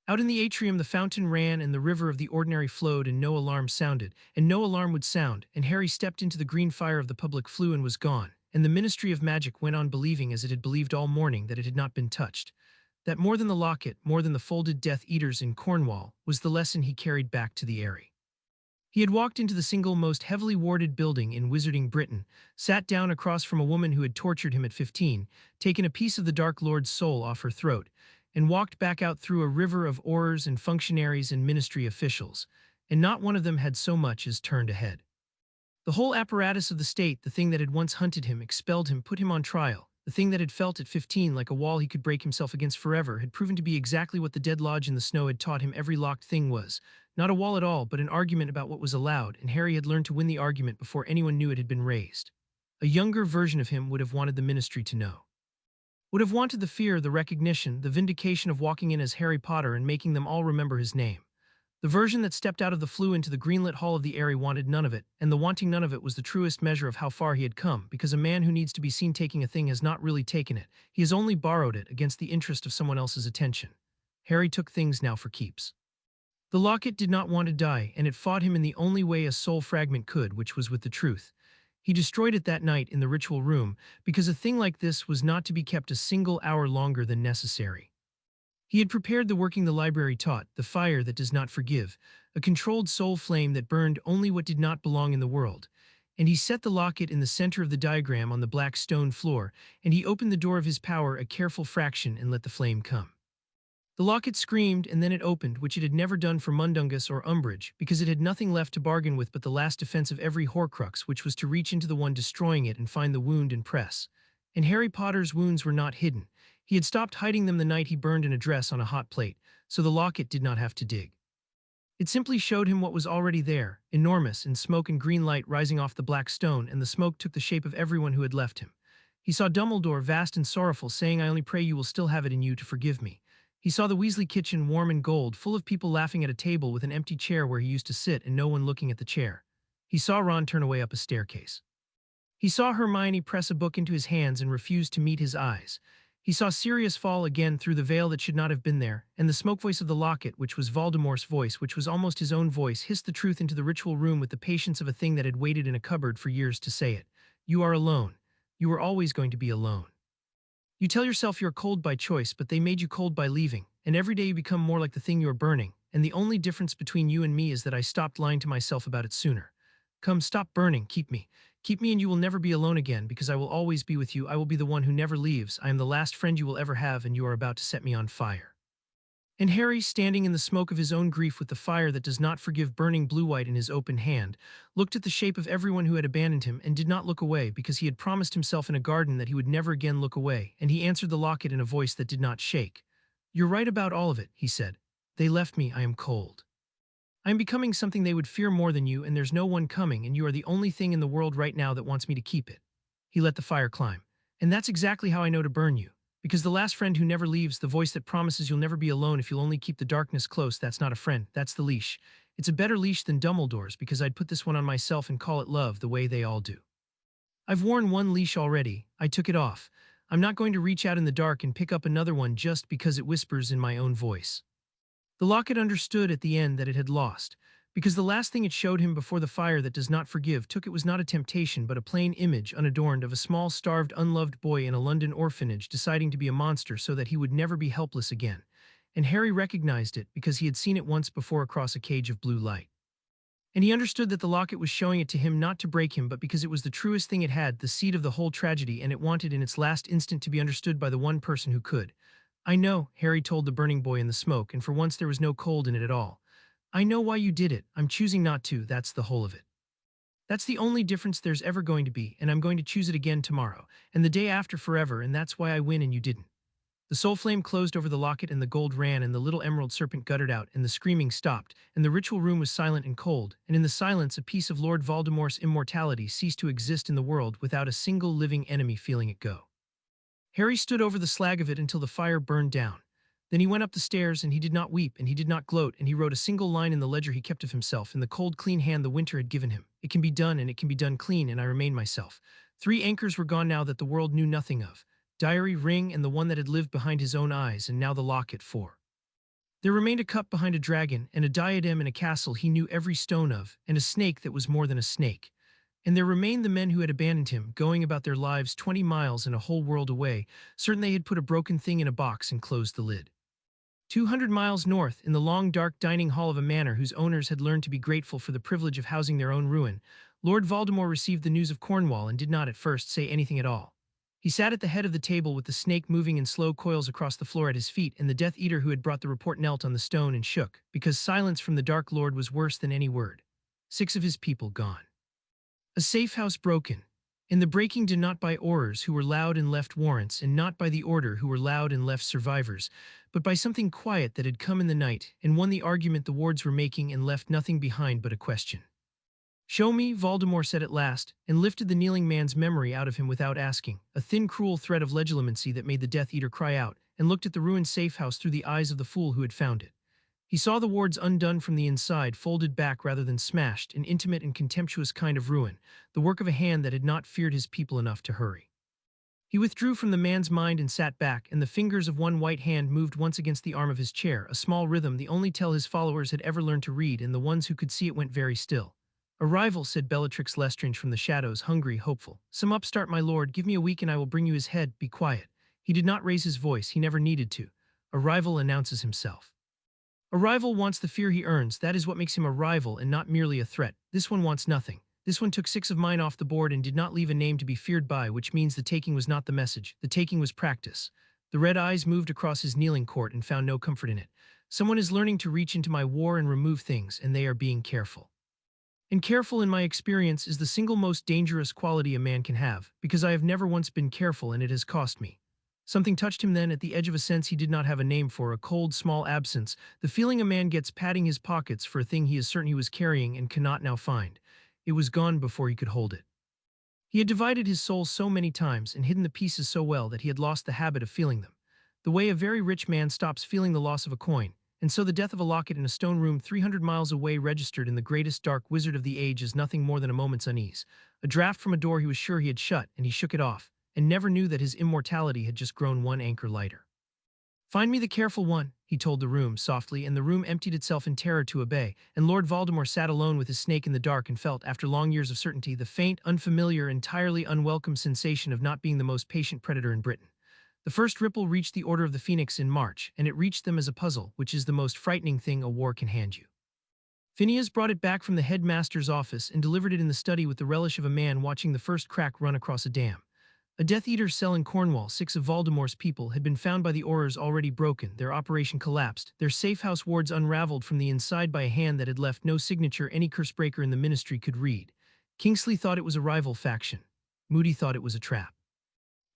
Out in the atrium the fountain ran and the river of the ordinary flowed, and no alarm sounded, and no alarm would sound, and Harry stepped into the green fire of the public flue and was gone, and the Ministry of Magic went on believing, as it had believed all morning, that it had not been touched. That more than the locket, more than the folded Death Eaters in Cornwall, was the lesson he carried back to the Eyrie. He had walked into the single most heavily warded building in Wizarding Britain, sat down across from a woman who had tortured him at 15, taken a piece of the Dark Lord's soul off her throat, and walked back out through a river of aurors and functionaries and ministry officials, and not one of them had so much as turned a head. The whole apparatus of the state, the thing that had once hunted him, expelled him, put him on trial, the thing that had felt at 15 like a wall he could break himself against forever, had proven to be exactly what the dead lodge in the snow had taught him every locked thing was. Not a wall at all, but an argument about what was allowed, and Harry had learned to win the argument before anyone knew it had been raised. A younger version of him would have wanted the ministry to know. Would have wanted the fear, the recognition, the vindication of walking in as Harry Potter and making them all remember his name. The version that stepped out of the flue into the greenlit hall of the Eyrie wanted none of it, and the wanting none of it was the truest measure of how far he had come, because a man who needs to be seen taking a thing has not really taken it, he has only borrowed it against the interest of someone else's attention. Harry took things now for keeps. The locket did not want to die, and it fought him in the only way a soul fragment could, which was with the truth. He destroyed it that night in the ritual room, because a thing like this was not to be kept a single hour longer than necessary. He had prepared the working the library taught, the fire that does not forgive, a controlled soul flame that burned only what did not belong in the world, and he set the locket in the center of the diagram on the black stone floor, and he opened the door of his power a careful fraction and let the flame come. The locket screamed, and then it opened, which it had never done for Mundungus or Umbridge, because it had nothing left to bargain with but the last defense of every Horcrux, which was to reach into the one destroying it and find the wound and press. And Harry Potter's wounds were not hidden. He had stopped hiding them the night he burned an address on a hot plate, so the locket did not have to dig. It simply showed him what was already there, enormous, in smoke and green light rising off the black stone, and the smoke took the shape of everyone who had left him. He saw Dumbledore, vast and sorrowful, saying, "I only pray you will still have it in you to forgive me." He saw the Weasley kitchen, warm and gold, full of people laughing at a table with an empty chair where he used to sit and no one looking at the chair. He saw Ron turn away up a staircase. He saw Hermione press a book into his hands and refuse to meet his eyes. He saw Sirius fall again through the veil that should not have been there, and the smoke voice of the locket, which was Voldemort's voice, which was almost his own voice, hissed the truth into the ritual room with the patience of a thing that had waited in a cupboard for years to say it. You are alone. You are always going to be alone. You tell yourself you're cold by choice, but they made you cold by leaving, and every day you become more like the thing you're burning, and the only difference between you and me is that I stopped lying to myself about it sooner. Come, stop burning, keep me. Keep me and you will never be alone again, because I will always be with you. I will be the one who never leaves. I am the last friend you will ever have, and you are about to set me on fire. And Harry, standing in the smoke of his own grief with the fire that does not forgive burning blue-white in his open hand, looked at the shape of everyone who had abandoned him and did not look away, because he had promised himself in a garden that he would never again look away, and he answered the locket in a voice that did not shake. You're right about all of it, he said. They left me, I am cold. I am becoming something they would fear more than you, and there's no one coming, and you are the only thing in the world right now that wants me to keep it. He let the fire climb. And that's exactly how I know to burn you. Because the last friend who never leaves, the voice that promises you'll never be alone if you'll only keep the darkness close, that's not a friend, that's the leash. It's a better leash than Dumbledore's, because I'd put this one on myself and call it love the way they all do. I've worn one leash already, I took it off. I'm not going to reach out in the dark and pick up another one just because it whispers in my own voice. The locket understood at the end that it had lost, because the last thing it showed him before the fire that does not forgive took it was not a temptation but a plain image unadorned of a small starved unloved boy in a London orphanage deciding to be a monster so that he would never be helpless again, and Harry recognized it because he had seen it once before across a cage of blue light. And he understood that the locket was showing it to him not to break him but because it was the truest thing it had, the seed of the whole tragedy, and it wanted in its last instant to be understood by the one person who could. I know, Harry told the burning boy in the smoke, and for once there was no cold in it at all. I know why you did it, I'm choosing not to, that's the whole of it. That's the only difference there's ever going to be, and I'm going to choose it again tomorrow, and the day after forever, and that's why I win and you didn't. The soul flame closed over the locket and the gold ran and the little emerald serpent guttered out and the screaming stopped and the ritual room was silent and cold, and in the silence a piece of Lord Voldemort's immortality ceased to exist in the world without a single living enemy feeling it go. Harry stood over the slag of it until the fire burned down. Then he went up the stairs and he did not weep and he did not gloat and he wrote a single line in the ledger he kept of himself in the cold clean hand the winter had given him. It can be done and it can be done clean and I remain myself. 3 anchors were gone now that the world knew nothing of. Diary, ring, and the one that had lived behind his own eyes, and now the locket 4. There remained a cup behind a dragon, and a diadem in a castle he knew every stone of, and a snake that was more than a snake. And there remained the men who had abandoned him, going about their lives 20 miles and a whole world away, certain they had put a broken thing in a box and closed the lid. 200 miles north, in the long dark dining hall of a manor whose owners had learned to be grateful for the privilege of housing their own ruin, Lord Voldemort received the news of Cornwall and did not at first say anything at all. He sat at the head of the table with the snake moving in slow coils across the floor at his feet, and the Death Eater who had brought the report knelt on the stone and shook, because silence from the Dark Lord was worse than any word. 6 of his people gone. A safe house broken. And the breaking did not by Aurors who were loud and left warrants, and not by the Order who were loud and left survivors, but by something quiet that had come in the night, and won the argument the wards were making and left nothing behind but a question. "Show me," Voldemort said at last, and lifted the kneeling man's memory out of him without asking, a thin cruel thread of legilimency that made the Death Eater cry out, and looked at the ruined safe house through the eyes of the fool who had found it. He saw the wards undone from the inside, folded back rather than smashed, an intimate and contemptuous kind of ruin, the work of a hand that had not feared his people enough to hurry. He withdrew from the man's mind and sat back, and the fingers of one white hand moved once against the arm of his chair, a small rhythm, the only tell his followers had ever learned to read, and the ones who could see it went very still. "Arrival," said Bellatrix Lestrange from the shadows, hungry, hopeful. "Some upstart, my lord, give me a week and I will bring you his head, be quiet." He did not raise his voice, he never needed to. Arrival announces himself. Arrival wants the fear he earns, that is what makes him a rival and not merely a threat. This one wants nothing. This one took 6 of mine off the board and did not leave a name to be feared by, which means the taking was not the message, the taking was practice. The red eyes moved across his kneeling court and found no comfort in it. Someone is learning to reach into my war and remove things, and they are being careful. And careful, in my experience, is the single most dangerous quality a man can have, because I have never once been careful and it has cost me. Something touched him then at the edge of a sense he did not have a name for, a cold, small absence, the feeling a man gets patting his pockets for a thing he is certain he was carrying and cannot now find. It was gone before he could hold it. He had divided his soul so many times and hidden the pieces so well that he had lost the habit of feeling them. The way a very rich man stops feeling the loss of a coin, and so the death of a locket in a stone room 300 miles away registered in the greatest dark wizard of the age as nothing more than a moment's unease. A draft from a door he was sure he had shut, and he shook it off, and never knew that his immortality had just grown 1 anchor lighter. "Find me the careful one," he told the room softly, and the room emptied itself in terror to obey, and Lord Voldemort sat alone with his snake in the dark and felt, after long years of certainty, the faint, unfamiliar, entirely unwelcome sensation of not being the most patient predator in Britain. The first ripple reached the Order of the Phoenix in March, and it reached them as a puzzle, which is the most frightening thing a war can hand you. Phineas brought it back from the headmaster's office and delivered it in the study with the relish of a man watching the first crack run across a dam. A Death Eater's cell in Cornwall, 6 of Voldemort's people, had been found by the Aurors already broken, their operation collapsed, their safe house wards unraveled from the inside by a hand that had left no signature any cursebreaker in the ministry could read. Kingsley thought it was a rival faction. Moody thought it was a trap.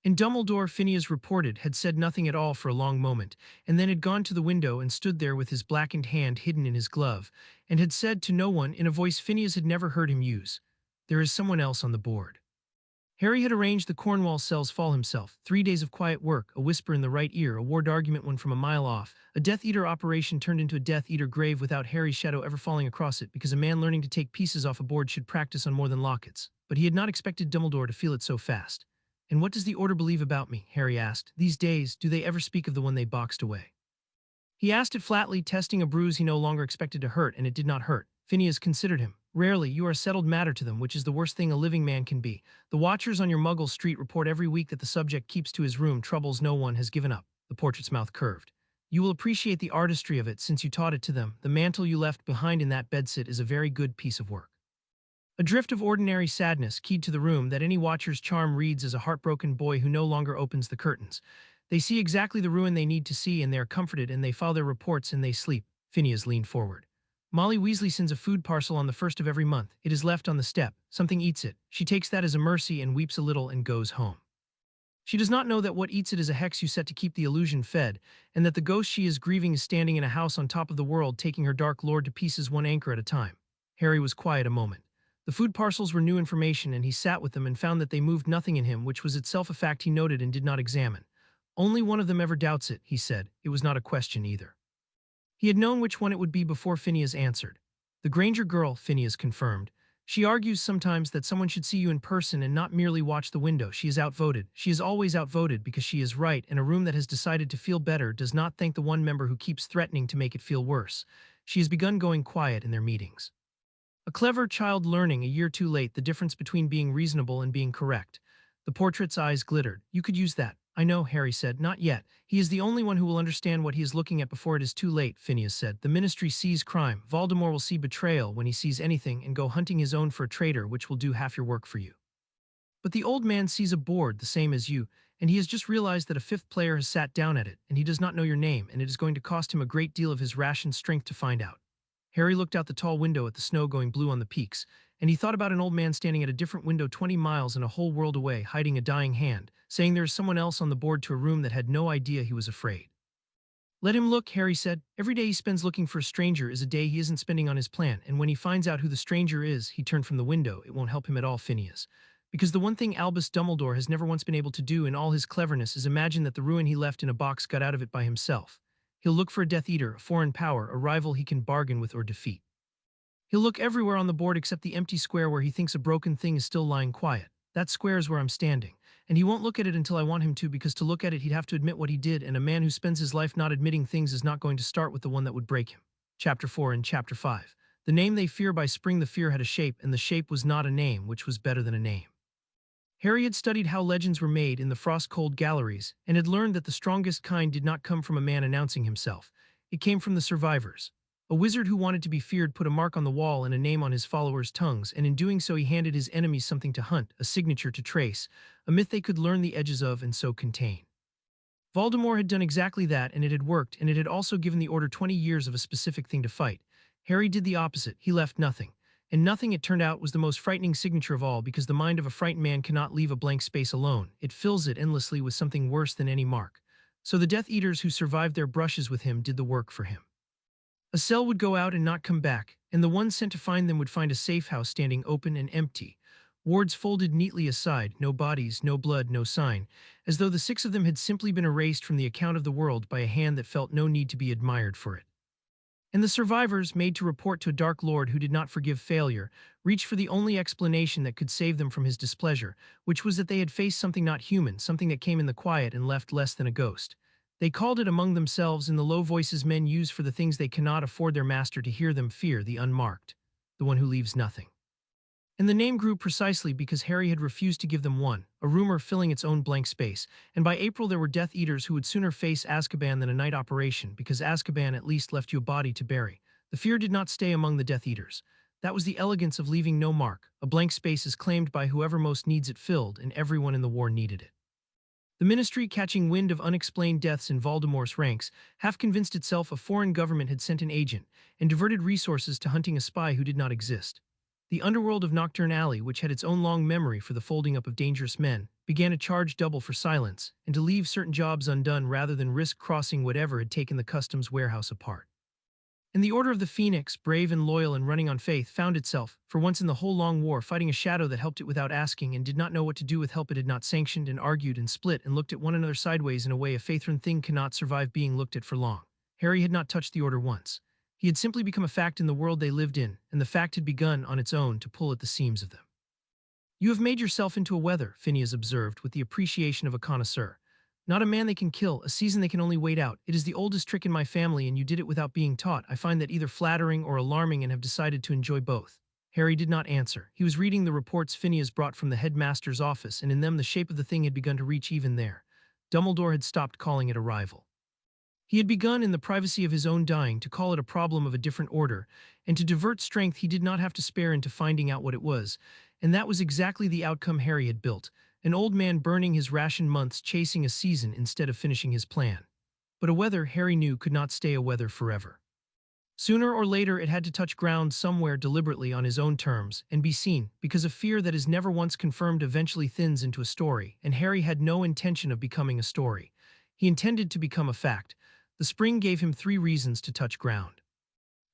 And Dumbledore, Phineas reported, had said nothing at all for a long moment, and then had gone to the window and stood there with his blackened hand hidden in his glove, and had said to no one, in a voice Phineas had never heard him use, "There is someone else on the board." Harry had arranged the Cornwall cell's fall himself. 3 days of quiet work, a whisper in the right ear, a ward argument one from a mile off. A Death Eater operation turned into a Death Eater grave without Harry's shadow ever falling across it, because a man learning to take pieces off a board should practice on more than lockets. But he had not expected Dumbledore to feel it so fast. "And what does the Order believe about me?" Harry asked. "These days, do they ever speak of the one they boxed away?" He asked it flatly, testing a bruise he no longer expected to hurt, and it did not hurt. Phineas considered him. "Rarely. You are a settled matter to them, which is the worst thing a living man can be. The watchers on your Muggle street report every week that the subject keeps to his room, troubles no one, has given up." The portrait's mouth curved. "You will appreciate the artistry of it since you taught it to them. The mantle you left behind in that bedsit is a very good piece of work." A drift of ordinary sadness keyed to the room that any watcher's charm reads as a heartbroken boy who no longer opens the curtains. They see exactly the ruin they need to see, and they are comforted, and they follow their reports, and they sleep. Phineas leaned forward. "Molly Weasley sends a food parcel on the 1st of every month. It is left on the step. Something eats it. She takes that as a mercy and weeps a little and goes home. She does not know that what eats it is a hex you set to keep the illusion fed, and that the ghost she is grieving is standing in a house on top of the world taking her dark lord to pieces one anchor at a time. Harry was quiet a moment. The food parcels were new information and he sat with them and found that they moved nothing in him, which was itself a fact he noted and did not examine. Only one of them ever doubts it, he said. It was not a question either. He had known which one it would be before Phineas answered. The Granger girl, Phineas confirmed. She argues sometimes that someone should see you in person and not merely watch the window. She is outvoted. She is always outvoted because she is right, and a room that has decided to feel better does not thank the one member who keeps threatening to make it feel worse. She has begun going quiet in their meetings. A clever child learning a year too late the difference between being reasonable and being correct. The portrait's eyes glittered. You could use that. I know, Harry said. Not yet. He is the only one who will understand what he is looking at before it is too late, Phineas said. The Ministry sees crime. Voldemort will see betrayal when he sees anything and go hunting his own for a traitor, which will do half your work for you. But the old man sees a board the same as you, and he has just realized that a fifth player has sat down at it, and he does not know your name, and it is going to cost him a great deal of his rationed strength to find out. Harry looked out the tall window at the snow going blue on the peaks, and he thought about an old man standing at a different window 20 miles and a whole world away, hiding a dying hand, saying there is someone else on the board to a room that had no idea he was afraid. Let him look, Harry said. Every day he spends looking for a stranger is a day he isn't spending on his plan, and when he finds out who the stranger is, he turned from the window. It won't help him at all, Phineas. Because the one thing Albus Dumbledore has never once been able to do in all his cleverness is imagine that the ruin he left in a box got out of it by himself. He'll look for a Death Eater, a foreign power, a rival he can bargain with or defeat. He'll look everywhere on the board except the empty square where he thinks a broken thing is still lying quiet. That square is where I'm standing. And he won't look at it until I want him to, because to look at it he'd have to admit what he did, and a man who spends his life not admitting things is not going to start with the one that would break him. Chapter 4 and Chapter 5. The name they fear by spring the fear had a shape, and the shape was not a name, which was better than a name. Harry had studied how legends were made in the frost-cold galleries, and had learned that the strongest kind did not come from a man announcing himself. It came from the survivors. A wizard who wanted to be feared put a mark on the wall and a name on his followers' tongues, and in doing so he handed his enemies something to hunt, a signature to trace, a myth they could learn the edges of and so contain. Voldemort had done exactly that, and it had worked, and it had also given the Order 20 years of a specific thing to fight. Harry did the opposite. He left nothing. And nothing, it turned out, was the most frightening signature of all, because the mind of a frightened man cannot leave a blank space alone. It fills it endlessly with something worse than any mark. So the Death Eaters who survived their brushes with him did the work for him. A cell would go out and not come back, and the one sent to find them would find a safe house standing open and empty. Wards folded neatly aside, no bodies, no blood, no sign, as though the 6 of them had simply been erased from the account of the world by a hand that felt no need to be admired for it. And the survivors, made to report to a Dark Lord who did not forgive failure, reached for the only explanation that could save them from his displeasure, which was that they had faced something not human, something that came in the quiet and left less than a ghost. They called it among themselves in the low voices men use for the things they cannot afford their master to hear them fear, the unmarked, the one who leaves nothing. And the name grew precisely because Harry had refused to give them one, a rumor filling its own blank space, and by April there were Death Eaters who would sooner face Azkaban than a night operation, because Azkaban at least left you a body to bury. The fear did not stay among the Death Eaters. That was the elegance of leaving no mark. A blank space is claimed by whoever most needs it filled, and everyone in the war needed it. The Ministry, catching wind of unexplained deaths in Voldemort's ranks, half convinced itself a foreign government had sent an agent, and diverted resources to hunting a spy who did not exist. The underworld of Knockturn Alley, which had its own long memory for the folding up of dangerous men, began to charge double for silence, and to leave certain jobs undone rather than risk crossing whatever had taken the customs warehouse apart. And the Order of the Phoenix, brave and loyal and running on faith, found itself, for once in the whole long war, fighting a shadow that helped it without asking and did not know what to do with help it had not sanctioned, and argued and split and looked at one another sideways in a way a Faithran thing cannot survive being looked at for long. Harry had not touched the Order once. He had simply become a fact in the world they lived in, and the fact had begun on its own to pull at the seams of them. You have made yourself into a weather, Phineas observed with the appreciation of a connoisseur. Not a man they can kill, a season they can only wait out. It is the oldest trick in my family, and you did it without being taught. I find that either flattering or alarming and have decided to enjoy both. Harry did not answer. He was reading the reports Phineas brought from the headmaster's office, and in them the shape of the thing had begun to reach even there. Dumbledore had stopped calling it a rival. He had begun, in the privacy of his own dying, to call it a problem of a different order, and to divert strength he did not have to spare into finding out what it was, and that was exactly the outcome Harry had built. An old man burning his rationed months chasing a season instead of finishing his plan. But a weather, Harry knew, could not stay a weather forever. Sooner or later it had to touch ground somewhere deliberately on his own terms and be seen, because a fear that is never once confirmed eventually thins into a story, and Harry had no intention of becoming a story. He intended to become a fact. The spring gave him 3 reasons to touch ground.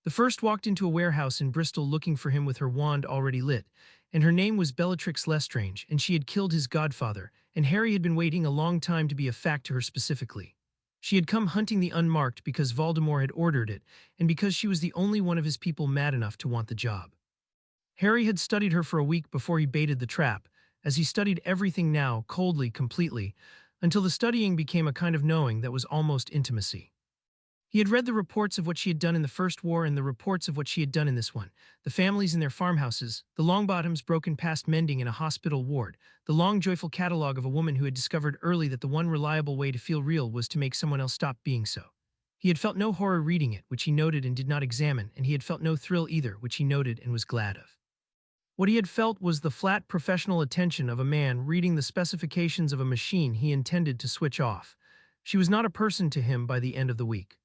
The first walked into a warehouse in Bristol looking for him with her wand already lit, and her name was Bellatrix Lestrange, and she had killed his godfather, and Harry had been waiting a long time to be a fact to her specifically. She had come hunting the unmarked because Voldemort had ordered it, and because she was the only one of his people mad enough to want the job. Harry had studied her for a week before he baited the trap, as he studied everything now, coldly, completely, until the studying became a kind of knowing that was almost intimacy. He had read the reports of what she had done in the First War and the reports of what she had done in this one, the families in their farmhouses, the Longbottoms broken past mending in a hospital ward, the long joyful catalogue of a woman who had discovered early that the one reliable way to feel real was to make someone else stop being so. He had felt no horror reading it, which he noted and did not examine, and he had felt no thrill either, which he noted and was glad of. What he had felt was the flat professional attention of a man reading the specifications of a machine he intended to switch off. She was not a person to him by the end of the week.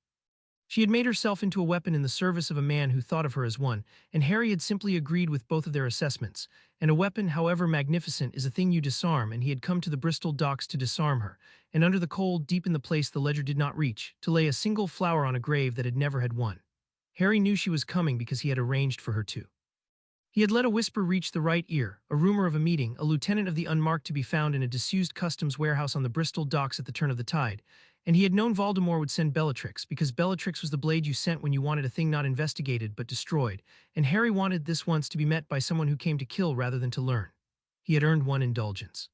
She had made herself into a weapon in the service of a man who thought of her as one, and Harry had simply agreed with both of their assessments. And a weapon, however magnificent, is a thing you disarm, and he had come to the Bristol docks to disarm her, and under the cold, deep in the place the ledger did not reach, to lay a single flower on a grave that had never had one. Harry knew she was coming because he had arranged for her to. He had let a whisper reach the right ear, a rumor of a meeting, a lieutenant of the unmarked to be found in a disused customs warehouse on the Bristol docks at the turn of the tide, and he had known Voldemort would send Bellatrix, because Bellatrix was the blade you sent when you wanted a thing not investigated but destroyed, and Harry wanted this once to be met by someone who came to kill rather than to learn. He had earned one indulgence.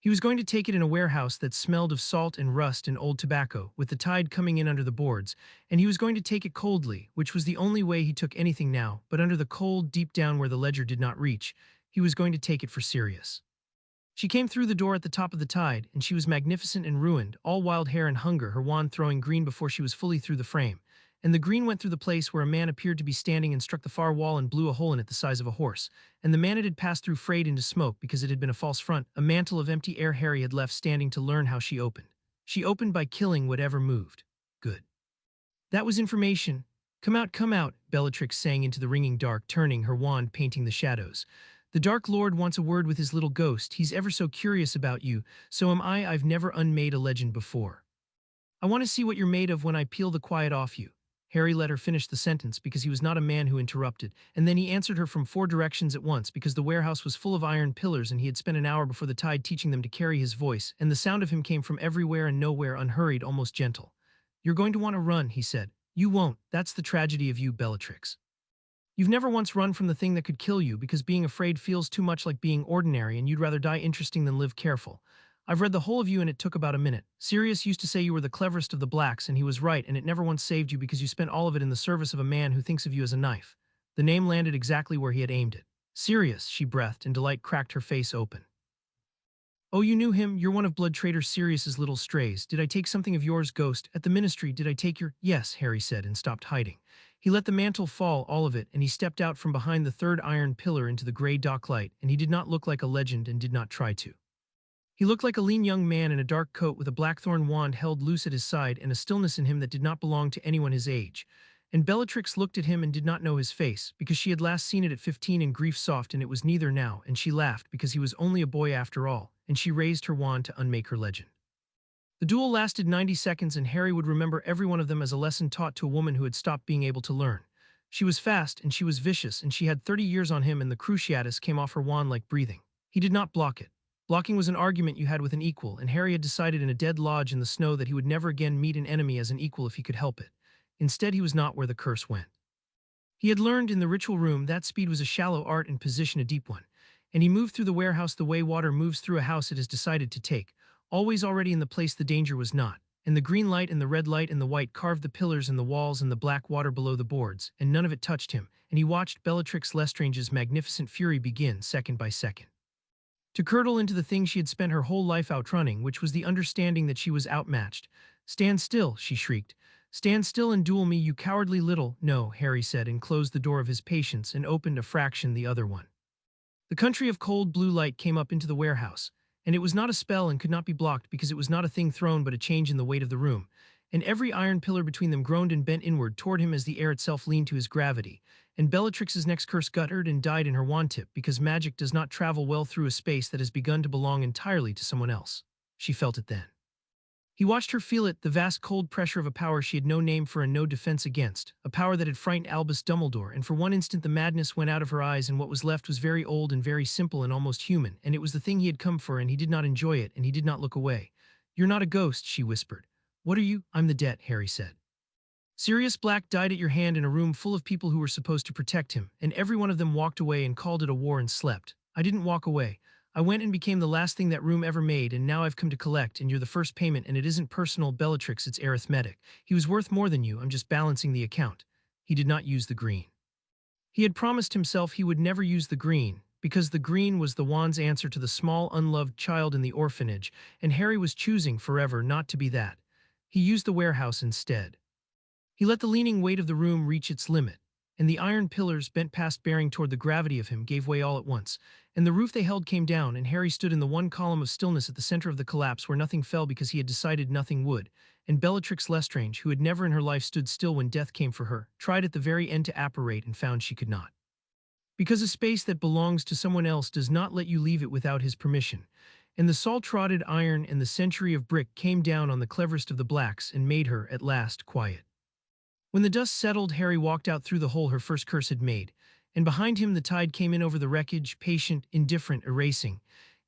He was going to take it in a warehouse that smelled of salt and rust and old tobacco, with the tide coming in under the boards, and he was going to take it coldly, which was the only way he took anything now, but under the cold, deep down where the ledger did not reach, he was going to take it for serious. She came through the door at the top of the tide, and she was magnificent and ruined, all wild hair and hunger, her wand throwing green before she was fully through the frame. And the green went through the place where a man appeared to be standing and struck the far wall and blew a hole in it the size of a horse. And the man it had passed through frayed into smoke because it had been a false front, a mantle of empty air Harry had left standing to learn how she opened. She opened by killing whatever moved. Good. That was information. Come out, Bellatrix sang into the ringing dark, turning, her wand painting the shadows. The Dark Lord wants a word with his little ghost. He's ever so curious about you. So am I. I've never unmade a legend before. I want to see what you're made of when I peel the quiet off you. Harry let her finish the sentence because he was not a man who interrupted, and then he answered her from 4 directions at once because the warehouse was full of iron pillars and he had spent an hour before the tide teaching them to carry his voice, and the sound of him came from everywhere and nowhere, unhurried, almost gentle. You're going to want to run, he said. You won't. That's the tragedy of you, Bellatrix. You've never once run from the thing that could kill you because being afraid feels too much like being ordinary and you'd rather die interesting than live careful. I've read the whole of you and it took about a minute. Sirius used to say you were the cleverest of the blacks and he was right, and it never once saved you because you spent all of it in the service of a man who thinks of you as a knife. The name landed exactly where he had aimed it. Sirius, she breathed, and delight cracked her face open. Oh, you knew him? You're one of Blood Traitor Sirius's little strays. Did I take something of yours, Ghost? At the Ministry, did I take your— Yes, Harry said and stopped hiding. He let the mantle fall, all of it, and he stepped out from behind the 3rd iron pillar into the gray dock light, and he did not look like a legend and did not try to. He looked like a lean young man in a dark coat with a blackthorn wand held loose at his side and a stillness in him that did not belong to anyone his age. And Bellatrix looked at him and did not know his face, because she had last seen it at 15 in Grief Soft, and it was neither now, and she laughed because he was only a boy after all, and she raised her wand to unmake her legend. The duel lasted 90 seconds, and Harry would remember every one of them as a lesson taught to a woman who had stopped being able to learn. She was fast, and she was vicious, and she had 30 years on him, and the Cruciatus came off her wand like breathing. He did not block it. Blocking was an argument you had with an equal, and Harry had decided in a dead lodge in the snow that he would never again meet an enemy as an equal if he could help it. Instead, he was not where the curse went. He had learned in the ritual room that speed was a shallow art and position a deep one, and he moved through the warehouse the way water moves through a house it has decided to take, always already in the place the danger was not, and the green light and the red light and the white carved the pillars and the walls and the black water below the boards, and none of it touched him, and he watched Bellatrix Lestrange's magnificent fury begin second by second to curdle into the thing she had spent her whole life outrunning, which was the understanding that she was outmatched. Stand still, she shrieked. Stand still and duel me, you cowardly little— No, Harry said, and closed the door of his patience and opened a fraction the other one. The country of cold blue light came up into the warehouse, and it was not a spell and could not be blocked because it was not a thing thrown but a change in the weight of the room, and every iron pillar between them groaned and bent inward toward him as the air itself leaned to his gravity. And Bellatrix's next curse guttered and died in her wand tip because magic does not travel well through a space that has begun to belong entirely to someone else. She felt it then. He watched her feel it, the vast cold pressure of a power she had no name for and no defense against, a power that had frightened Albus Dumbledore, and for one instant the madness went out of her eyes and what was left was very old and very simple and almost human, and it was the thing he had come for and he did not enjoy it and he did not look away. "You're not a ghost," she whispered. "What are you?" "I'm the debt," Harry said. Sirius Black died at your hand in a room full of people who were supposed to protect him, and every one of them walked away and called it a war and slept. I didn't walk away. I went and became the last thing that room ever made, and now I've come to collect, and you're the first payment, and it isn't personal, Bellatrix, it's arithmetic. He was worth more than you, I'm just balancing the account. He did not use the green. He had promised himself he would never use the green, because the green was the wand's answer to the small, unloved child in the orphanage, and Harry was choosing forever not to be that. He used the warehouse instead. He let the leaning weight of the room reach its limit, and the iron pillars, bent past bearing toward the gravity of him, gave way all at once, and the roof they held came down, and Harry stood in the one column of stillness at the center of the collapse where nothing fell because he had decided nothing would, and Bellatrix Lestrange, who had never in her life stood still when death came for her, tried at the very end to apparate and found she could not. Because a space that belongs to someone else does not let you leave it without his permission, and the salt-rotted iron and the century of brick came down on the cleverest of the blacks and made her, at last, quiet. When the dust settled, Harry walked out through the hole her first curse had made, and behind him the tide came in over the wreckage, patient, indifferent, erasing,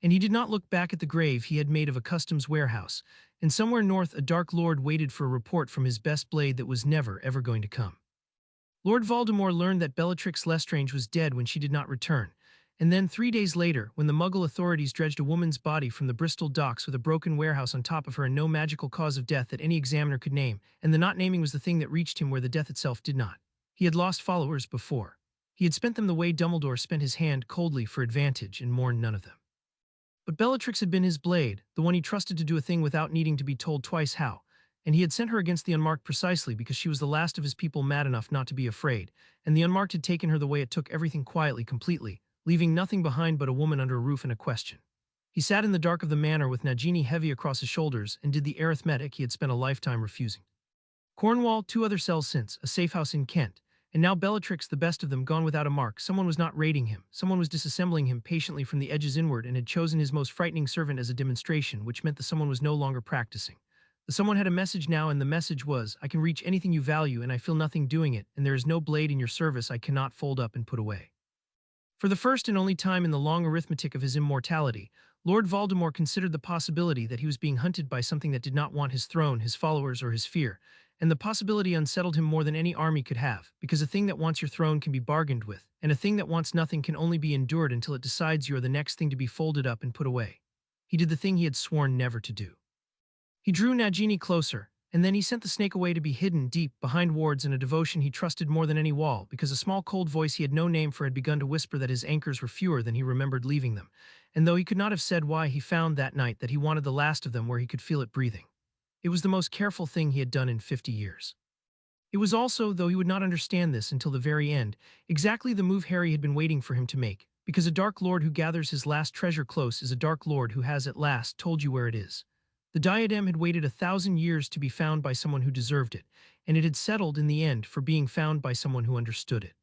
and he did not look back at the grave he had made of a customs warehouse, and somewhere north a dark lord waited for a report from his best blade that was never, ever going to come. Lord Voldemort learned that Bellatrix Lestrange was dead when she did not return, and then 3 days later, when the Muggle authorities dredged a woman's body from the Bristol docks with a broken warehouse on top of her and no magical cause of death that any examiner could name, and the not naming was the thing that reached him where the death itself did not. He had lost followers before. He had spent them the way Dumbledore spent his hand, coldly for advantage, and mourned none of them. But Bellatrix had been his blade, the one he trusted to do a thing without needing to be told twice how, and he had sent her against the Unmarked precisely because she was the last of his people mad enough not to be afraid, and the Unmarked had taken her the way it took everything quietly, completely, leaving nothing behind but a woman under a roof and a question. He sat in the dark of the manor with Nagini heavy across his shoulders and did the arithmetic he had spent a lifetime refusing. Cornwall, 2 other cells since, a safe house in Kent, and now Bellatrix, the best of them, gone without a mark. Someone was not raiding him, someone was disassembling him patiently from the edges inward and had chosen his most frightening servant as a demonstration, which meant the someone was no longer practicing. The someone had a message now, and the message was, I can reach anything you value and I feel nothing doing it, and there is no blade in your service I cannot fold up and put away. For the first and only time in the long arithmetic of his immortality, Lord Voldemort considered the possibility that he was being hunted by something that did not want his throne, his followers, or his fear, and the possibility unsettled him more than any army could have, because a thing that wants your throne can be bargained with, and a thing that wants nothing can only be endured until it decides you are the next thing to be folded up and put away. He did the thing he had sworn never to do. He drew Nagini closer, and then he sent the snake away to be hidden deep behind wards in a devotion he trusted more than any wall, because a small cold voice he had no name for had begun to whisper that his anchors were fewer than he remembered leaving them, and though he could not have said why, he found that night that he wanted the last of them where he could feel it breathing. It was the most careful thing he had done in 50 years. It was also, though he would not understand this until the very end, exactly the move Harry had been waiting for him to make, because a Dark Lord who gathers his last treasure close is a Dark Lord who has at last told you where it is. The diadem had waited 1,000 years to be found by someone who deserved it, and it had settled in the end for being found by someone who understood it.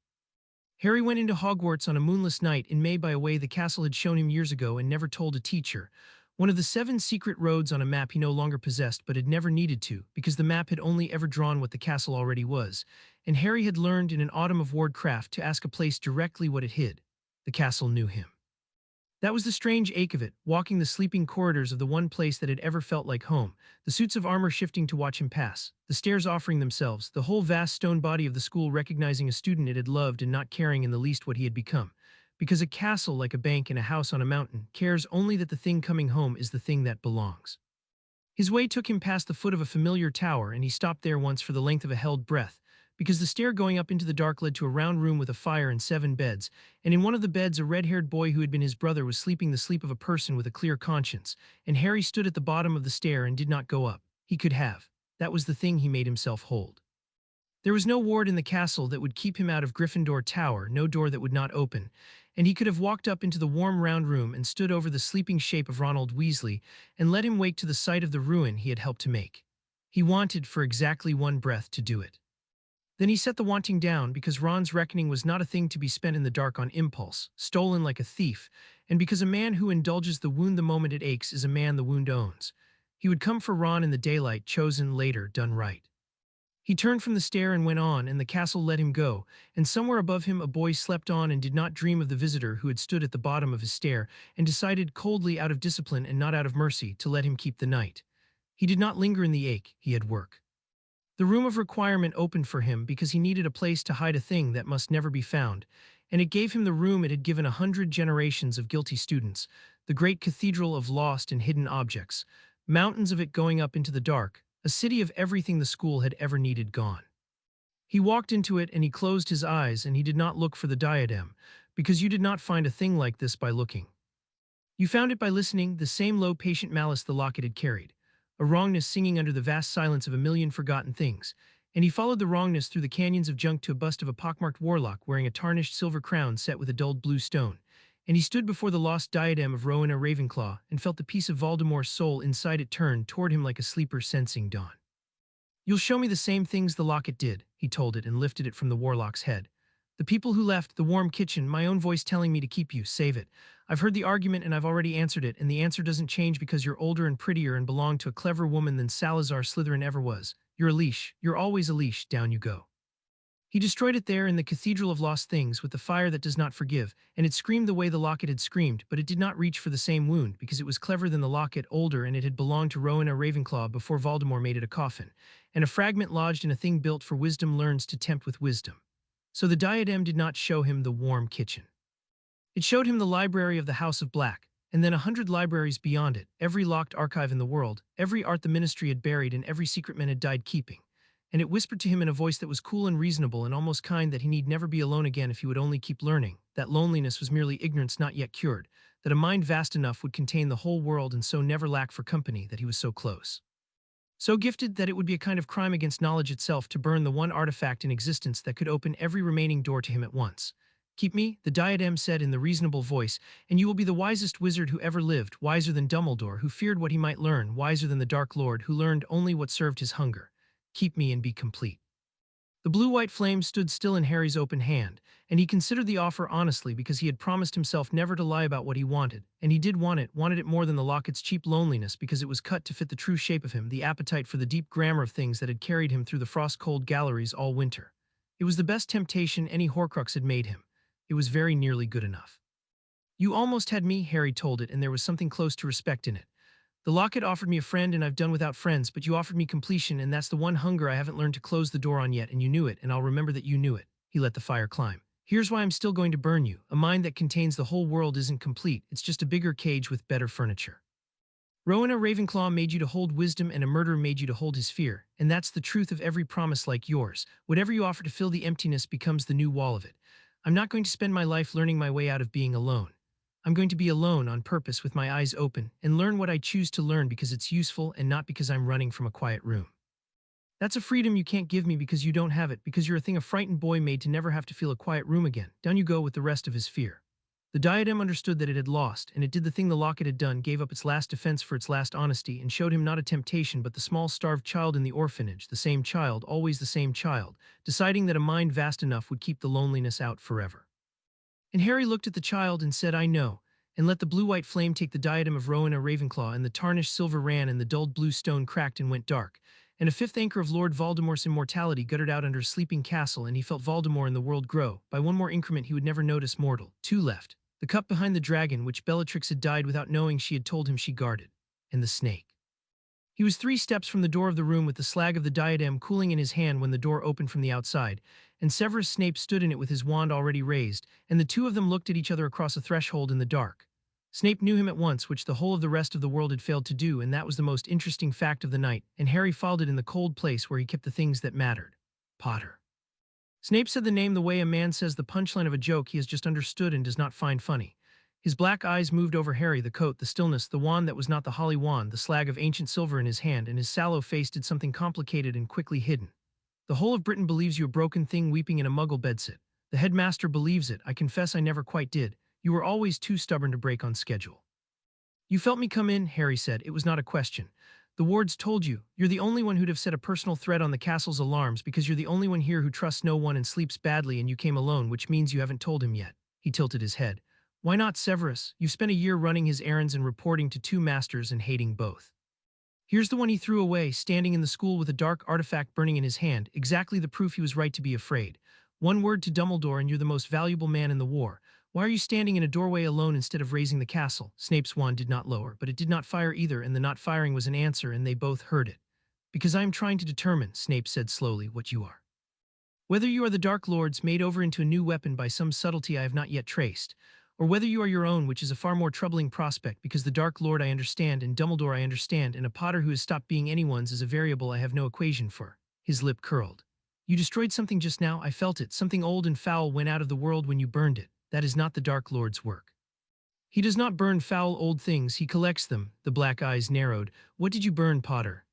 Harry went into Hogwarts on a moonless night in May by a way the castle had shown him years ago and never told a teacher, one of the 7 secret roads on a map he no longer possessed but had never needed to, because the map had only ever drawn what the castle already was, and Harry had learned in an autumn of wardcraft to ask a place directly what it hid. The castle knew him. That was the strange ache of it, walking the sleeping corridors of the one place that had ever felt like home, the suits of armor shifting to watch him pass, the stairs offering themselves, the whole vast stone body of the school recognizing a student it had loved and not caring in the least what he had become. Because a castle, like a bank in a house on a mountain, cares only that the thing coming home is the thing that belongs. His way took him past the foot of a familiar tower, and he stopped there once for the length of a held breath, because the stair going up into the dark led to a round room with a fire and 7 beds, and in one of the beds a red-haired boy who had been his brother was sleeping the sleep of a person with a clear conscience, and Harry stood at the bottom of the stair and did not go up. He could have. That was the thing he made himself hold. There was no ward in the castle that would keep him out of Gryffindor Tower, no door that would not open, and he could have walked up into the warm round room and stood over the sleeping shape of Ronald Weasley and let him wake to the sight of the ruin he had helped to make. He wanted for exactly one breath to do it. Then he set the wanting down because Ron's reckoning was not a thing to be spent in the dark on impulse, stolen like a thief, and because a man who indulges the wound the moment it aches is a man the wound owns. He would come for Ron in the daylight, chosen later, done right. He turned from the stair and went on, and the castle let him go, and somewhere above him a boy slept on and did not dream of the visitor who had stood at the bottom of his stair and decided coldly out of discipline and not out of mercy to let him keep the night. He did not linger in the ache, he had work. The room of requirement opened for him because he needed a place to hide a thing that must never be found, and it gave him the room it had given 100 generations of guilty students, the great cathedral of lost and hidden objects, mountains of it going up into the dark, a city of everything the school had ever needed gone. He walked into it and he closed his eyes and he did not look for the diadem, because you did not find a thing like this by looking. You found it by listening, the same low patient malice the locket had carried, a wrongness singing under the vast silence of a million forgotten things, and he followed the wrongness through the canyons of junk to a bust of a pockmarked warlock wearing a tarnished silver crown set with a dulled blue stone, and he stood before the lost diadem of Rowena Ravenclaw and felt the piece of Voldemort's soul inside it turn toward him like a sleeper sensing dawn. You'll show me the same things the locket did, he told it and lifted it from the warlock's head. The people who left, the warm kitchen, my own voice telling me to keep you, save it. I've heard the argument and I've already answered it, and the answer doesn't change because you're older and prettier and belong to a clever woman than Salazar Slytherin ever was. You're a leash, you're always a leash, down you go. He destroyed it there in the Cathedral of Lost Things with the fire that does not forgive, and it screamed the way the locket had screamed, but it did not reach for the same wound because it was clever than the locket, older, and it had belonged to Rowena Ravenclaw before Voldemort made it a coffin, and a fragment lodged in a thing built for wisdom learns to tempt with wisdom. So the diadem did not show him the warm kitchen. It showed him the library of the House of Black, and then 100 libraries beyond it, every locked archive in the world, every art the Ministry had buried and every secret men had died keeping. And it whispered to him in a voice that was cool and reasonable and almost kind that he need never be alone again if he would only keep learning, that loneliness was merely ignorance not yet cured, that a mind vast enough would contain the whole world and so never lack for company, that he was so close. So gifted that it would be a kind of crime against knowledge itself to burn the one artifact in existence that could open every remaining door to him at once. Keep me, the diadem said in the reasonable voice, and you will be the wisest wizard who ever lived, wiser than Dumbledore, who feared what he might learn, wiser than the Dark Lord, who learned only what served his hunger. Keep me and be complete. The blue-white flame stood still in Harry's open hand, and he considered the offer honestly because he had promised himself never to lie about what he wanted, and he did wanted it more than the locket's cheap loneliness because it was cut to fit the true shape of him, the appetite for the deep grammar of things that had carried him through the frost-cold galleries all winter. It was the best temptation any Horcrux had made him. It was very nearly good enough. You almost had me, Harry told it, and there was something close to respect in it. The locket offered me a friend and I've done without friends, but you offered me completion and that's the one hunger I haven't learned to close the door on yet, and you knew it, and I'll remember that you knew it. He let the fire climb. Here's why I'm still going to burn you. A mind that contains the whole world isn't complete, it's just a bigger cage with better furniture. Rowena Ravenclaw made you to hold wisdom and a murderer made you to hold his fear, and that's the truth of every promise like yours. Whatever you offer to fill the emptiness becomes the new wall of it. I'm not going to spend my life learning my way out of being alone. I'm going to be alone on purpose with my eyes open and learn what I choose to learn because it's useful and not because I'm running from a quiet room. That's a freedom you can't give me because you don't have it, because you're a thing a frightened boy made to never have to feel a quiet room again. Down you go with the rest of his fear. The diadem understood that it had lost, and it did the thing the locket had done, gave up its last defense for its last honesty, and showed him not a temptation but the small starved child in the orphanage, the same child, always the same child, deciding that a mind vast enough would keep the loneliness out forever. And Harry looked at the child and said, I know, and let the blue-white flame take the diadem of Rowena Ravenclaw, and the tarnished silver ran and the dulled blue stone cracked and went dark, and a fifth anchor of Lord Voldemort's immortality guttered out under a sleeping castle, and he felt Voldemort in the world grow. By one more increment he would never notice mortal. 2 left. The cup behind the dragon, which Bellatrix had died without knowing she had told him she guarded. And the snake. He was 3 steps from the door of the room with the slag of the diadem cooling in his hand when the door opened from the outside, and Severus Snape stood in it with his wand already raised, and the two of them looked at each other across a threshold in the dark. Snape knew him at once, which the whole of the rest of the world had failed to do, and that was the most interesting fact of the night, and Harry followed it in the cold place where he kept the things that mattered. Potter. Snape said the name the way a man says the punchline of a joke he has just understood and does not find funny. His black eyes moved over Harry, the coat, the stillness, the wand that was not the holly wand, the slag of ancient silver in his hand, and his sallow face did something complicated and quickly hidden. The whole of Britain believes you a broken thing weeping in a muggle bedsit. The headmaster believes it. I confess I never quite did. You were always too stubborn to break on schedule. You felt me come in, Harry said. It was not a question. The wards told you. You're the only one who'd have set a personal threat on the castle's alarms because you're the only one here who trusts no one and sleeps badly and you came alone, which means you haven't told him yet. He tilted his head. Why not Severus? You've spent a year running his errands and reporting to two masters and hating both. Here's the one he threw away, standing in the school with a dark artifact burning in his hand, exactly the proof he was right to be afraid. One word to Dumbledore and you're the most valuable man in the war. Why are you standing in a doorway alone instead of raising the castle? Snape's wand did not lower, but it did not fire either, and the not firing was an answer, and they both heard it. Because I am trying to determine, Snape said slowly, what you are. Whether you are the Dark Lord's made over into a new weapon by some subtlety I have not yet traced, or whether you are your own, which is a far more troubling prospect because the Dark Lord I understand and Dumbledore I understand, and a Potter who has stopped being anyone's is a variable I have no equation for. His lip curled. You destroyed something just now, I felt it. Something old and foul went out of the world when you burned it. That is not the Dark Lord's work. He does not burn foul old things, he collects them. The black eyes narrowed. What did you burn, Potter?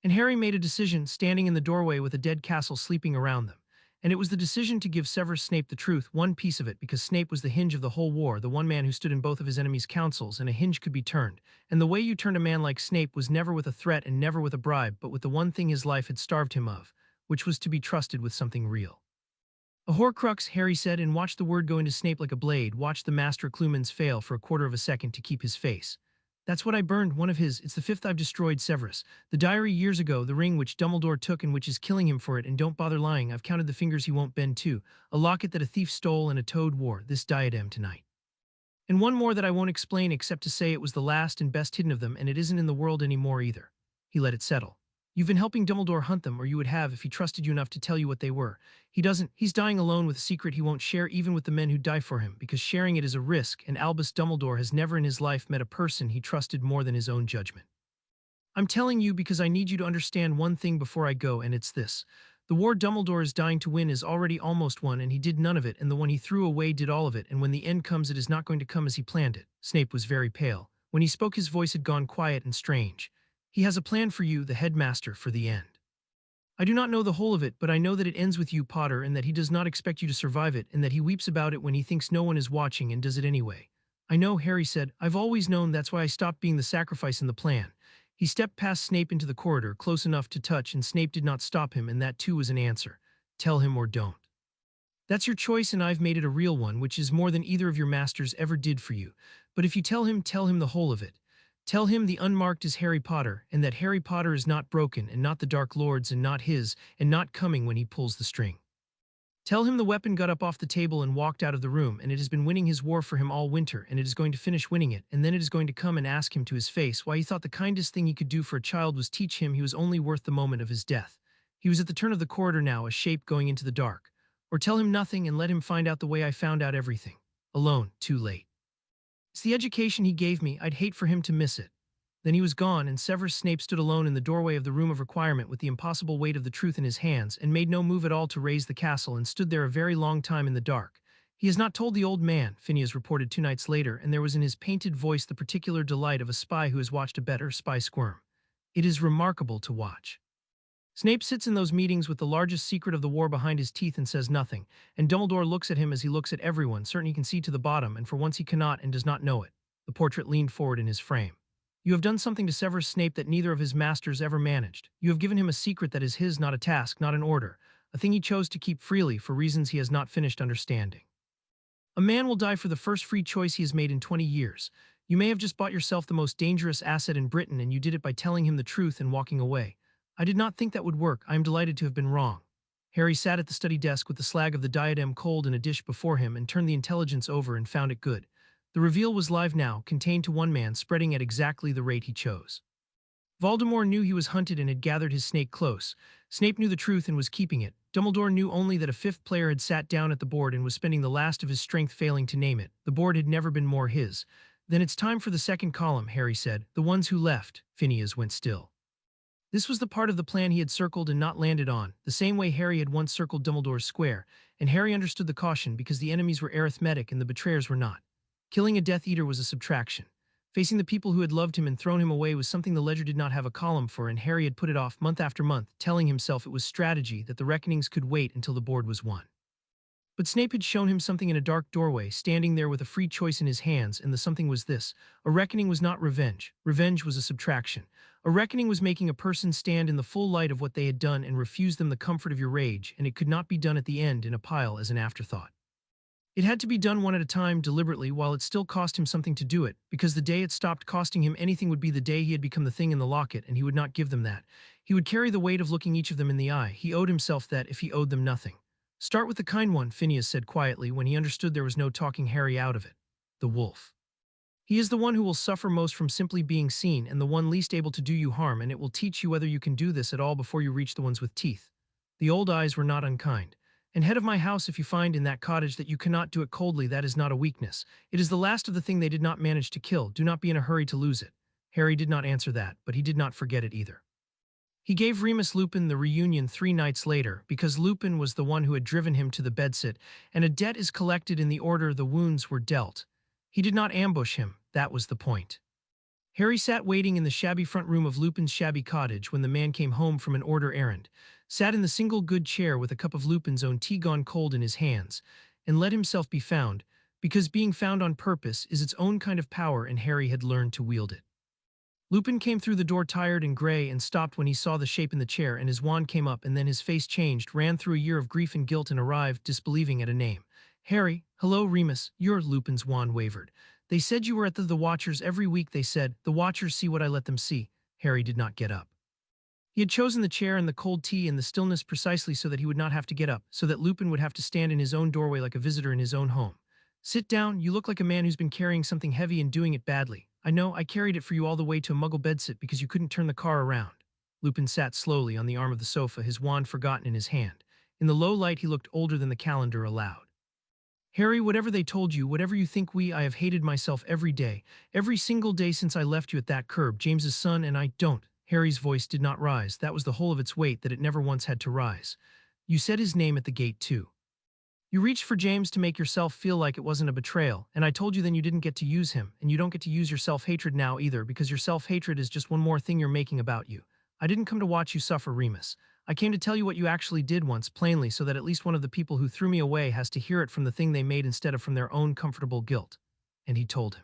And Harry made a decision, standing in the doorway with a dead castle sleeping around them. And it was the decision to give Severus Snape the truth, one piece of it, because Snape was the hinge of the whole war, the one man who stood in both of his enemies' councils, and a hinge could be turned. And the way you turned a man like Snape was never with a threat and never with a bribe, but with the one thing his life had starved him of, which was to be trusted with something real. A Horcrux, Harry said, and watched the word go into Snape like a blade, watched the Master Clumens fail for a quarter of a second to keep his face. That's what I burned, one of his. It's the fifth I've destroyed, Severus. The diary years ago, the ring which Dumbledore took and which is killing him for it, and don't bother lying, I've counted the fingers he won't bend too. A locket that a thief stole and a toad wore, this diadem tonight. And one more that I won't explain except to say it was the last and best hidden of them, and it isn't in the world anymore either. He let it settle. You've been helping Dumbledore hunt them, or you would have if he trusted you enough to tell you what they were. He doesn't. He's dying alone with a secret he won't share even with the men who die for him, because sharing it is a risk, and Albus Dumbledore has never in his life met a person he trusted more than his own judgment. I'm telling you because I need you to understand one thing before I go, and it's this. The war Dumbledore is dying to win is already almost won, and he did none of it, and the one he threw away did all of it, and when the end comes it is not going to come as he planned it. Snape was very pale. When he spoke his voice had gone quiet and strange. He has a plan for you, the headmaster, for the end. I do not know the whole of it, but I know that it ends with you, Potter, and that he does not expect you to survive it, and that he weeps about it when he thinks no one is watching and does it anyway. I know, Harry said. I've always known, that's why I stopped being the sacrifice in the plan. He stepped past Snape into the corridor, close enough to touch, and Snape did not stop him, and that too was an answer. Tell him or don't. That's your choice, and I've made it a real one, which is more than either of your masters ever did for you. But if you tell him the whole of it. Tell him the unmarked is Harry Potter, and that Harry Potter is not broken, and not the Dark Lord's, and not his, and not coming when he pulls the string. Tell him the weapon got up off the table and walked out of the room, and it has been winning his war for him all winter, and it is going to finish winning it, and then it is going to come and ask him to his face why he thought the kindest thing he could do for a child was teach him he was only worth the moment of his death. He was at the turn of the corridor now, a shape going into the dark. Or tell him nothing and let him find out the way I found out everything. Alone, too late. It's the education he gave me, I'd hate for him to miss it. Then he was gone, and Severus Snape stood alone in the doorway of the room of requirement with the impossible weight of the truth in his hands, and made no move at all to raise the castle, and stood there a very long time in the dark. He has not told the old man, Phineas reported 2 nights later, and there was in his painted voice the particular delight of a spy who has watched a better spy squirm. It is remarkable to watch. Snape sits in those meetings with the largest secret of the war behind his teeth and says nothing, and Dumbledore looks at him as he looks at everyone, certain he can see to the bottom, and for once he cannot and does not know it. The portrait leaned forward in his frame. You have done something to Severus Snape that neither of his masters ever managed. You have given him a secret that is his, not a task, not an order, a thing he chose to keep freely for reasons he has not finished understanding. A man will die for the first free choice he has made in 20 years. You may have just bought yourself the most dangerous asset in Britain, and you did it by telling him the truth and walking away. I did not think that would work. I am delighted to have been wrong. Harry sat at the study desk with the slag of the diadem cold in a dish before him and turned the intelligence over and found it good. The reveal was live now, contained to one man, spreading at exactly the rate he chose. Voldemort knew he was hunted and had gathered his snake close. Snape knew the truth and was keeping it. Dumbledore knew only that a fifth player had sat down at the board and was spending the last of his strength failing to name it. The board had never been more his. Then it's time for the second column, Harry said. The ones who left. Phineas went still. This was the part of the plan he had circled and not landed on, the same way Harry had once circled Dumbledore's square, and Harry understood the caution because the enemies were arithmetic and the betrayers were not. Killing a Death Eater was a subtraction. Facing the people who had loved him and thrown him away was something the ledger did not have a column for, and Harry had put it off month after month, telling himself it was strategy, that the reckonings could wait until the board was won. But Snape had shown him something in a dark doorway, standing there with a free choice in his hands, and the something was this. A reckoning was not revenge. Revenge was a subtraction. A reckoning was making a person stand in the full light of what they had done and refuse them the comfort of your rage, and it could not be done at the end in a pile as an afterthought. It had to be done one at a time, deliberately, while it still cost him something to do it, because the day it stopped costing him anything would be the day he had become the thing in the locket, and he would not give them that. He would carry the weight of looking each of them in the eye. He owed himself that if he owed them nothing. Start with the kind one, Phineas said quietly when he understood there was no talking Harry out of it. The wolf. He is the one who will suffer most from simply being seen and the one least able to do you harm, and it will teach you whether you can do this at all before you reach the ones with teeth. The old eyes were not unkind. And head of my house, if you find in that cottage that you cannot do it coldly, that is not a weakness. It is the last of the thing they did not manage to kill. Do not be in a hurry to lose it. Harry did not answer that, but he did not forget it either. He gave Remus Lupin the reunion 3 nights later, because Lupin was the one who had driven him to the bedsit, and a debt is collected in the order the wounds were dealt. He did not ambush him, that was the point. Harry sat waiting in the shabby front room of Lupin's shabby cottage when the man came home from an order errand, sat in the single good chair with a cup of Lupin's own tea gone cold in his hands, and let himself be found, because being found on purpose is its own kind of power and Harry had learned to wield it. Lupin came through the door tired and gray and stopped when he saw the shape in the chair, and his wand came up, and then his face changed, ran through a year of grief and guilt, and arrived, disbelieving at a name. Harry, hello Remus, you're Lupin's wand wavered. They said you were at the Watchers every week, they said. The Watchers see what I let them see. Harry did not get up. He had chosen the chair and the cold tea and the stillness precisely so that he would not have to get up, so that Lupin would have to stand in his own doorway like a visitor in his own home. Sit down, you look like a man who's been carrying something heavy and doing it badly. I know, I carried it for you all the way to a Muggle bedsit because you couldn't turn the car around. Lupin sat slowly on the arm of the sofa, his wand forgotten in his hand. In the low light he looked older than the calendar allowed. Harry, whatever they told you, whatever you think I have hated myself every day, every single day since I left you at that curb, James's son, and I don't. Harry's voice did not rise. That was the whole of its weight, that it never once had to rise. You said his name at the gate, too. You reached for James to make yourself feel like it wasn't a betrayal, and I told you then you didn't get to use him, and you don't get to use your self-hatred now either, because your self-hatred is just one more thing you're making about you. I didn't come to watch you suffer, Remus. I came to tell you what you actually did once, plainly, so that at least one of the people who threw me away has to hear it from the thing they made instead of from their own comfortable guilt. And he told him.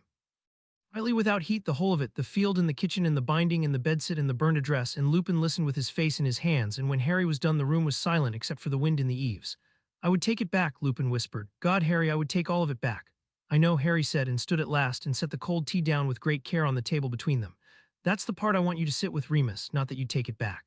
Quietly, without heat, the whole of it, the field and the kitchen and the binding and the bedsit and the burned address, and Lupin listened with his face in his hands, and when Harry was done the room was silent except for the wind in the eaves. I would take it back, Lupin whispered. God, Harry, I would take all of it back. I know, Harry said, and stood at last and set the cold tea down with great care on the table between them. That's the part I want you to sit with, Remus, not that you take it back.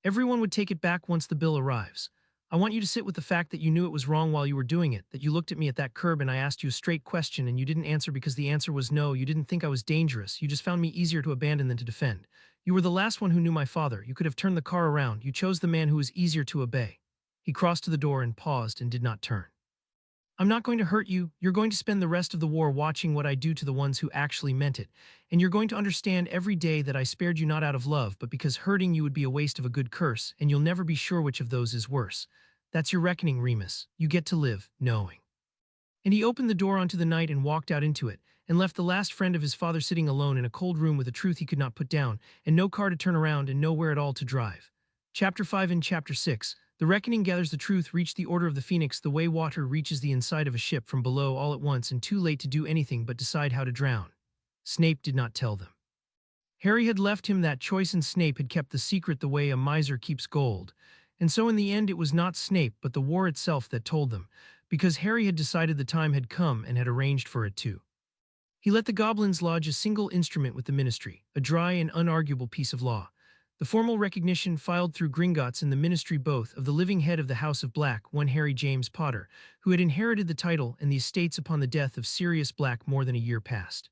Everyone would take it back once the bill arrives. I want you to sit with the fact that you knew it was wrong while you were doing it, that you looked at me at that curb and I asked you a straight question and you didn't answer because the answer was no, you didn't think I was dangerous, you just found me easier to abandon than to defend. You were the last one who knew my father, you could have turned the car around, you chose the man who was easier to obey. He crossed to the door and paused and did not turn. I'm not going to hurt you. You're going to spend the rest of the war watching what I do to the ones who actually meant it, and you're going to understand every day that I spared you not out of love, but because hurting you would be a waste of a good curse, and you'll never be sure which of those is worse. That's your reckoning, Remus. You get to live, knowing. And he opened the door onto the night and walked out into it, and left the last friend of his father sitting alone in a cold room with a truth he could not put down, and no car to turn around, and nowhere at all to drive. Chapter 5 and Chapter 6. The reckoning gathers the truth reached the Order of the Phoenix the way water reaches the inside of a ship from below all at once and too late to do anything but decide how to drown. Snape did not tell them. Harry had left him that choice and Snape had kept the secret the way a miser keeps gold. And so in the end it was not Snape but the war itself that told them, because Harry had decided the time had come and had arranged for it too. He let the goblins lodge a single instrument with the Ministry, a dry and unarguable piece of law. The formal recognition filed through Gringotts in the Ministry both of the living head of the House of Black, one Harry James Potter, who had inherited the title and the estates upon the death of Sirius Black more than a year past.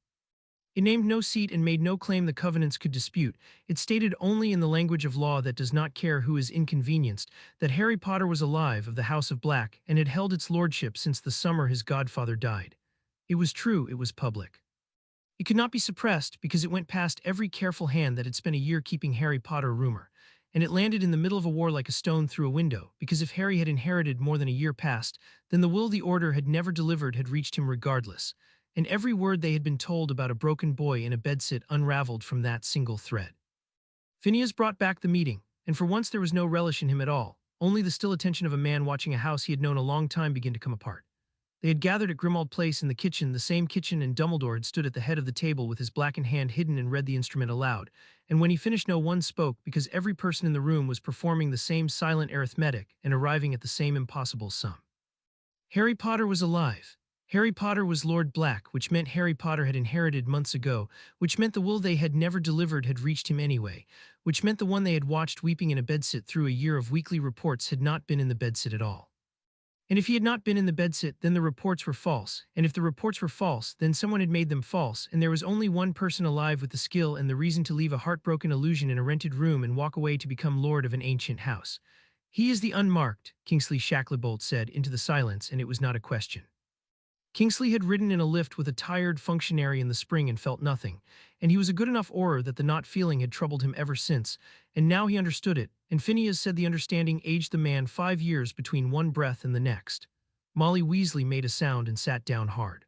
It named no seat and made no claim the Covenants could dispute. It stated only in the language of law that does not care who is inconvenienced that Harry Potter was alive of the House of Black and had held its lordship since the summer his godfather died. It was true, it was public. It could not be suppressed because it went past every careful hand that had spent a year keeping Harry Potter a rumor, and it landed in the middle of a war like a stone through a window, because if Harry had inherited more than a year past, then the will the Order had never delivered had reached him regardless, and every word they had been told about a broken boy in a bedsit unraveled from that single thread. Phineas brought back the meeting, and for once there was no relish in him at all, only the still attention of a man watching a house he had known a long time begin to come apart. They had gathered at Grimmauld Place in the kitchen, the same kitchen, and Dumbledore had stood at the head of the table with his blackened hand hidden and read the instrument aloud. And when he finished, no one spoke because every person in the room was performing the same silent arithmetic and arriving at the same impossible sum. Harry Potter was alive. Harry Potter was Lord Black, which meant Harry Potter had inherited months ago, which meant the will they had never delivered had reached him anyway, which meant the one they had watched weeping in a bedsit through a year of weekly reports had not been in the bedsit at all. And if he had not been in the bedsit, then the reports were false, and if the reports were false, then someone had made them false, and there was only one person alive with the skill and the reason to leave a heartbroken illusion in a rented room and walk away to become lord of an ancient house. He is the unmarked, Kingsley Shacklebolt said into the silence, and it was not a question. Kingsley had ridden in a lift with a tired functionary in the spring and felt nothing, and he was a good enough Auror that the not feeling had troubled him ever since, and now he understood it, and Phineas said the understanding aged the man 5 years between one breath and the next. Molly Weasley made a sound and sat down hard.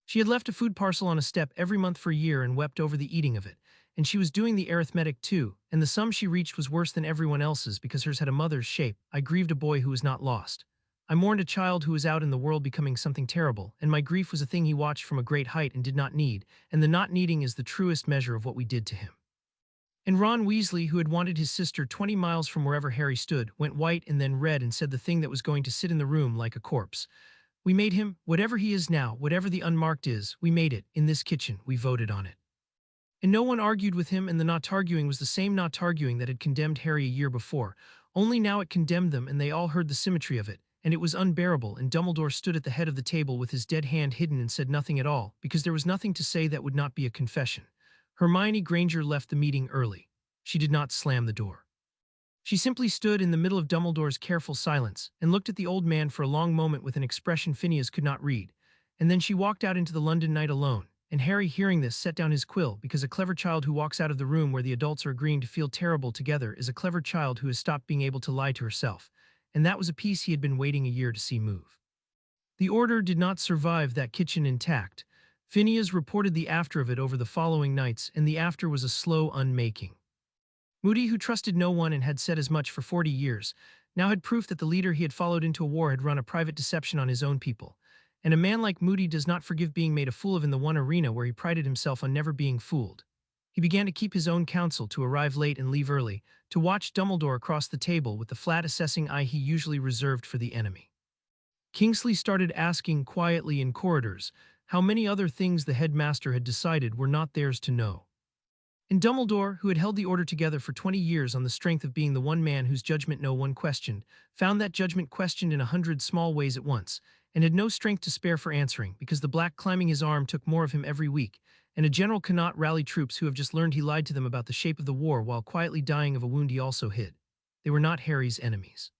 She had left a food parcel on a step every month for a year and wept over the eating of it, and she was doing the arithmetic too, and the sum she reached was worse than everyone else's because hers had a mother's shape. I grieved a boy who was not lost. I mourned a child who was out in the world becoming something terrible, and my grief was a thing he watched from a great height and did not need, and the not needing is the truest measure of what we did to him. And Ron Weasley, who had wanted his sister 20 miles from wherever Harry stood, went white and then red and said the thing that was going to sit in the room like a corpse. We made him, whatever he is now, whatever the unmarked is, we made it, in this kitchen, we voted on it. And no one argued with him, and the not arguing was the same not arguing that had condemned Harry a year before, only now it condemned them and they all heard the symmetry of it, and it was unbearable, and Dumbledore stood at the head of the table with his dead hand hidden and said nothing at all, because there was nothing to say that would not be a confession. Hermione Granger left the meeting early. She did not slam the door. She simply stood in the middle of Dumbledore's careful silence and looked at the old man for a long moment with an expression Phineas could not read, and then she walked out into the London night alone, and Harry, hearing this, set down his quill, because a clever child who walks out of the room where the adults are agreeing to feel terrible together is a clever child who has stopped being able to lie to herself, and that was a piece he had been waiting a year to see move. The Order did not survive that kitchen intact. Phineas reported the after of it over the following nights, and the after was a slow unmaking. Moody, who trusted no one and had said as much for 40 years, now had proof that the leader he had followed into a war had run a private deception on his own people. And a man like Moody does not forgive being made a fool of in the one arena where he prided himself on never being fooled. He began to keep his own counsel, to arrive late and leave early, to watch Dumbledore across the table with the flat assessing eye he usually reserved for the enemy. Kingsley started asking quietly in corridors how many other things the headmaster had decided were not theirs to know. And Dumbledore, who had held the Order together for 20 years on the strength of being the one man whose judgment no one questioned, found that judgment questioned in 100 small ways at once, and had no strength to spare for answering, because the Black climbing his arm took more of him every week, and a general cannot rally troops who have just learned he lied to them about the shape of the war while quietly dying of a wound he also hid. They were not Harry's enemies.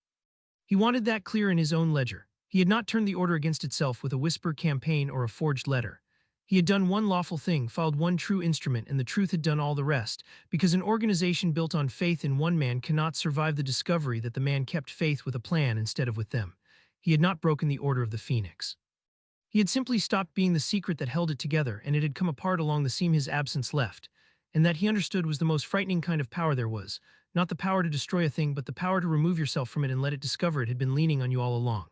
He wanted that clear in his own ledger. He had not turned the Order against itself with a whispered campaign or a forged letter. He had done one lawful thing, followed one true instrument, and the truth had done all the rest, because an organization built on faith in one man cannot survive the discovery that the man kept faith with a plan instead of with them. He had not broken the Order of the Phoenix. He had simply stopped being the secret that held it together, and it had come apart along the seam his absence left, and that he understood was the most frightening kind of power there was, not the power to destroy a thing but the power to remove yourself from it and let it discover it had been leaning on you all along.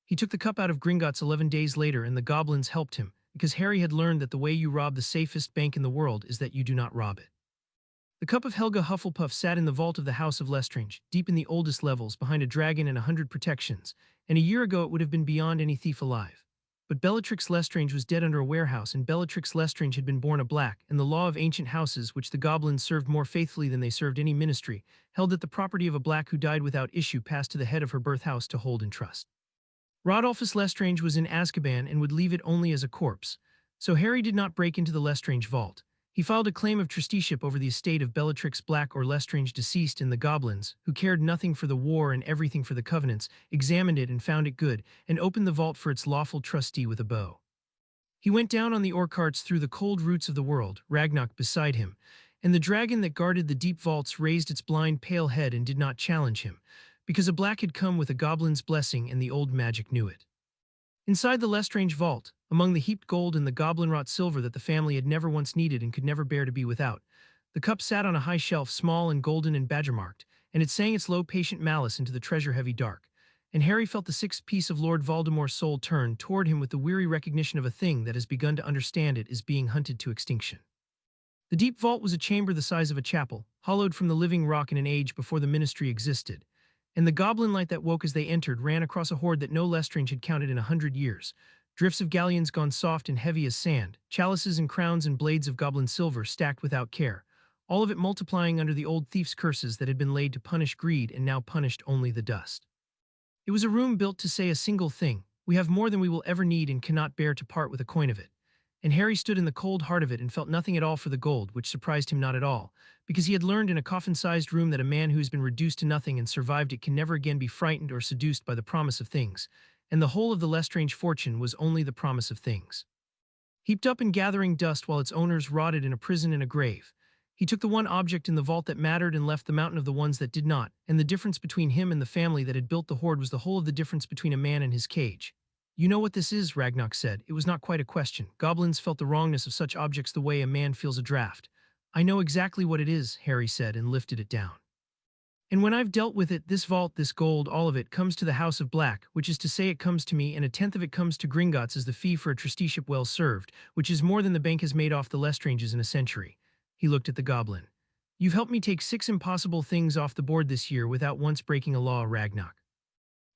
He took the cup out of Gringotts 11 days later, and the goblins helped him, because Harry had learned that the way you rob the safest bank in the world is that you do not rob it. The cup of Helga Hufflepuff sat in the vault of the House of Lestrange, deep in the oldest levels, behind a dragon and 100 protections, and a year ago it would have been beyond any thief alive. But Bellatrix Lestrange was dead under a warehouse, and Bellatrix Lestrange had been born a Black, and the law of ancient houses, which the goblins served more faithfully than they served any ministry, held that the property of a Black who died without issue passed to the head of her birth house to hold in trust. Rodolphus Lestrange was in Azkaban and would leave it only as a corpse, so Harry did not break into the Lestrange vault. He filed a claim of trusteeship over the estate of Bellatrix Black or Lestrange deceased, and the goblins, who cared nothing for the war and everything for the covenants, examined it and found it good, and opened the vault for its lawful trustee with a bow. He went down on the Orcarts through the cold roots of the world, Ragnarok beside him, and the dragon that guarded the deep vaults raised its blind pale head and did not challenge him, because a Black had come with a goblin's blessing and the old magic knew it. Inside the Lestrange vault, among the heaped gold and the goblin-wrought silver that the family had never once needed and could never bear to be without, the cup sat on a high shelf, small and golden and badger-marked, and it sang its low patient malice into the treasure-heavy dark. and Harry felt the sixth piece of Lord Voldemort's soul turn toward him with the weary recognition of a thing that has begun to understand it is being hunted to extinction. The deep vault was a chamber the size of a chapel, hollowed from the living rock in an age before the Ministry existed, and the goblin light that woke as they entered ran across a hoard that no Lestrange had counted in 100 years. Drifts of galleons gone soft and heavy as sand, chalices and crowns and blades of goblin silver stacked without care, all of it multiplying under the old thief's curses that had been laid to punish greed and now punished only the dust. It was a room built to say a single thing: we have more than we will ever need and cannot bear to part with a coin of it. And Harry stood in the cold heart of it and felt nothing at all for the gold, which surprised him not at all, because he had learned in a coffin-sized room that a man who has been reduced to nothing and survived it can never again be frightened or seduced by the promise of things, and the whole of the Lestrange fortune was only the promise of things. Heaped up in gathering dust while its owners rotted in a prison and a grave, he took the one object in the vault that mattered and left the mountain of the ones that did not, and the difference between him and the family that had built the hoard was the whole of the difference between a man and his cage. You know what this is, Ragnarok said. It was not quite a question. Goblins felt the wrongness of such objects the way a man feels a draft. I know exactly what it is, Harry said and lifted it down. And when I've dealt with it, this vault, this gold, all of it, comes to the House of Black, which is to say it comes to me, and 1/10 of it comes to Gringotts as the fee for a trusteeship well served, which is more than the bank has made off the Lestranges in a century. He looked at the goblin. You've helped me take 6 impossible things off the board this year without once breaking a law, Ragnarok.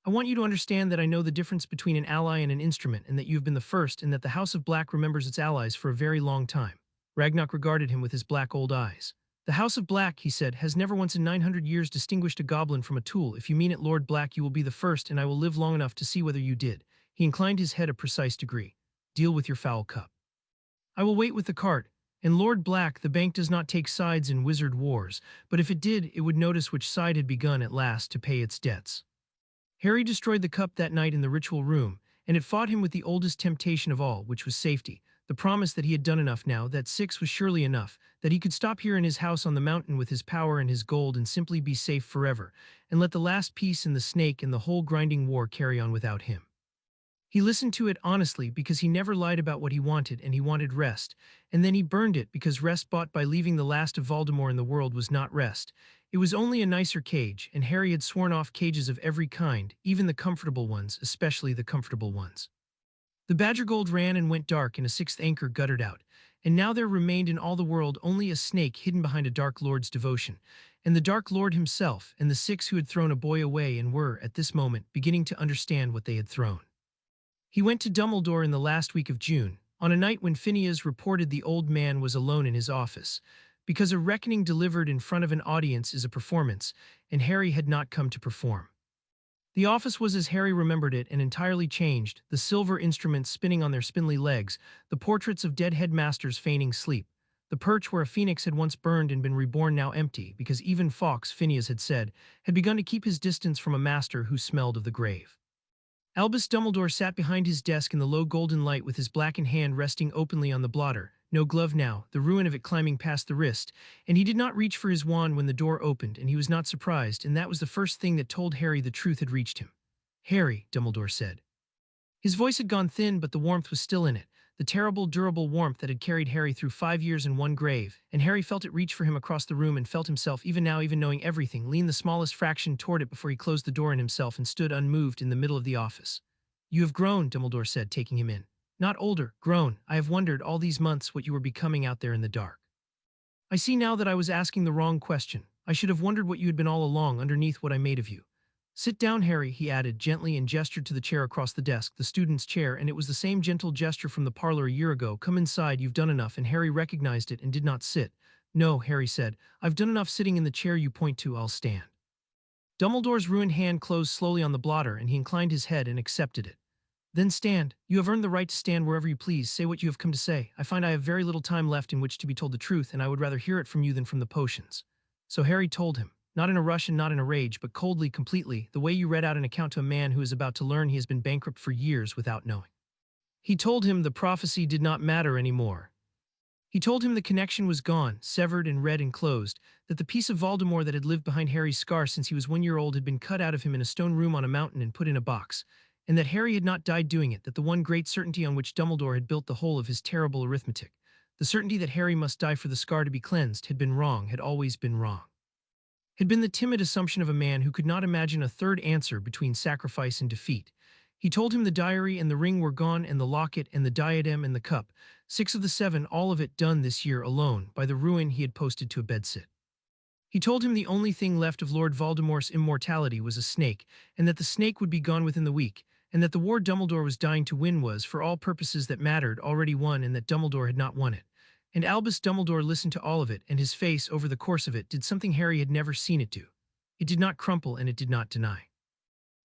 I want you to understand that I know the difference between an ally and an instrument, and that you've been the first, and that the House of Black remembers its allies for a very long time. Ragnarok regarded him with his black old eyes. The House of Black, he said, has never once in 900 years distinguished a goblin from a tool. If you mean it, Lord Black, you will be the first, and I will live long enough to see whether you did. He inclined his head a precise degree. Deal with your foul cup. I will wait with the cart. And Lord Black, the bank does not take sides in wizard wars, but if it did, it would notice which side had begun at last to pay its debts. Harry destroyed the cup that night in the ritual room, and it fought him with the oldest temptation of all, which was safety, the promise that he had done enough now, that 6 was surely enough, that he could stop here in his house on the mountain with his power and his gold and simply be safe forever, and let the last piece and the snake and the whole grinding war carry on without him. He listened to it honestly because he never lied about what he wanted, and he wanted rest, and then he burned it because rest bought by leaving the last of Voldemort in the world was not rest. It was only a nicer cage, and Harry had sworn off cages of every kind, even the comfortable ones, especially the comfortable ones. The Badgergold ran and went dark, and a 6th anchor guttered out, and now there remained in all the world only a snake hidden behind a Dark Lord's devotion, and the Dark Lord himself, and the 6 who had thrown a boy away and were, at this moment, beginning to understand what they had thrown. He went to Dumbledore in the last week of June, on a night when Phineas reported the old man was alone in his office, because a reckoning delivered in front of an audience is a performance, and Harry had not come to perform. The office was as Harry remembered it and entirely changed, the silver instruments spinning on their spindly legs, the portraits of dead headmasters feigning sleep, the perch where a phoenix had once burned and been reborn now empty, because even Fawkes, Phineas had said, had begun to keep his distance from a master who smelled of the grave. Albus Dumbledore sat behind his desk in the low golden light with his blackened hand resting openly on the blotter, no glove now, the ruin of it climbing past the wrist, and he did not reach for his wand when the door opened, and he was not surprised, and that was the first thing that told Harry the truth had reached him. Harry, Dumbledore said. His voice had gone thin, but the warmth was still in it, the terrible, durable warmth that had carried Harry through 5 years in one grave, and Harry felt it reach for him across the room and felt himself, even now, even knowing everything, lean the smallest fraction toward it before he closed the door in himself and stood unmoved in the middle of the office. You have grown, Dumbledore said, taking him in. Not older, grown. I have wondered all these months what you were becoming out there in the dark. I see now that I was asking the wrong question. I should have wondered what you had been all along underneath what I made of you. Sit down, Harry, he added gently and gestured to the chair across the desk, the student's chair, and it was the same gentle gesture from the parlor a year ago. Come inside, you've done enough, and Harry recognized it and did not sit. No, Harry said, I've done enough sitting in the chair you point to, I'll stand. Dumbledore's ruined hand closed slowly on the blotter, and he inclined his head and accepted it. Then stand. You have earned the right to stand wherever you please. Say what you have come to say. I find I have very little time left in which to be told the truth, and I would rather hear it from you than from the potions. So Harry told him, not in a rush and not in a rage, but coldly, completely, the way you read out an account to a man who is about to learn he has been bankrupt for years without knowing. He told him the prophecy did not matter anymore. He told him the connection was gone, severed and read and closed, that the piece of Voldemort that had lived behind Harry's scar since he was 1 year old had been cut out of him in a stone room on a mountain and put in a box, and that Harry had not died doing it, that the one great certainty on which Dumbledore had built the whole of his terrible arithmetic, the certainty that Harry must die for the scar to be cleansed, had been wrong, had always been wrong. had been the timid assumption of a man who could not imagine a third answer between sacrifice and defeat. He told him the diary and the ring were gone and the locket and the diadem and the cup, 6 of the 7, all of it done this year alone by the ruin he had posted to a bedsit. He told him the only thing left of Lord Voldemort's immortality was a snake, and that the snake would be gone within the week, and that the war Dumbledore was dying to win was, for all purposes that mattered, already won, and that Dumbledore had not won it. And Albus Dumbledore listened to all of it, and his face, over the course of it, did something Harry had never seen it do. It did not crumple, and it did not deny.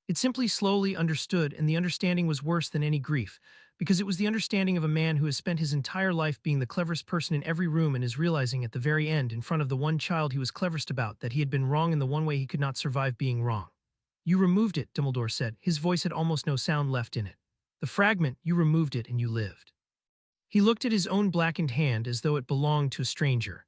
It simply slowly understood, and the understanding was worse than any grief, because it was the understanding of a man who has spent his entire life being the cleverest person in every room and is realizing at the very end, in front of the one child he was cleverest about, that he had been wrong in the one way he could not survive being wrong. "You removed it," Dumbledore said. His voice had almost no sound left in it. "The fragment, you removed it and you lived." He looked at his own blackened hand as though it belonged to a stranger.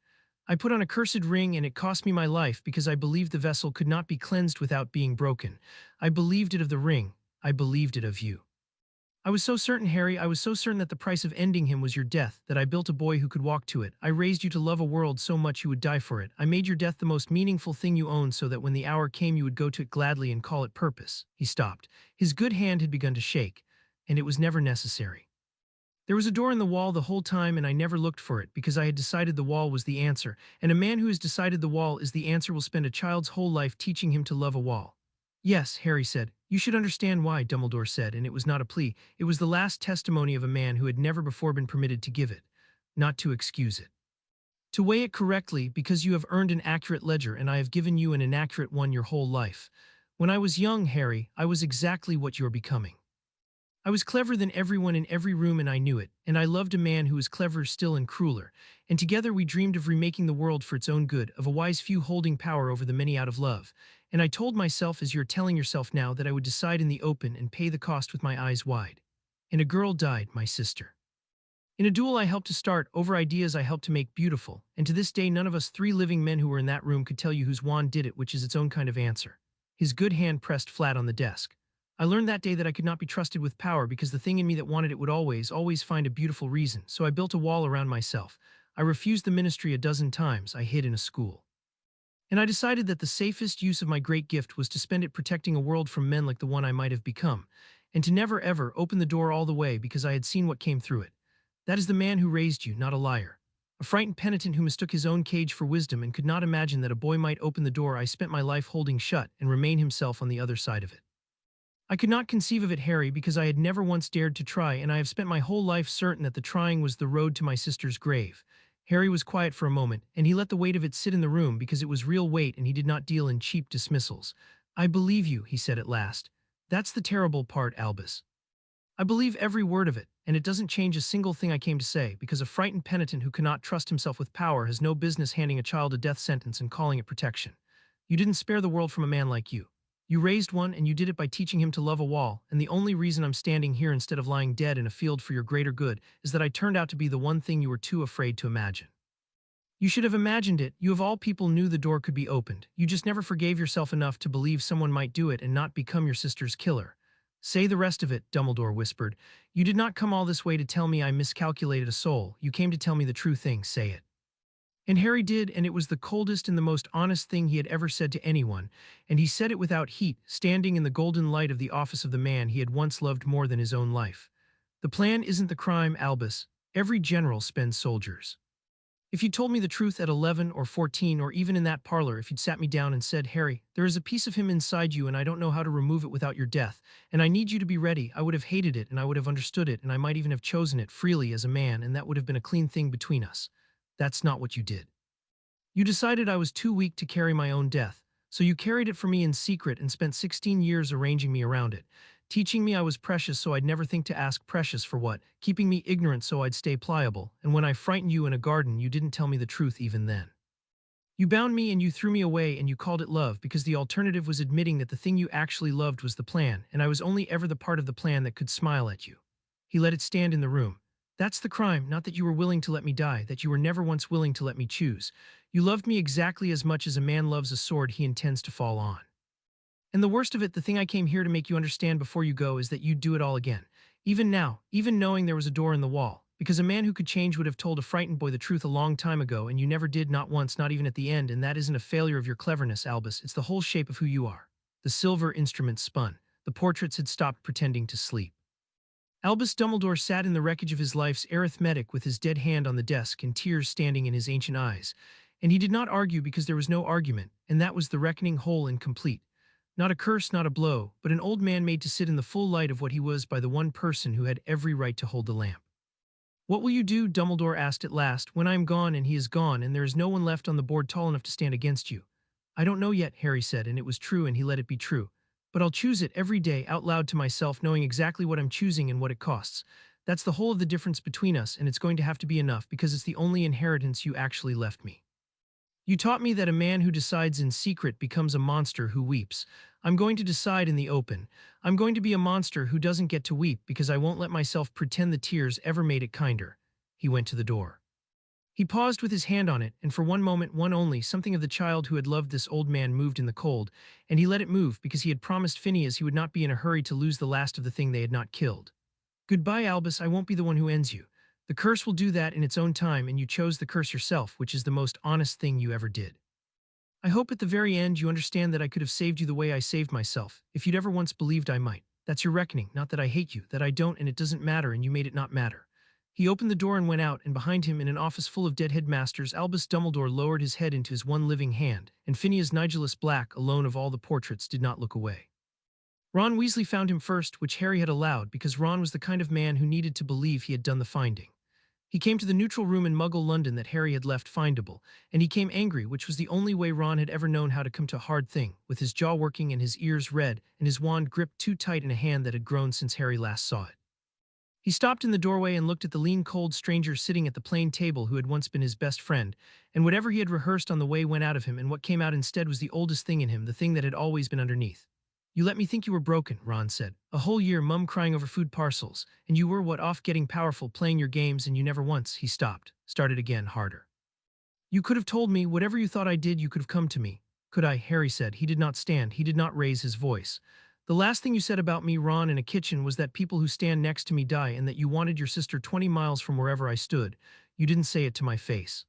"I put on a cursed ring and it cost me my life because I believed the vessel could not be cleansed without being broken. I believed it of the ring. I believed it of you. I was so certain, Harry, I was so certain that the price of ending him was your death, that I built a boy who could walk to it. I raised you to love a world so much you would die for it. I made your death the most meaningful thing you owned so that when the hour came you would go to it gladly and call it purpose." He stopped. His good hand had begun to shake, and it was never necessary. "There was a door in the wall the whole time and I never looked for it because I had decided the wall was the answer, and a man who has decided the wall is the answer will spend a child's whole life teaching him to love a wall." "Yes," Harry said. "You should understand why," Dumbledore said, and it was not a plea. It was the last testimony of a man who had never before been permitted to give it, not to excuse it. "To weigh it correctly, because you have earned an accurate ledger and I have given you an inaccurate one your whole life. When I was young, Harry, I was exactly what you're becoming. I was clever than everyone in every room and I knew it, and I loved a man who was cleverer still and crueler, and together we dreamed of remaking the world for its own good, of a wise few holding power over the many out of love. And I told myself, as you're telling yourself now, that I would decide in the open and pay the cost with my eyes wide. And a girl died, my sister. In a duel I helped to start, over ideas I helped to make beautiful, and to this day none of us 3 living men who were in that room could tell you whose wand did it, which is its own kind of answer." His good hand pressed flat on the desk. "I learned that day that I could not be trusted with power because the thing in me that wanted it would always, always find a beautiful reason, so I built a wall around myself. I refused the ministry a dozen times. I hid in a school. And I decided that the safest use of my great gift was to spend it protecting a world from men like the one I might have become, and to never ever open the door all the way because I had seen what came through it. That is the man who raised you, not a liar. A frightened penitent who mistook his own cage for wisdom and could not imagine that a boy might open the door I spent my life holding shut and remain himself on the other side of it. I could not conceive of it, Harry, because I had never once dared to try, and I have spent my whole life certain that the trying was the road to my sister's grave." Harry was quiet for a moment, and he let the weight of it sit in the room because it was real weight and he did not deal in cheap dismissals. "I believe you," he said at last. "That's the terrible part, Albus. I believe every word of it, and it doesn't change a single thing I came to say, because a frightened penitent who cannot trust himself with power has no business handing a child a death sentence and calling it protection. You didn't spare the world from a man like you. You raised one, and you did it by teaching him to love a wall, and the only reason I'm standing here instead of lying dead in a field for your greater good is that I turned out to be the one thing you were too afraid to imagine. You should have imagined it. You of all people knew the door could be opened. You just never forgave yourself enough to believe someone might do it and not become your sister's killer." "Say the rest of it," Dumbledore whispered. "You did not come all this way to tell me I miscalculated a soul. You came to tell me the true thing. Say it." And Harry did, and it was the coldest and the most honest thing he had ever said to anyone, and he said it without heat, standing in the golden light of the office of the man he had once loved more than his own life. "The plan isn't the crime, Albus. Every general spends soldiers. If you told me the truth at 11 or 14 or even in that parlor, if you'd sat me down and said, 'Harry, there is a piece of him inside you and I don't know how to remove it without your death, and I need you to be ready,' I would have hated it and I would have understood it and I might even have chosen it freely as a man, and that would have been a clean thing between us. That's not what you did. You decided I was too weak to carry my own death, so you carried it for me in secret and spent 16 years arranging me around it, teaching me I was precious so I'd never think to ask precious for what, keeping me ignorant so I'd stay pliable, and when I frightened you in a garden you didn't tell me the truth even then. You bound me and you threw me away and you called it love because the alternative was admitting that the thing you actually loved was the plan, and I was only ever the part of the plan that could smile at you." He let it stand in the room. "That's the crime, not that you were willing to let me die, that you were never once willing to let me choose. You loved me exactly as much as a man loves a sword he intends to fall on. And the worst of it, the thing I came here to make you understand before you go, is that you'd do it all again. Even now, even knowing there was a door in the wall, because a man who could change would have told a frightened boy the truth a long time ago, and you never did, not once, not even at the end, and that isn't a failure of your cleverness, Albus. It's the whole shape of who you are. The silver instrument spun. The portraits had stopped pretending to sleep. Albus Dumbledore sat in the wreckage of his life's arithmetic with his dead hand on the desk and tears standing in his ancient eyes. And he did not argue because there was no argument, and that was the reckoning whole and complete. Not a curse, not a blow, but an old man made to sit in the full light of what he was by the one person who had every right to hold the lamp. "What will you do?" Dumbledore asked at last, "when I am gone and he is gone and there is no one left on the board tall enough to stand against you?" "I don't know yet," Harry said, and it was true and he let it be true. "But I'll choose it every day out loud to myself, knowing exactly what I'm choosing and what it costs. That's the whole of the difference between us, and it's going to have to be enough because it's the only inheritance you actually left me. You taught me that a man who decides in secret becomes a monster who weeps. I'm going to decide in the open. I'm going to be a monster who doesn't get to weep because I won't let myself pretend the tears ever made it kinder." He went to the door. He paused with his hand on it, and for one moment, one only, something of the child who had loved this old man moved in the cold, and he let it move because he had promised Phineas he would not be in a hurry to lose the last of the thing they had not killed. "Goodbye, Albus, I won't be the one who ends you. The curse will do that in its own time, and you chose the curse yourself, which is the most honest thing you ever did. I hope at the very end you understand that I could have saved you the way I saved myself, if you'd ever once believed I might. That's your reckoning, not that I hate you, that I don't, and it doesn't matter, and you made it not matter." He opened the door and went out, and behind him, in an office full of dead headmasters, Albus Dumbledore lowered his head into his one living hand, and Phineas Nigellus Black, alone of all the portraits, did not look away. Ron Weasley found him first, which Harry had allowed, because Ron was the kind of man who needed to believe he had done the finding. He came to the neutral room in Muggle London that Harry had left findable, and he came angry, which was the only way Ron had ever known how to come to a hard thing, with his jaw working and his ears red, and his wand gripped too tight in a hand that had grown since Harry last saw it. He stopped in the doorway and looked at the lean, cold stranger sitting at the plain table who had once been his best friend, and whatever he had rehearsed on the way went out of him, and what came out instead was the oldest thing in him, the thing that had always been underneath. "You let me think you were broken," Ron said. "A whole year, Mum crying over food parcels, and you were what off getting powerful, playing your games, and you never once—" He stopped, started again, harder. "You could have told me, whatever you thought I did, you could have come to me." "Could I?" Harry said. He did not stand, he did not raise his voice. "The last thing you said about me, Ron, in a kitchen was that people who stand next to me die, and that you wanted your sister 20 miles from wherever I stood. You didn't say it to my face.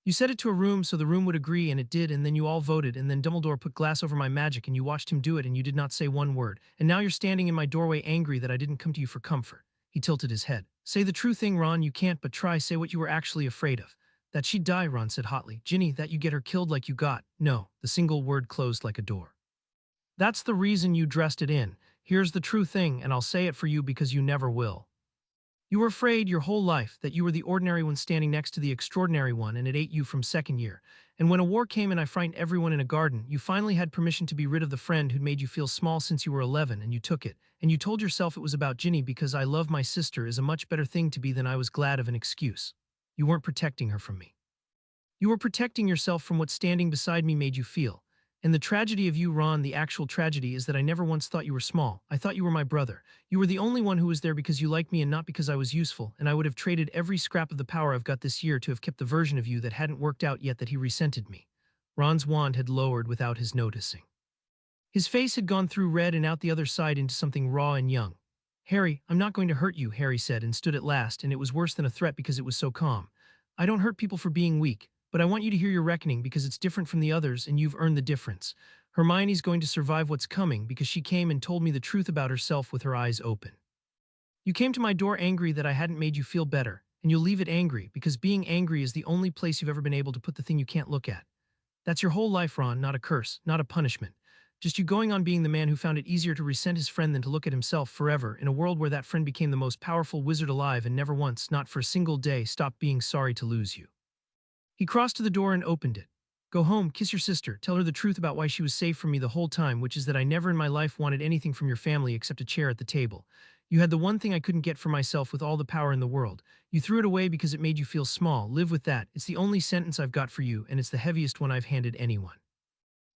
You said it to a room so the room would agree, and it did, and then you all voted, and then Dumbledore put glass over my magic, and you watched him do it, and you did not say one word. And now you're standing in my doorway angry that I didn't come to you for comfort." He tilted his head. "Say the true thing, Ron. You can't, but try. Say what you were actually afraid of." "That she'd die," Ron said hotly. "Ginny, that you get her killed like you got." "No." The single word closed like a door. "That's the reason you dressed it in. Here's the true thing, and I'll say it for you because you never will. You were afraid your whole life that you were the ordinary one standing next to the extraordinary one, and it ate you from second year. And when a war came and I frightened everyone in a garden, you finally had permission to be rid of the friend who'd made you feel small since you were 11, and you took it. And you told yourself it was about Ginny because I love my sister is a much better thing to be than I was glad of an excuse. You weren't protecting her from me. You were protecting yourself from what standing beside me made you feel. And the tragedy of you, Ron, the actual tragedy, is that I never once thought you were small. I thought you were my brother. You were the only one who was there because you liked me and not because I was useful, and I would have traded every scrap of the power I've got this year to have kept the version of you that hadn't worked out yet that he resented me." Ron's wand had lowered without his noticing. His face had gone through red and out the other side into something raw and young. "Harry, I'm not going to hurt you," Harry said, and stood at last, and it was worse than a threat because it was so calm. "I don't hurt people for being weak. But I want you to hear your reckoning because it's different from the others and you've earned the difference. Hermione's going to survive what's coming because she came and told me the truth about herself with her eyes open. You came to my door angry that I hadn't made you feel better, and you'll leave it angry because being angry is the only place you've ever been able to put the thing you can't look at. That's your whole life, Ron, not a curse, not a punishment. Just you going on being the man who found it easier to resent his friend than to look at himself forever in a world where that friend became the most powerful wizard alive and never once, not for a single day, stopped being sorry to lose you." He crossed to the door and opened it. "Go home, kiss your sister, tell her the truth about why she was safe from me the whole time, which is that I never in my life wanted anything from your family except a chair at the table. You had the one thing I couldn't get for myself with all the power in the world. You threw it away because it made you feel small. Live with that. It's the only sentence I've got for you, and it's the heaviest one I've handed anyone."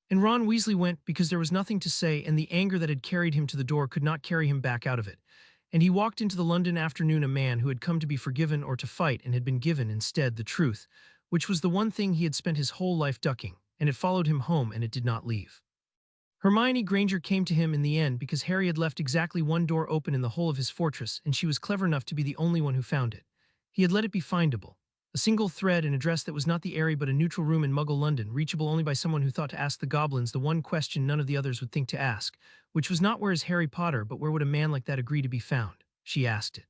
And Ron Weasley went because there was nothing to say, and the anger that had carried him to the door could not carry him back out of it. And he walked into the London afternoon a man who had come to be forgiven or to fight and had been given instead the truth, which was the one thing he had spent his whole life ducking, and it followed him home and it did not leave. Hermione Granger came to him in the end because Harry had left exactly one door open in the whole of his fortress, and she was clever enough to be the only one who found it. He had let it be findable. A single thread, an address that was not the Eyrie but a neutral room in Muggle London, reachable only by someone who thought to ask the goblins the one question none of the others would think to ask, which was not where is Harry Potter, but where would a man like that agree to be found? She asked it.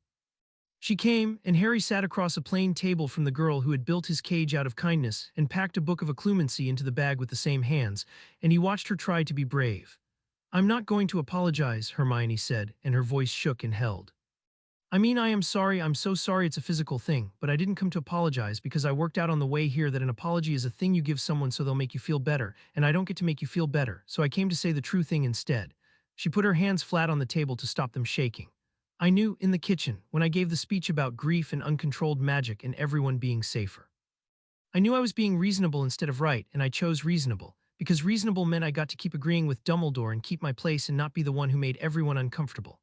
She came, and Harry sat across a plain table from the girl who had built his cage out of kindness and packed a book of occlumency into the bag with the same hands, and he watched her try to be brave. "I'm not going to apologize," Hermione said, and her voice shook and held. "I mean, I am sorry, I'm so sorry it's a physical thing, but I didn't come to apologize because I worked out on the way here that an apology is a thing you give someone so they'll make you feel better, and I don't get to make you feel better, so I came to say the true thing instead." She put her hands flat on the table to stop them shaking. "I knew, in the kitchen, when I gave the speech about grief and uncontrolled magic and everyone being safer. I knew I was being reasonable instead of right, and I chose reasonable, because reasonable meant I got to keep agreeing with Dumbledore and keep my place and not be the one who made everyone uncomfortable.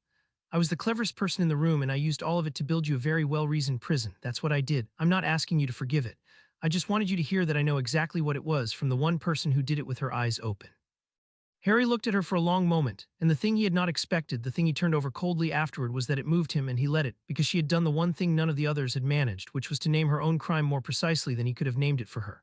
I was the cleverest person in the room, and I used all of it to build you a very well-reasoned prison. That's what I did. I'm not asking you to forgive it. I just wanted you to hear that I know exactly what it was from the one person who did it with her eyes open." Harry looked at her for a long moment, and the thing he had not expected, the thing he turned over coldly afterward, was that it moved him and he let it, because she had done the one thing none of the others had managed, which was to name her own crime more precisely than he could have named it for her.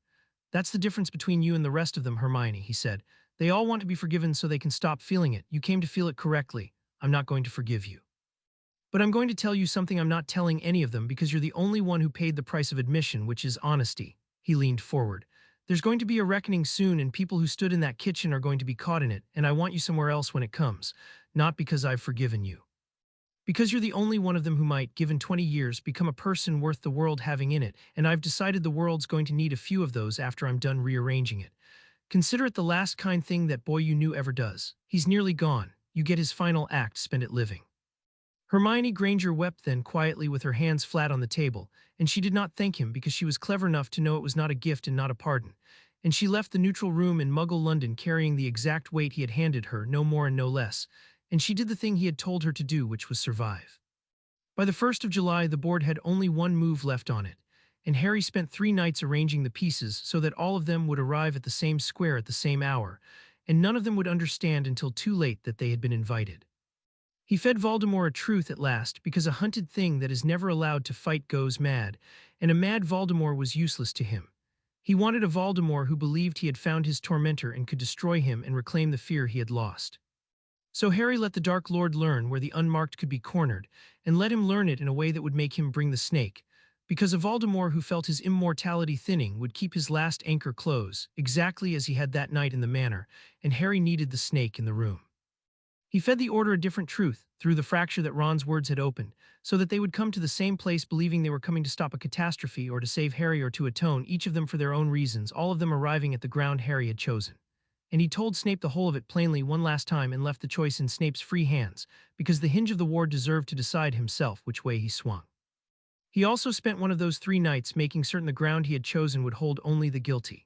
"That's the difference between you and the rest of them, Hermione," he said. "They all want to be forgiven so they can stop feeling it. You came to feel it correctly. I'm not going to forgive you. But I'm going to tell you something I'm not telling any of them because you're the only one who paid the price of admission, which is honesty." He leaned forward. "There's going to be a reckoning soon, and people who stood in that kitchen are going to be caught in it, and I want you somewhere else when it comes. Not because I've forgiven you. Because you're the only one of them who might, given 20 years, become a person worth the world having in it, and I've decided the world's going to need a few of those after I'm done rearranging it. Consider it the last kind thing that boy you knew ever does. He's nearly gone. You get his final act, spend it living." Hermione Granger wept then quietly with her hands flat on the table, and she did not thank him because she was clever enough to know it was not a gift and not a pardon, and she left the neutral room in Muggle London carrying the exact weight he had handed her, no more and no less, and she did the thing he had told her to do, which was survive. By the 1st of July, the board had only one move left on it, and Harry spent 3 nights arranging the pieces so that all of them would arrive at the same square at the same hour, and none of them would understand until too late that they had been invited. He fed Voldemort a truth at last, because a hunted thing that is never allowed to fight goes mad, and a mad Voldemort was useless to him. He wanted a Voldemort who believed he had found his tormentor and could destroy him and reclaim the fear he had lost. So Harry let the Dark Lord learn where the unmarked could be cornered, and let him learn it in a way that would make him bring the snake, because a Voldemort who felt his immortality thinning would keep his last anchor close, exactly as he had that night in the manor, and Harry needed the snake in the room. He fed the Order a different truth, through the fracture that Ron's words had opened, so that they would come to the same place believing they were coming to stop a catastrophe or to save Harry or to atone, each of them for their own reasons, all of them arriving at the ground Harry had chosen. And he told Snape the whole of it plainly one last time and left the choice in Snape's free hands, because the hinge of the ward deserved to decide himself which way he swung. He also spent one of those 3 nights making certain the ground he had chosen would hold only the guilty.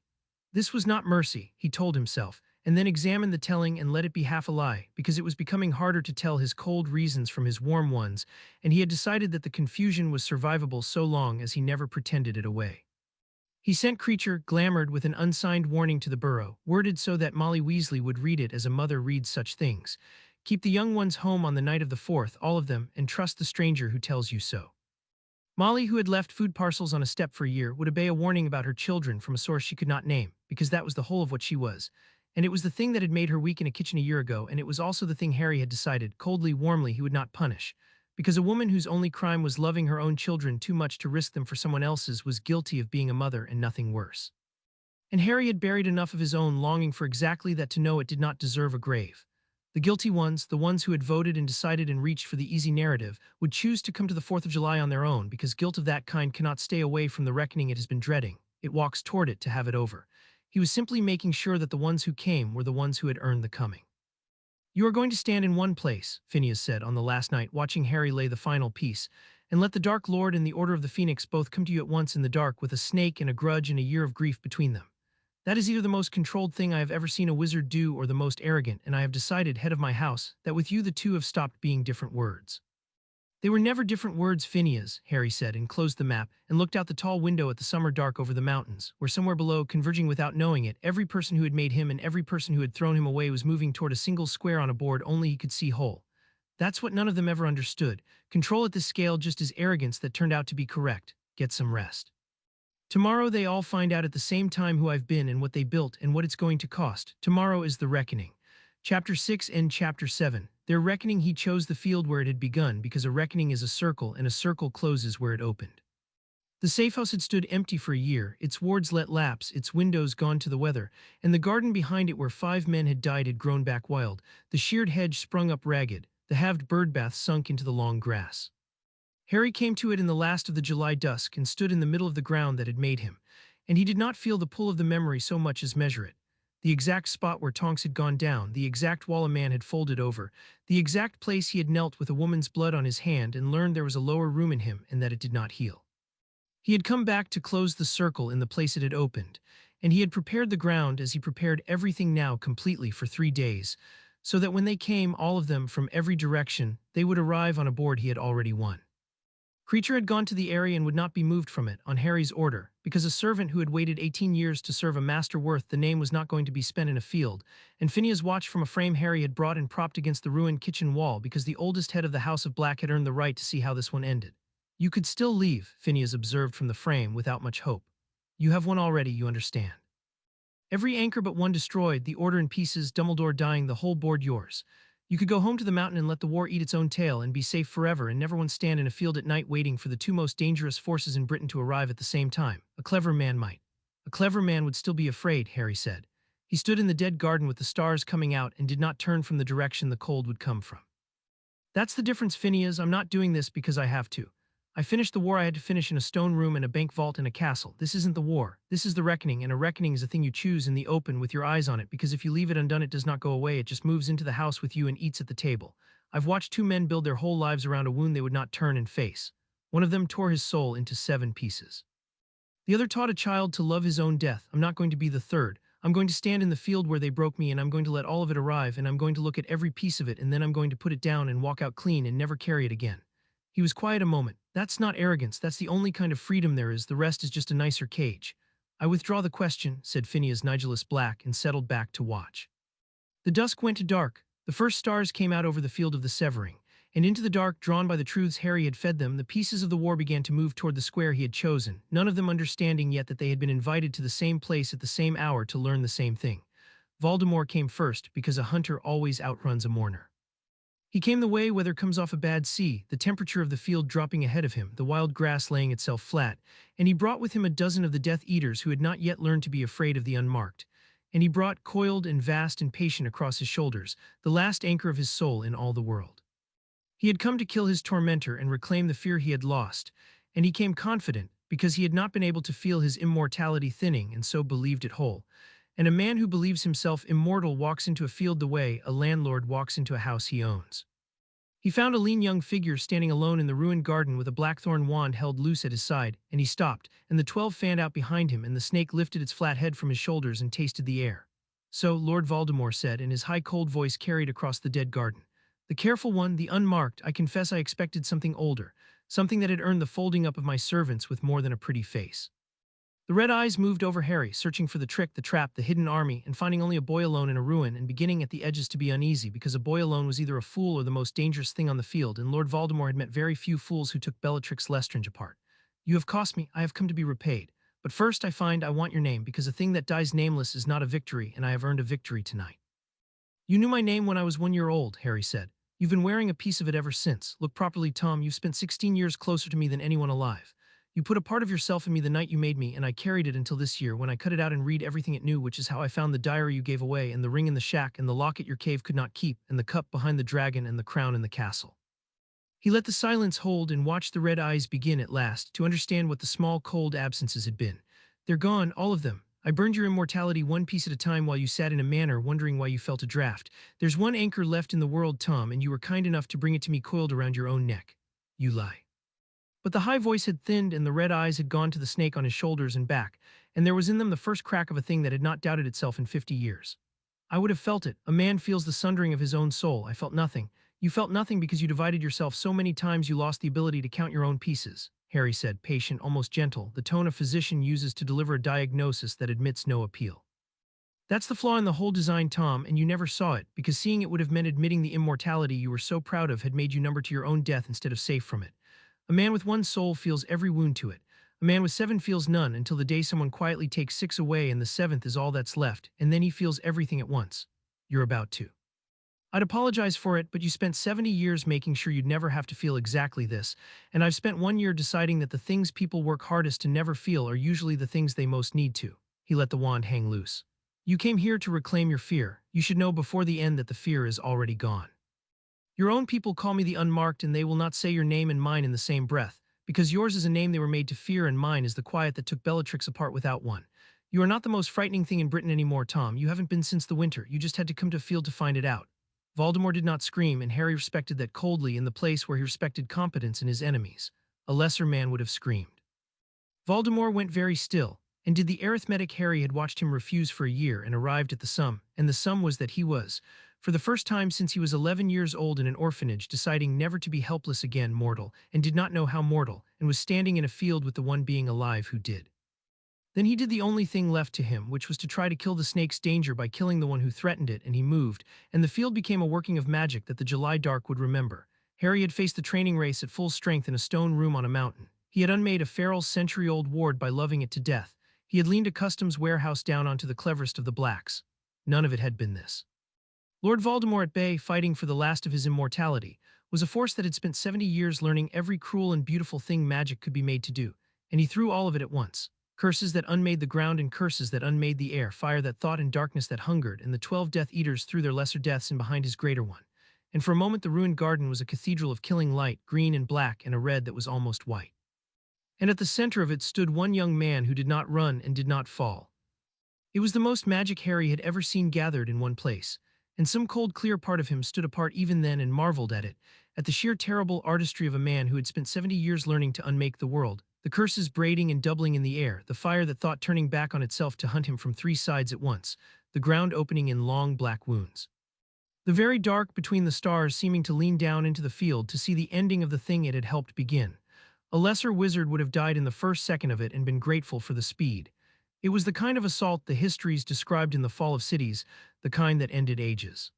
This was not mercy, he told himself, and then examined the telling and let it be half a lie, because it was becoming harder to tell his cold reasons from his warm ones, and he had decided that the confusion was survivable so long as he never pretended it away. He sent Creature, glamored with an unsigned warning to the Burrow, worded so that Molly Weasley would read it as a mother reads such things. "Keep the young ones home on the night of the 4th, all of them, and trust the stranger who tells you so." Molly, who had left food parcels on a step for a year, would obey a warning about her children from a source she could not name, because that was the whole of what she was. And it was the thing that had made her weak in a kitchen a year ago, and it was also the thing Harry had decided, coldly, warmly, he would not punish. Because a woman whose only crime was loving her own children too much to risk them for someone else's was guilty of being a mother and nothing worse. And Harry had buried enough of his own longing for exactly that to know it did not deserve a grave. The guilty ones, the ones who had voted and decided and reached for the easy narrative, would choose to come to the 4th of July on their own, because guilt of that kind cannot stay away from the reckoning it has been dreading. It walks toward it to have it over. He was simply making sure that the ones who came were the ones who had earned the coming. "You are going to stand in one place," Phineas said on the last night, watching Harry lay the final piece, "and let the Dark Lord and the Order of the Phoenix both come to you at once in the dark with a snake and a grudge and a year of grief between them. That is either the most controlled thing I have ever seen a wizard do or the most arrogant, and I have decided, head of my house, that with you the two have stopped being different words." "They were never different words, Phineas," Harry said, and closed the map, and looked out the tall window at the summer dark over the mountains, where somewhere below, converging without knowing it, every person who had made him and every person who had thrown him away was moving toward a single square on a board only he could see whole. That's what none of them ever understood. Control at this scale just as arrogance that turned out to be correct. Get some rest. Tomorrow they all find out at the same time who I've been and what they built and what it's going to cost. Tomorrow is the reckoning. Chapter 6 and Chapter 7. Their reckoning. He chose the field where it had begun because a reckoning is a circle and a circle closes where it opened. The safe house had stood empty for a year, its wards let lapse, its windows gone to the weather, and the garden behind it where 5 men had died had grown back wild, the sheared hedge sprung up ragged, the halved birdbath sunk into the long grass. Harry came to it in the last of the July dusk and stood in the middle of the ground that had made him, and he did not feel the pull of the memory so much as measure it. The exact spot where Tonks had gone down, the exact wall a man had folded over, the exact place he had knelt with a woman's blood on his hand and learned there was a lower room in him and that it did not heal. He had come back to close the circle in the place it had opened, and he had prepared the ground as he prepared everything now completely for 3 days, so that when they came, all of them, from every direction, they would arrive on a board he had already won. Creature had gone to the area and would not be moved from it, on Harry's order, because a servant who had waited 18 years to serve a master worth the name was not going to be spent in a field, and Phineas watched from a frame Harry had brought and propped against the ruined kitchen wall because the oldest head of the House of Black had earned the right to see how this one ended. You could still leave, Phineas observed from the frame without much hope. You have one already, you understand. Every anchor but one destroyed, the order in pieces, Dumbledore dying, the whole board yours. You could go home to the mountain and let the war eat its own tail and be safe forever and never once stand in a field at night waiting for the 2 most dangerous forces in Britain to arrive at the same time. A clever man might. A clever man would still be afraid, Harry said. He stood in the dead garden with the stars coming out and did not turn from the direction the cold would come from. That's the difference, Phineas. I'm not doing this because I have to. I finished the war I had to finish in a stone room and a bank vault in a castle. This isn't the war. This is the reckoning, and a reckoning is a thing you choose in the open with your eyes on it, because if you leave it undone it does not go away, it just moves into the house with you and eats at the table. I've watched 2 men build their whole lives around a wound they would not turn and face. One of them tore his soul into 7 pieces. The other taught a child to love his own death. I'm not going to be the third. I'm going to stand in the field where they broke me and I'm going to let all of it arrive and I'm going to look at every piece of it and then I'm going to put it down and walk out clean and never carry it again. He was quiet a moment. That's not arrogance, that's the only kind of freedom there is, the rest is just a nicer cage. I withdraw the question, said Phineas Nigellus Black, and settled back to watch. The dusk went to dark, the first stars came out over the field of the Severing, and into the dark, drawn by the truths Harry had fed them, the pieces of the war began to move toward the square he had chosen, none of them understanding yet that they had been invited to the same place at the same hour to learn the same thing. Voldemort came first, because a hunter always outruns a mourner. He came the way weather comes off a bad sea, the temperature of the field dropping ahead of him, the wild grass laying itself flat, and he brought with him a dozen of the Death Eaters who had not yet learned to be afraid of the unmarked. And he brought, coiled and vast and patient across his shoulders, the last anchor of his soul in all the world. He had come to kill his tormentor and reclaim the fear he had lost, and he came confident, because he had not been able to feel his immortality thinning and so believed it whole. And a man who believes himself immortal walks into a field the way a landlord walks into a house he owns. He found a lean young figure standing alone in the ruined garden with a blackthorn wand held loose at his side, and he stopped, and the 12 fanned out behind him, and the snake lifted its flat head from his shoulders and tasted the air. So, Lord Voldemort said, and his high cold voice carried across the dead garden. The careful one, the unmarked, I confess I expected something older, something that had earned the folding up of my servants with more than a pretty face. The red eyes moved over Harry, searching for the trick, the trap, the hidden army, and finding only a boy alone in a ruin and beginning at the edges to be uneasy because a boy alone was either a fool or the most dangerous thing on the field, and Lord Voldemort had met very few fools who took Bellatrix Lestrange apart. You have cost me, I have come to be repaid. But first I find I want your name, because a thing that dies nameless is not a victory, and I have earned a victory tonight. You knew my name when I was 1 year old, Harry said. You've been wearing a piece of it ever since. Look properly, Tom, you've spent 16 years closer to me than anyone alive. You put a part of yourself in me the night you made me, and I carried it until this year when I cut it out and read everything it knew, which is how I found the diary you gave away, and the ring in the shack, and the locket your cave could not keep, and the cup behind the dragon, and the crown in the castle. He let the silence hold and watched the red eyes begin at last to understand what the small cold absences had been. They're gone, all of them. I burned your immortality 1 piece at a time while you sat in a manor wondering why you felt a draft. There's 1 anchor left in the world, Tom, and you were kind enough to bring it to me coiled around your own neck. You lie. But the high voice had thinned and the red eyes had gone to the snake on his shoulders and back, and there was in them the first crack of a thing that had not doubted itself in 50 years. I would have felt it. A man feels the sundering of his own soul. I felt nothing. You felt nothing because you divided yourself so many times you lost the ability to count your own pieces, Harry said, patient, almost gentle, the tone a physician uses to deliver a diagnosis that admits no appeal. That's the flaw in the whole design, Tom, and you never saw it, because seeing it would have meant admitting the immortality you were so proud of had made you number to your own death instead of safe from it. A man with 1 soul feels every wound to it. A man with 7 feels none until the day someone quietly takes 6 away and the 7th is all that's left, and then he feels everything at once. You're about to. I'd apologize for it, but you spent 70 years making sure you'd never have to feel exactly this, and I've spent 1 year deciding that the things people work hardest to never feel are usually the things they most need to. He let the wand hang loose. You came here to reclaim your fear. You should know before the end that the fear is already gone. Your own people call me the Unmarked, and they will not say your name and mine in the same breath, because yours is a name they were made to fear and mine is the quiet that took Bellatrix apart without one. You are not the most frightening thing in Britain anymore, Tom. You haven't been since the winter. You just had to come to field to find it out. Voldemort did not scream, and Harry respected that coldly in the place where he respected competence in his enemies. A lesser man would have screamed. Voldemort went very still, and did the arithmetic Harry had watched him refuse for a year and arrived at the sum, and the sum was that he was, for the first time since he was 11 years old in an orphanage, deciding never to be helpless again, mortal, and did not know how mortal, and was standing in a field with the one being alive who did. Then he did the only thing left to him, which was to try to kill the snake's danger by killing the one who threatened it, and he moved, and the field became a working of magic that the July dark would remember. Harry had faced the training race at full strength in a stone room on a mountain. He had unmade a feral century-old ward by loving it to death. He had leaned a customs warehouse down onto the cleverest of the blacks. None of it had been this. Lord Voldemort at bay, fighting for the last of his immortality, was a force that had spent 70 years learning every cruel and beautiful thing magic could be made to do, and he threw all of it at once. Curses that unmade the ground and curses that unmade the air, fire that thought and darkness that hungered, and the 12 Death Eaters threw their lesser deaths in behind his greater one. And for a moment the ruined garden was a cathedral of killing light, green and black and a red that was almost white. And at the center of it stood one young man who did not run and did not fall. It was the most magic Harry had ever seen gathered in one place, and some cold clear part of him stood apart even then and marveled at the sheer terrible artistry of a man who had spent 70 years learning to unmake the world, the curses braiding and doubling in the air, the fire that thought turning back on itself to hunt him from 3 sides at once, the ground opening in long black wounds. The very dark between the stars seeming to lean down into the field to see the ending of the thing it had helped begin. A lesser wizard would have died in the first second of it and been grateful for the speed. It was the kind of assault the histories described in The Fall of Cities, the kind that ended ages.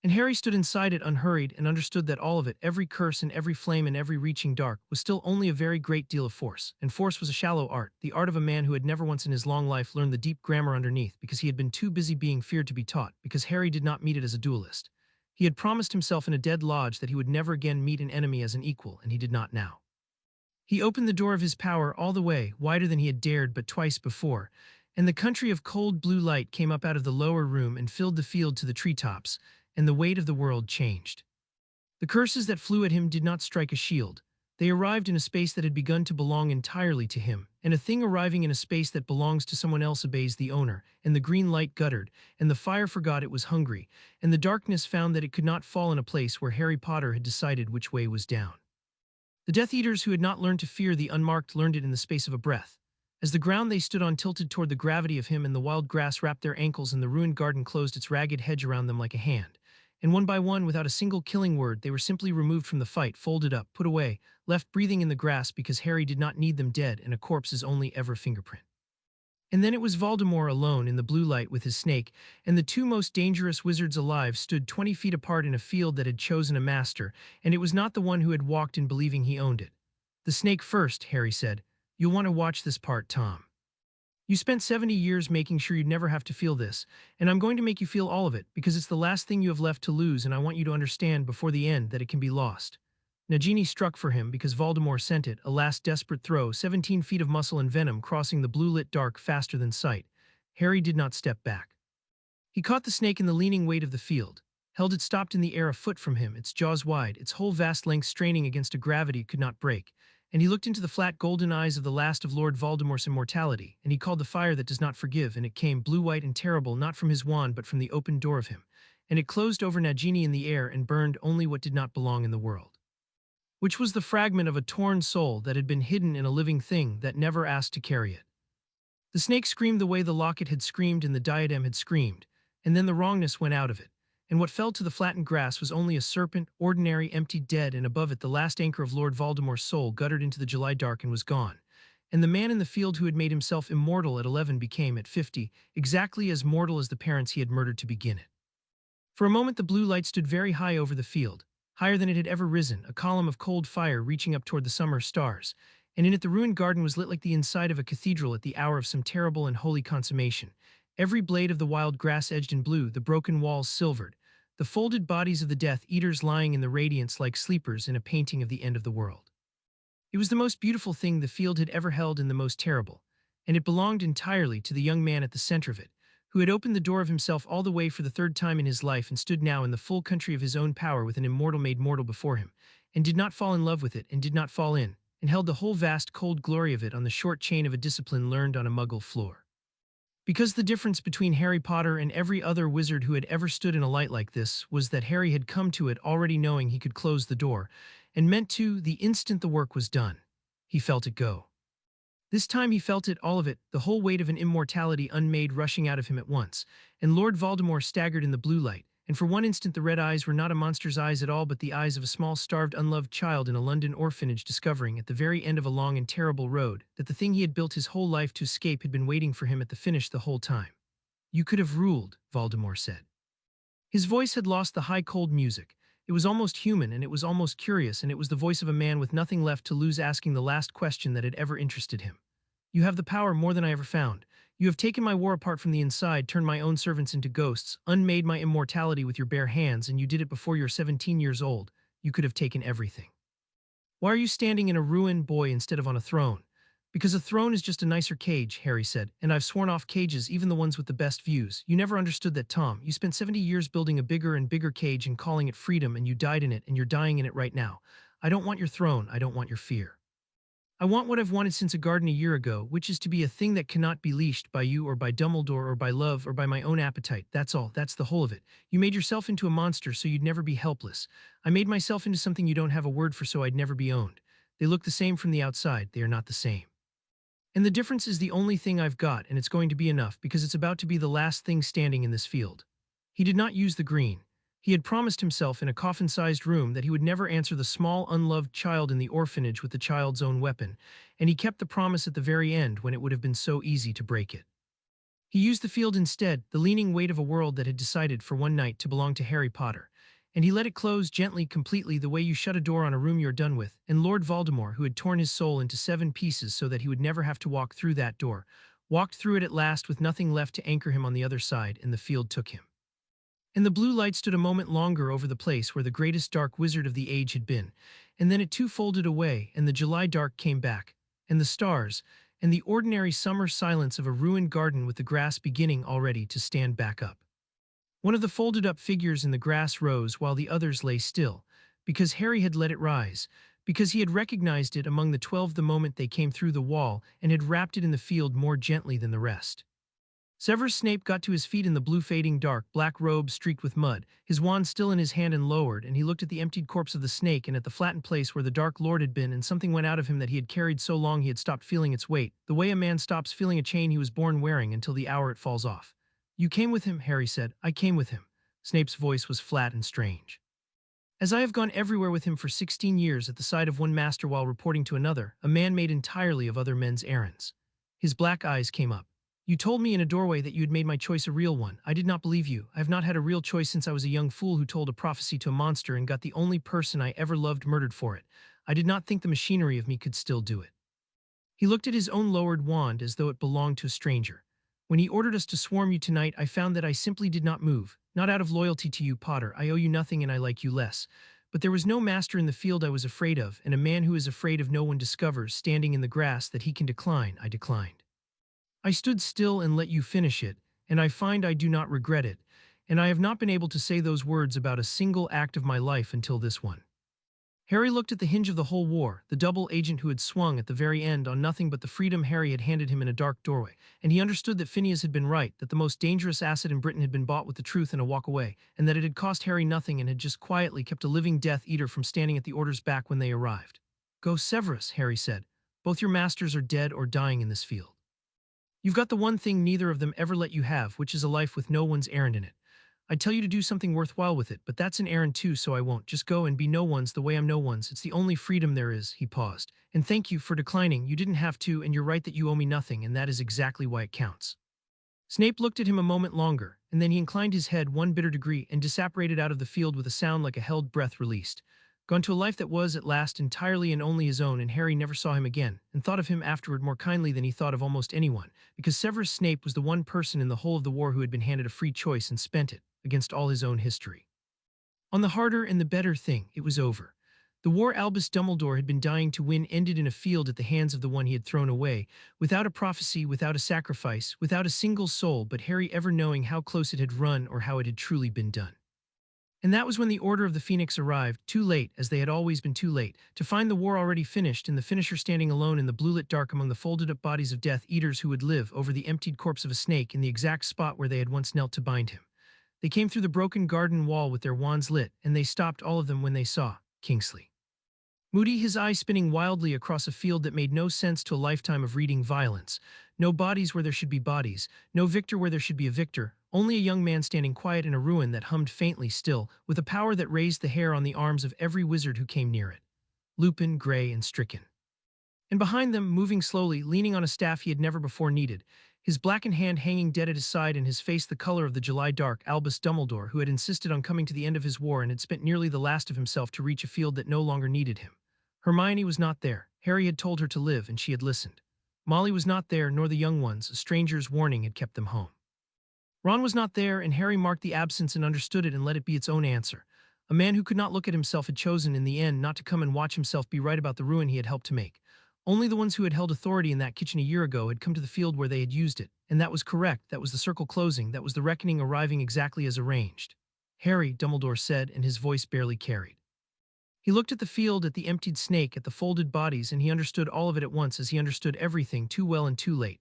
And Harry stood inside it unhurried and understood that all of it, every curse and every flame and every reaching dark, was still only a very great deal of force. And force was a shallow art, the art of a man who had never once in his long life learned the deep grammar underneath because he had been too busy being feared to be taught, because Harry did not meet it as a duelist. He had promised himself in a dead lodge that he would never again meet an enemy as an equal, and he did not now. He opened the door of his power all the way, wider than he had dared but twice before, and the country of cold blue light came up out of the lower room and filled the field to the treetops, and the weight of the world changed. The curses that flew at him did not strike a shield. They arrived in a space that had begun to belong entirely to him, and a thing arriving in a space that belongs to someone else obeys the owner, and the green light guttered, and the fire forgot it was hungry, and the darkness found that it could not fall in a place where Harry Potter had decided which way was down. The Death Eaters who had not learned to fear the Unmarked learned it in the space of a breath. As the ground they stood on tilted toward the gravity of him and the wild grass wrapped their ankles and the ruined garden closed its ragged hedge around them like a hand. And one by one, without a single killing word, they were simply removed from the fight, folded up, put away, left breathing in the grass because Harry did not need them dead and a corpse's only ever fingerprint. And then it was Voldemort alone in the blue light with his snake, and the 2 most dangerous wizards alive stood 20 feet apart in a field that had chosen a master, and it was not the one who had walked in believing he owned it. The snake first, Harry said. You'll want to watch this part, Tom. You spent 70 years making sure you'd never have to feel this, and I'm going to make you feel all of it, because it's the last thing you have left to lose, and I want you to understand before the end that it can be lost. Nagini struck for him because Voldemort sent it, a last desperate throw, 17 feet of muscle and venom crossing the blue-lit dark faster than sight. Harry did not step back. He caught the snake in the leaning weight of the field, held it stopped in the air a foot from him, its jaws wide, its whole vast length straining against a gravity it could not break, and he looked into the flat golden eyes of the last of Lord Voldemort's immortality, and he called the fire that does not forgive, and it came blue-white and terrible not from his wand but from the open door of him, and it closed over Nagini in the air and burned only what did not belong in the world. Which was the fragment of a torn soul that had been hidden in a living thing that never asked to carry it. The snake screamed the way the locket had screamed and the diadem had screamed, and then the wrongness went out of it, and what fell to the flattened grass was only a serpent, ordinary, empty, dead, and above it the last anchor of Lord Voldemort's soul guttered into the July dark and was gone. And the man in the field who had made himself immortal at 11 became, at 50, exactly as mortal as the parents he had murdered to begin it. For a moment the blue light stood very high over the field, higher than it had ever risen, a column of cold fire reaching up toward the summer stars, and in it the ruined garden was lit like the inside of a cathedral at the hour of some terrible and holy consummation. Every blade of the wild grass edged in blue, the broken walls silvered, the folded bodies of the Death Eaters lying in the radiance like sleepers in a painting of the end of the world. It was the most beautiful thing the field had ever held and the most terrible, and it belonged entirely to the young man at the center of it, who had opened the door of himself all the way for the third time in his life and stood now in the full country of his own power with an immortal made mortal before him, and did not fall in love with it and did not fall in, and held the whole vast cold glory of it on the short chain of a discipline learned on a muggle floor. Because the difference between Harry Potter and every other wizard who had ever stood in a light like this was that Harry had come to it already knowing he could close the door, and meant to the instant the work was done. He felt it go. This time he felt it, all of it, the whole weight of an immortality unmade rushing out of him at once, and Lord Voldemort staggered in the blue light, and for one instant the red eyes were not a monster's eyes at all but the eyes of a small starved unloved child in a London orphanage discovering at the very end of a long and terrible road that the thing he had built his whole life to escape had been waiting for him at the finish the whole time. "You could have ruled," Voldemort said. His voice had lost the high cold music. It was almost human and it was almost curious, and it was the voice of a man with nothing left to lose asking the last question that had ever interested him. "You have the power more than I ever found. You have taken my war apart from the inside, turned my own servants into ghosts, unmade my immortality with your bare hands, and you did it before you're 17 years old. You could have taken everything. Why are you standing in a ruin, boy, instead of on a throne?" "Because a throne is just a nicer cage," Harry said, "and I've sworn off cages, even the ones with the best views. You never understood that, Tom. You spent 70 years building a bigger and bigger cage and calling it freedom, and you died in it, and you're dying in it right now. I don't want your throne. I don't want your fear. I want what I've wanted since a garden a year ago, which is to be a thing that cannot be leashed by you or by Dumbledore or by love or by my own appetite. That's all. That's the whole of it. You made yourself into a monster so you'd never be helpless. I made myself into something you don't have a word for so I'd never be owned. They look the same from the outside. They are not the same. And the difference is the only thing I've got, and it's going to be enough because it's about to be the last thing standing in this field." He did not use the green. He had promised himself in a coffin-sized room that he would never answer the small, unloved child in the orphanage with the child's own weapon, and he kept the promise at the very end when it would have been so easy to break it. He used the field instead, the leaning weight of a world that had decided for one night to belong to Harry Potter, and he let it close gently, completely, the way you shut a door on a room you're done with, and Lord Voldemort, who had torn his soul into 7 pieces so that he would never have to walk through that door, walked through it at last with nothing left to anchor him on the other side, and the field took him. And the blue light stood a moment longer over the place where the greatest dark wizard of the age had been, and then it too folded away, and the July dark came back, and the stars, and the ordinary summer silence of a ruined garden with the grass beginning already to stand back up. One of the folded-up figures in the grass rose while the others lay still, because Harry had let it rise, because he had recognized it among the 12 the moment they came through the wall and had wrapped it in the field more gently than the rest. Severus Snape got to his feet in the blue fading dark, black robe streaked with mud, his wand still in his hand and lowered, and he looked at the emptied corpse of the snake and at the flattened place where the Dark Lord had been, and something went out of him that he had carried so long he had stopped feeling its weight, the way a man stops feeling a chain he was born wearing until the hour it falls off. "You came with him," Harry said. "I came with him." Snape's voice was flat and strange. "As I have gone everywhere with him for 16 years at the side of one master while reporting to another, a man made entirely of other men's errands." His black eyes came up. "You told me in a doorway that you had made my choice a real one. I did not believe you. I have not had a real choice since I was a young fool who told a prophecy to a monster and got the only person I ever loved murdered for it. I did not think the machinery of me could still do it." He looked at his own lowered wand as though it belonged to a stranger. "When he ordered us to swarm you tonight, I found that I simply did not move. Not out of loyalty to you, Potter. I owe you nothing and I like you less. But there was no master in the field I was afraid of, and a man who is afraid of no one discovers, standing in the grass, that he can decline. I declined. I stood still and let you finish it, and I find I do not regret it, and I have not been able to say those words about a single act of my life until this one." Harry looked at the hinge of the whole war, the double agent who had swung at the very end on nothing but the freedom Harry had handed him in a dark doorway, and he understood that Phineas had been right, that the most dangerous asset in Britain had been bought with the truth and a walk away, and that it had cost Harry nothing and had just quietly kept a living Death Eater from standing at the Order's back when they arrived. "Go, Severus," Harry said. "Both your masters are dead or dying in this field. You've got the one thing neither of them ever let you have, which is a life with no one's errand in it. I'd tell you to do something worthwhile with it, but that's an errand too, so I won't. Just go and be no one's the way I'm no one's. It's the only freedom there is." He paused. "And thank you for declining. You didn't have to, and you're right that you owe me nothing, and that is exactly why it counts." Snape looked at him a moment longer, and then he inclined his head 1 bitter degree and disapparated out of the field with a sound like a held breath released. gone to a life that was, at last, entirely and only his own, and Harry never saw him again, and thought of him afterward more kindly than he thought of almost anyone, because Severus Snape was the one person in the whole of the war who had been handed a free choice and spent it, against all his own history. On the harder and the better thing, it was over. The war Albus Dumbledore had been dying to win ended in a field at the hands of the one he had thrown away, without a prophecy, without a sacrifice, without a single soul but Harry ever knowing how close it had run or how it had truly been done. And that was when the Order of the Phoenix arrived, too late, as they had always been too late, to find the war already finished and the finisher standing alone in the blue-lit dark among the folded-up bodies of Death Eaters who would live over the emptied corpse of a snake in the exact spot where they had once knelt to bind him. They came through the broken garden wall with their wands lit, and they stopped all of them when they saw Kingsley. Moody, his eyes spinning wildly across a field that made no sense to a lifetime of reading violence. No bodies where there should be bodies, no victor where there should be a victor, only a young man standing quiet in a ruin that hummed faintly still, with a power that raised the hair on the arms of every wizard who came near it. Lupin, gray, and stricken. And behind them, moving slowly, leaning on a staff he had never before needed, his blackened hand hanging dead at his side and his face the color of the July dark, Albus Dumbledore, who had insisted on coming to the end of his war and had spent nearly the last of himself to reach a field that no longer needed him. Hermione was not there. Harry had told her to live, and she had listened. Molly was not there, nor the young ones. A stranger's warning had kept them home. Ron was not there, and Harry marked the absence and understood it and let it be its own answer. A man who could not look at himself had chosen, in the end, not to come and watch himself be right about the ruin he had helped to make. Only the ones who had held authority in that kitchen a year ago had come to the field where they had used it, and that was correct, that was the circle closing, that was the reckoning arriving exactly as arranged. Harry, Dumbledore said, and his voice barely carried. He looked at the field, at the emptied snake, at the folded bodies, and he understood all of it at once as he understood everything too well and too late.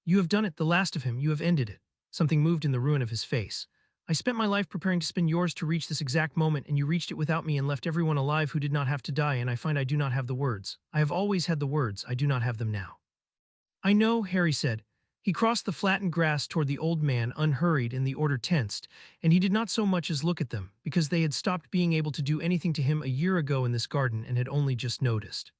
You have done it, the last of him, you have ended it. Something moved in the ruin of his face. I spent my life preparing to spend yours to reach this exact moment, and you reached it without me and left everyone alive who did not have to die, and I find I do not have the words. I have always had the words, I do not have them now. I know, Harry said. He crossed the flattened grass toward the old man, unhurried, and the Order tensed, and he did not so much as look at them, because they had stopped being able to do anything to him a year ago in this garden and had only just noticed.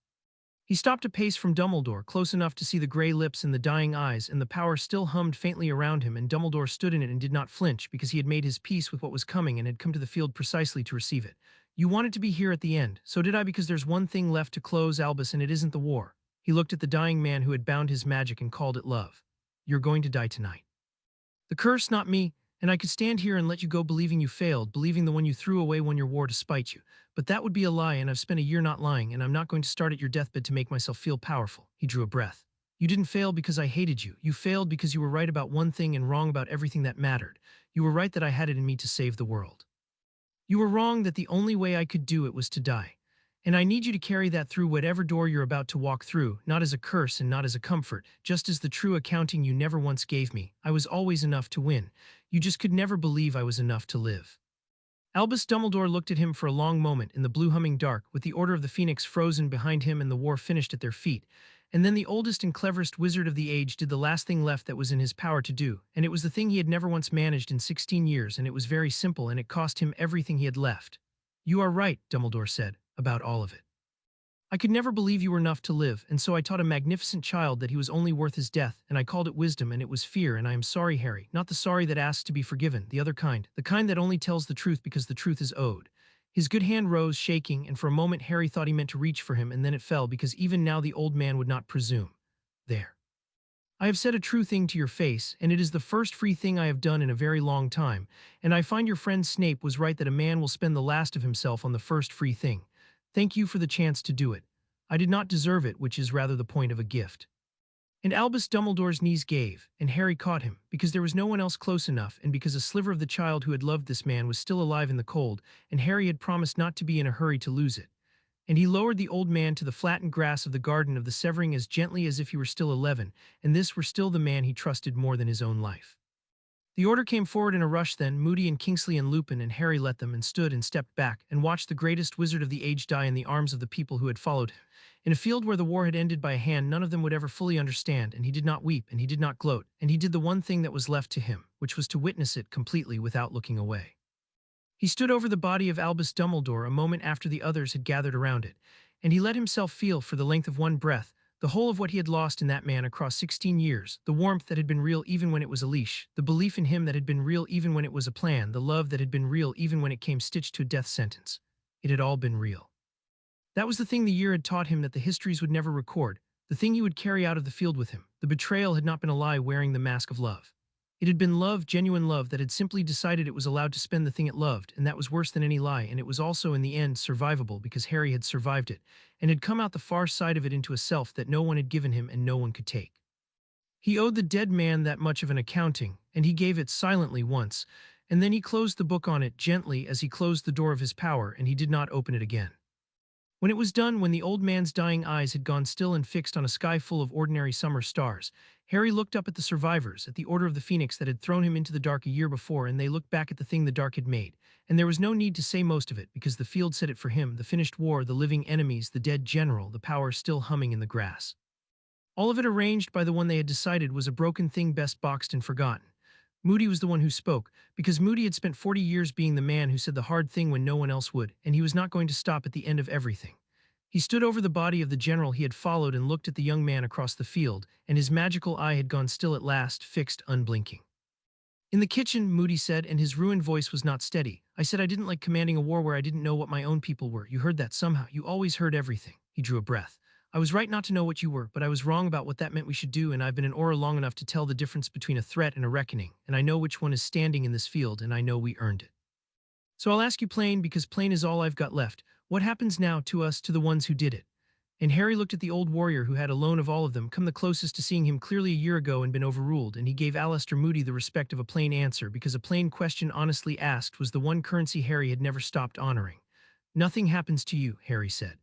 He stopped a pace from Dumbledore, close enough to see the gray lips and the dying eyes, and the power still hummed faintly around him, and Dumbledore stood in it and did not flinch, because he had made his peace with what was coming and had come to the field precisely to receive it. You wanted to be here at the end, so did I, because there's one thing left to close, Albus, and it isn't the war. He looked at the dying man who had bound his magic and called it love. You're going to die tonight. The curse, not me, and I could stand here and let you go believing you failed, believing the one you threw away won your war to spite you. But that would be a lie, and I've spent a year not lying, and I'm not going to start at your deathbed to make myself feel powerful. He drew a breath. You didn't fail because I hated you. You failed because you were right about one thing and wrong about everything that mattered. You were right that I had it in me to save the world. You were wrong that the only way I could do it was to die. And I need you to carry that through whatever door you're about to walk through, not as a curse and not as a comfort, just as the true accounting you never once gave me. I was always enough to win. You just could never believe I was enough to live. Albus Dumbledore looked at him for a long moment in the blue humming dark, with the Order of the Phoenix frozen behind him and the war finished at their feet, and then the oldest and cleverest wizard of the age did the last thing left that was in his power to do, and it was the thing he had never once managed in 16 years, and it was very simple, and it cost him everything he had left. You are right, Dumbledore said, about all of it. I could never believe you were enough to live, and so I taught a magnificent child that he was only worth his death, and I called it wisdom, and it was fear, and I am sorry, Harry, not the sorry that asks to be forgiven, the other kind, the kind that only tells the truth because the truth is owed. His good hand rose, shaking, and for a moment Harry thought he meant to reach for him, and then it fell because even now the old man would not presume. There. I have said a true thing to your face, and it is the first free thing I have done in a very long time, and I find your friend Snape was right that a man will spend the last of himself on the first free thing. Thank you for the chance to do it. I did not deserve it, which is rather the point of a gift. And Albus Dumbledore's knees gave, and Harry caught him, because there was no one else close enough, and because a sliver of the child who had loved this man was still alive in the cold, and Harry had promised not to be in a hurry to lose it. And he lowered the old man to the flattened grass of the garden of the Severing as gently as if he were still 11, and this were still the man he trusted more than his own life. The Order came forward in a rush then, Moody and Kingsley and Lupin, and Harry let them and stood and stepped back and watched the greatest wizard of the age die in the arms of the people who had followed him. In a field where the war had ended by a hand none of them would ever fully understand, and he did not weep, and he did not gloat, and he did the one thing that was left to him, which was to witness it completely without looking away. He stood over the body of Albus Dumbledore a moment after the others had gathered around it, and he let himself feel, for the length of one breath, the whole of what he had lost in that man across 16 years, the warmth that had been real even when it was a leash, the belief in him that had been real even when it was a plan, the love that had been real even when it came stitched to a death sentence. It had all been real. That was the thing the year had taught him that the histories would never record, the thing he would carry out of the field with him. The betrayal had not been a lie wearing the mask of love. It had been love, genuine love, that had simply decided it was allowed to spend the thing it loved, and that was worse than any lie, and it was also in the end survivable because Harry had survived it, and had come out the far side of it into a self that no one had given him and no one could take. He owed the dead man that much of an accounting, and he gave it silently once, and then he closed the book on it gently as he closed the door of his power, and he did not open it again. When it was done, when the old man's dying eyes had gone still and fixed on a sky full of ordinary summer stars, Harry looked up at the survivors, at the Order of the Phoenix that had thrown him into the dark a year before, and they looked back at the thing the dark had made. And there was no need to say most of it, because the field said it for him, the finished war, the living enemies, the dead general, the power still humming in the grass. All of it arranged by the one they had decided was a broken thing best boxed and forgotten. Moody was the one who spoke, because Moody had spent 40 years being the man who said the hard thing when no one else would, and he was not going to stop at the end of everything. He stood over the body of the general he had followed and looked at the young man across the field, and his magical eye had gone still at last, fixed, unblinking. In the kitchen, Moody said, and his ruined voice was not steady, I said I didn't like commanding a war where I didn't know what my own people were. You heard that somehow. You always heard everything. He drew a breath. I was right not to know what you were, but I was wrong about what that meant we should do, and I've been an Auror long enough to tell the difference between a threat and a reckoning, and I know which one is standing in this field, and I know we earned it. So I'll ask you plain, because plain is all I've got left. What happens now to us, to the ones who did it? And Harry looked at the old warrior who had alone of all of them come the closest to seeing him clearly a year ago and been overruled, and he gave Alistair Moody the respect of a plain answer, because a plain question honestly asked was the one currency Harry had never stopped honoring. Nothing happens to you, Harry said.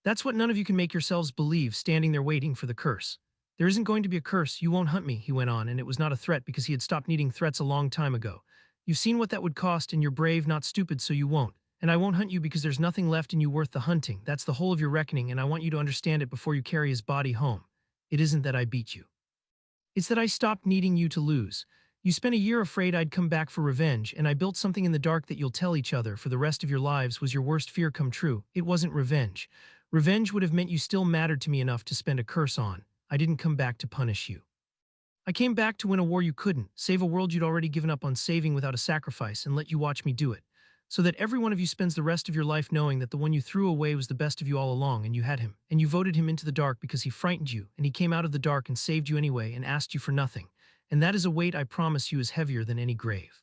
That's what none of you can make yourselves believe, standing there waiting for the curse. There isn't going to be a curse, you won't hunt me, he went on, and it was not a threat because he had stopped needing threats a long time ago. You've seen what that would cost, and you're brave, not stupid, so you won't. And I won't hunt you because there's nothing left in you worth the hunting. That's the whole of your reckoning, and I want you to understand it before you carry his body home. It isn't that I beat you. It's that I stopped needing you to lose. You spent a year afraid I'd come back for revenge, and I built something in the dark that you'll tell each other for the rest of your lives was your worst fear come true. It wasn't revenge. Revenge would have meant you still mattered to me enough to spend a curse on. I didn't come back to punish you. I came back to win a war you couldn't, save a world you'd already given up on saving without a sacrifice, and let you watch me do it. So that every one of you spends the rest of your life knowing that the one you threw away was the best of you all along, and you had him, and you voted him into the dark because he frightened you, and he came out of the dark and saved you anyway and asked you for nothing. And that is a weight I promise you is heavier than any grave.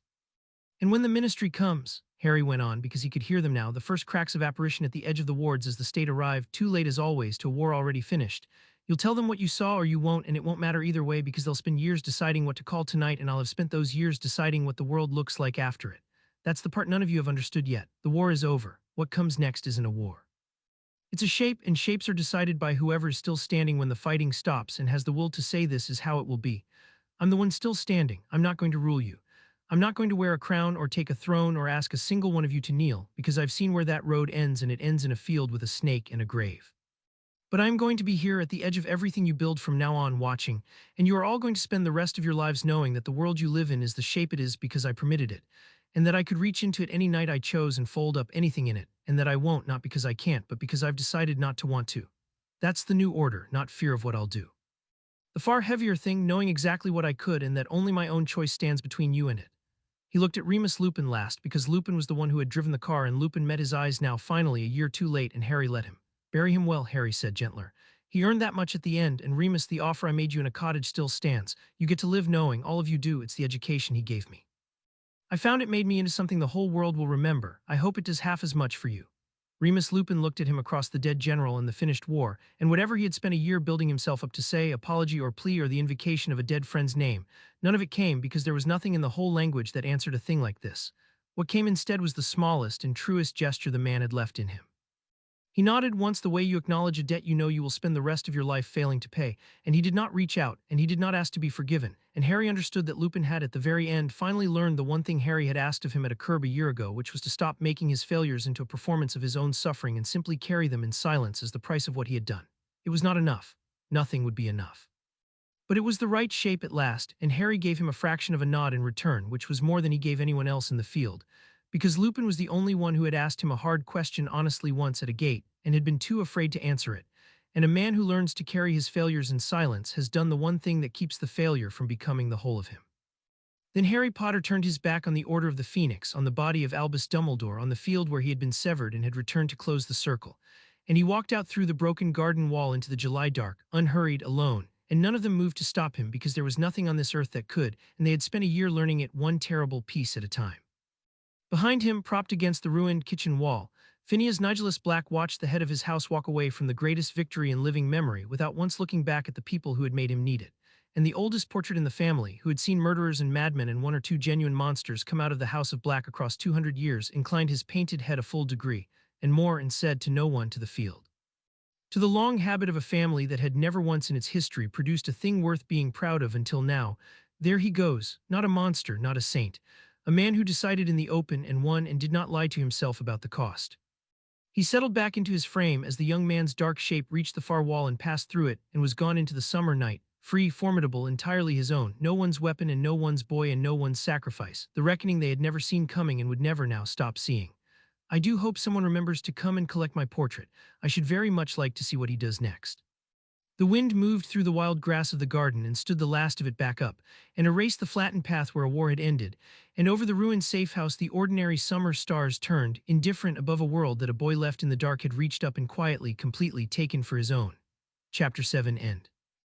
And when the ministry comes, Harry went on, because he could hear them now, the first cracks of apparition at the edge of the wards as the state arrived, too late as always, to a war already finished. You'll tell them what you saw or you won't, and it won't matter either way because they'll spend years deciding what to call tonight, and I'll have spent those years deciding what the world looks like after it. That's the part none of you have understood yet. The war is over. What comes next isn't a war. It's a shape, and shapes are decided by whoever is still standing when the fighting stops and has the will to say this is how it will be. I'm the one still standing. I'm not going to rule you. I'm not going to wear a crown or take a throne or ask a single one of you to kneel, because I've seen where that road ends, and it ends in a field with a snake and a grave. But I am going to be here at the edge of everything you build from now on, watching, and you are all going to spend the rest of your lives knowing that the world you live in is the shape it is because I permitted it, and that I could reach into it any night I chose and fold up anything in it, and that I won't, not because I can't, but because I've decided not to want to. That's the new order, not fear of what I'll do. The far heavier thing, knowing exactly what I could and that only my own choice stands between you and it. He looked at Remus Lupin last, because Lupin was the one who had driven the car, and Lupin met his eyes now, finally, a year too late, and Harry let him. Bury him well, Harry said gentler. He earned that much at the end, and Remus, the offer I made you in a cottage still stands. You get to live knowing, all of you do, it's the education he gave me. I found it made me into something the whole world will remember. I hope it does half as much for you. Remus Lupin looked at him across the dead general and the finished war, and whatever he had spent a year building himself up to say, apology or plea or the invocation of a dead friend's name, none of it came because there was nothing in the whole language that answered a thing like this. What came instead was the smallest and truest gesture the man had left in him. He nodded once, the way you acknowledge a debt you know you will spend the rest of your life failing to pay, and he did not reach out, and he did not ask to be forgiven, and Harry understood that Lupin had at the very end finally learned the one thing Harry had asked of him at a curb a year ago, which was to stop making his failures into a performance of his own suffering and simply carry them in silence as the price of what he had done. It was not enough. Nothing would be enough. But it was the right shape at last, and Harry gave him a fraction of a nod in return, which was more than he gave anyone else in the field, because Lupin was the only one who had asked him a hard question honestly once at a gate, and had been too afraid to answer it. And a man who learns to carry his failures in silence has done the one thing that keeps the failure from becoming the whole of him. Then Harry Potter turned his back on the Order of the Phoenix, on the body of Albus Dumbledore, on the field where he had been severed and had returned to close the circle. And he walked out through the broken garden wall into the July dark, unhurried, alone, and none of them moved to stop him because there was nothing on this earth that could, and they had spent a year learning it one terrible piece at a time. Behind him, propped against the ruined kitchen wall, Phineas Nigellus Black watched the head of his house walk away from the greatest victory in living memory without once looking back at the people who had made him need it. And the oldest portrait in the family, who had seen murderers and madmen and one or two genuine monsters come out of the House of Black across 200 years, inclined his painted head a full degree, and more, and said to no one to the field. To the long habit of a family that had never once in its history produced a thing worth being proud of until now, there he goes, not a monster, not a saint, a man who decided in the open and won and did not lie to himself about the cost. He settled back into his frame as the young man's dark shape reached the far wall and passed through it and was gone into the summer night, free, formidable, entirely his own, no one's weapon and no one's boy and no one's sacrifice, the reckoning they had never seen coming and would never now stop seeing. I do hope someone remembers to come and collect my portrait. I should very much like to see what he does next. The wind moved through the wild grass of the garden and stood the last of it back up, and erased the flattened path where a war had ended, and over the ruined safe house the ordinary summer stars turned, indifferent above a world that a boy left in the dark had reached up and quietly, completely taken for his own. Chapter 7 End.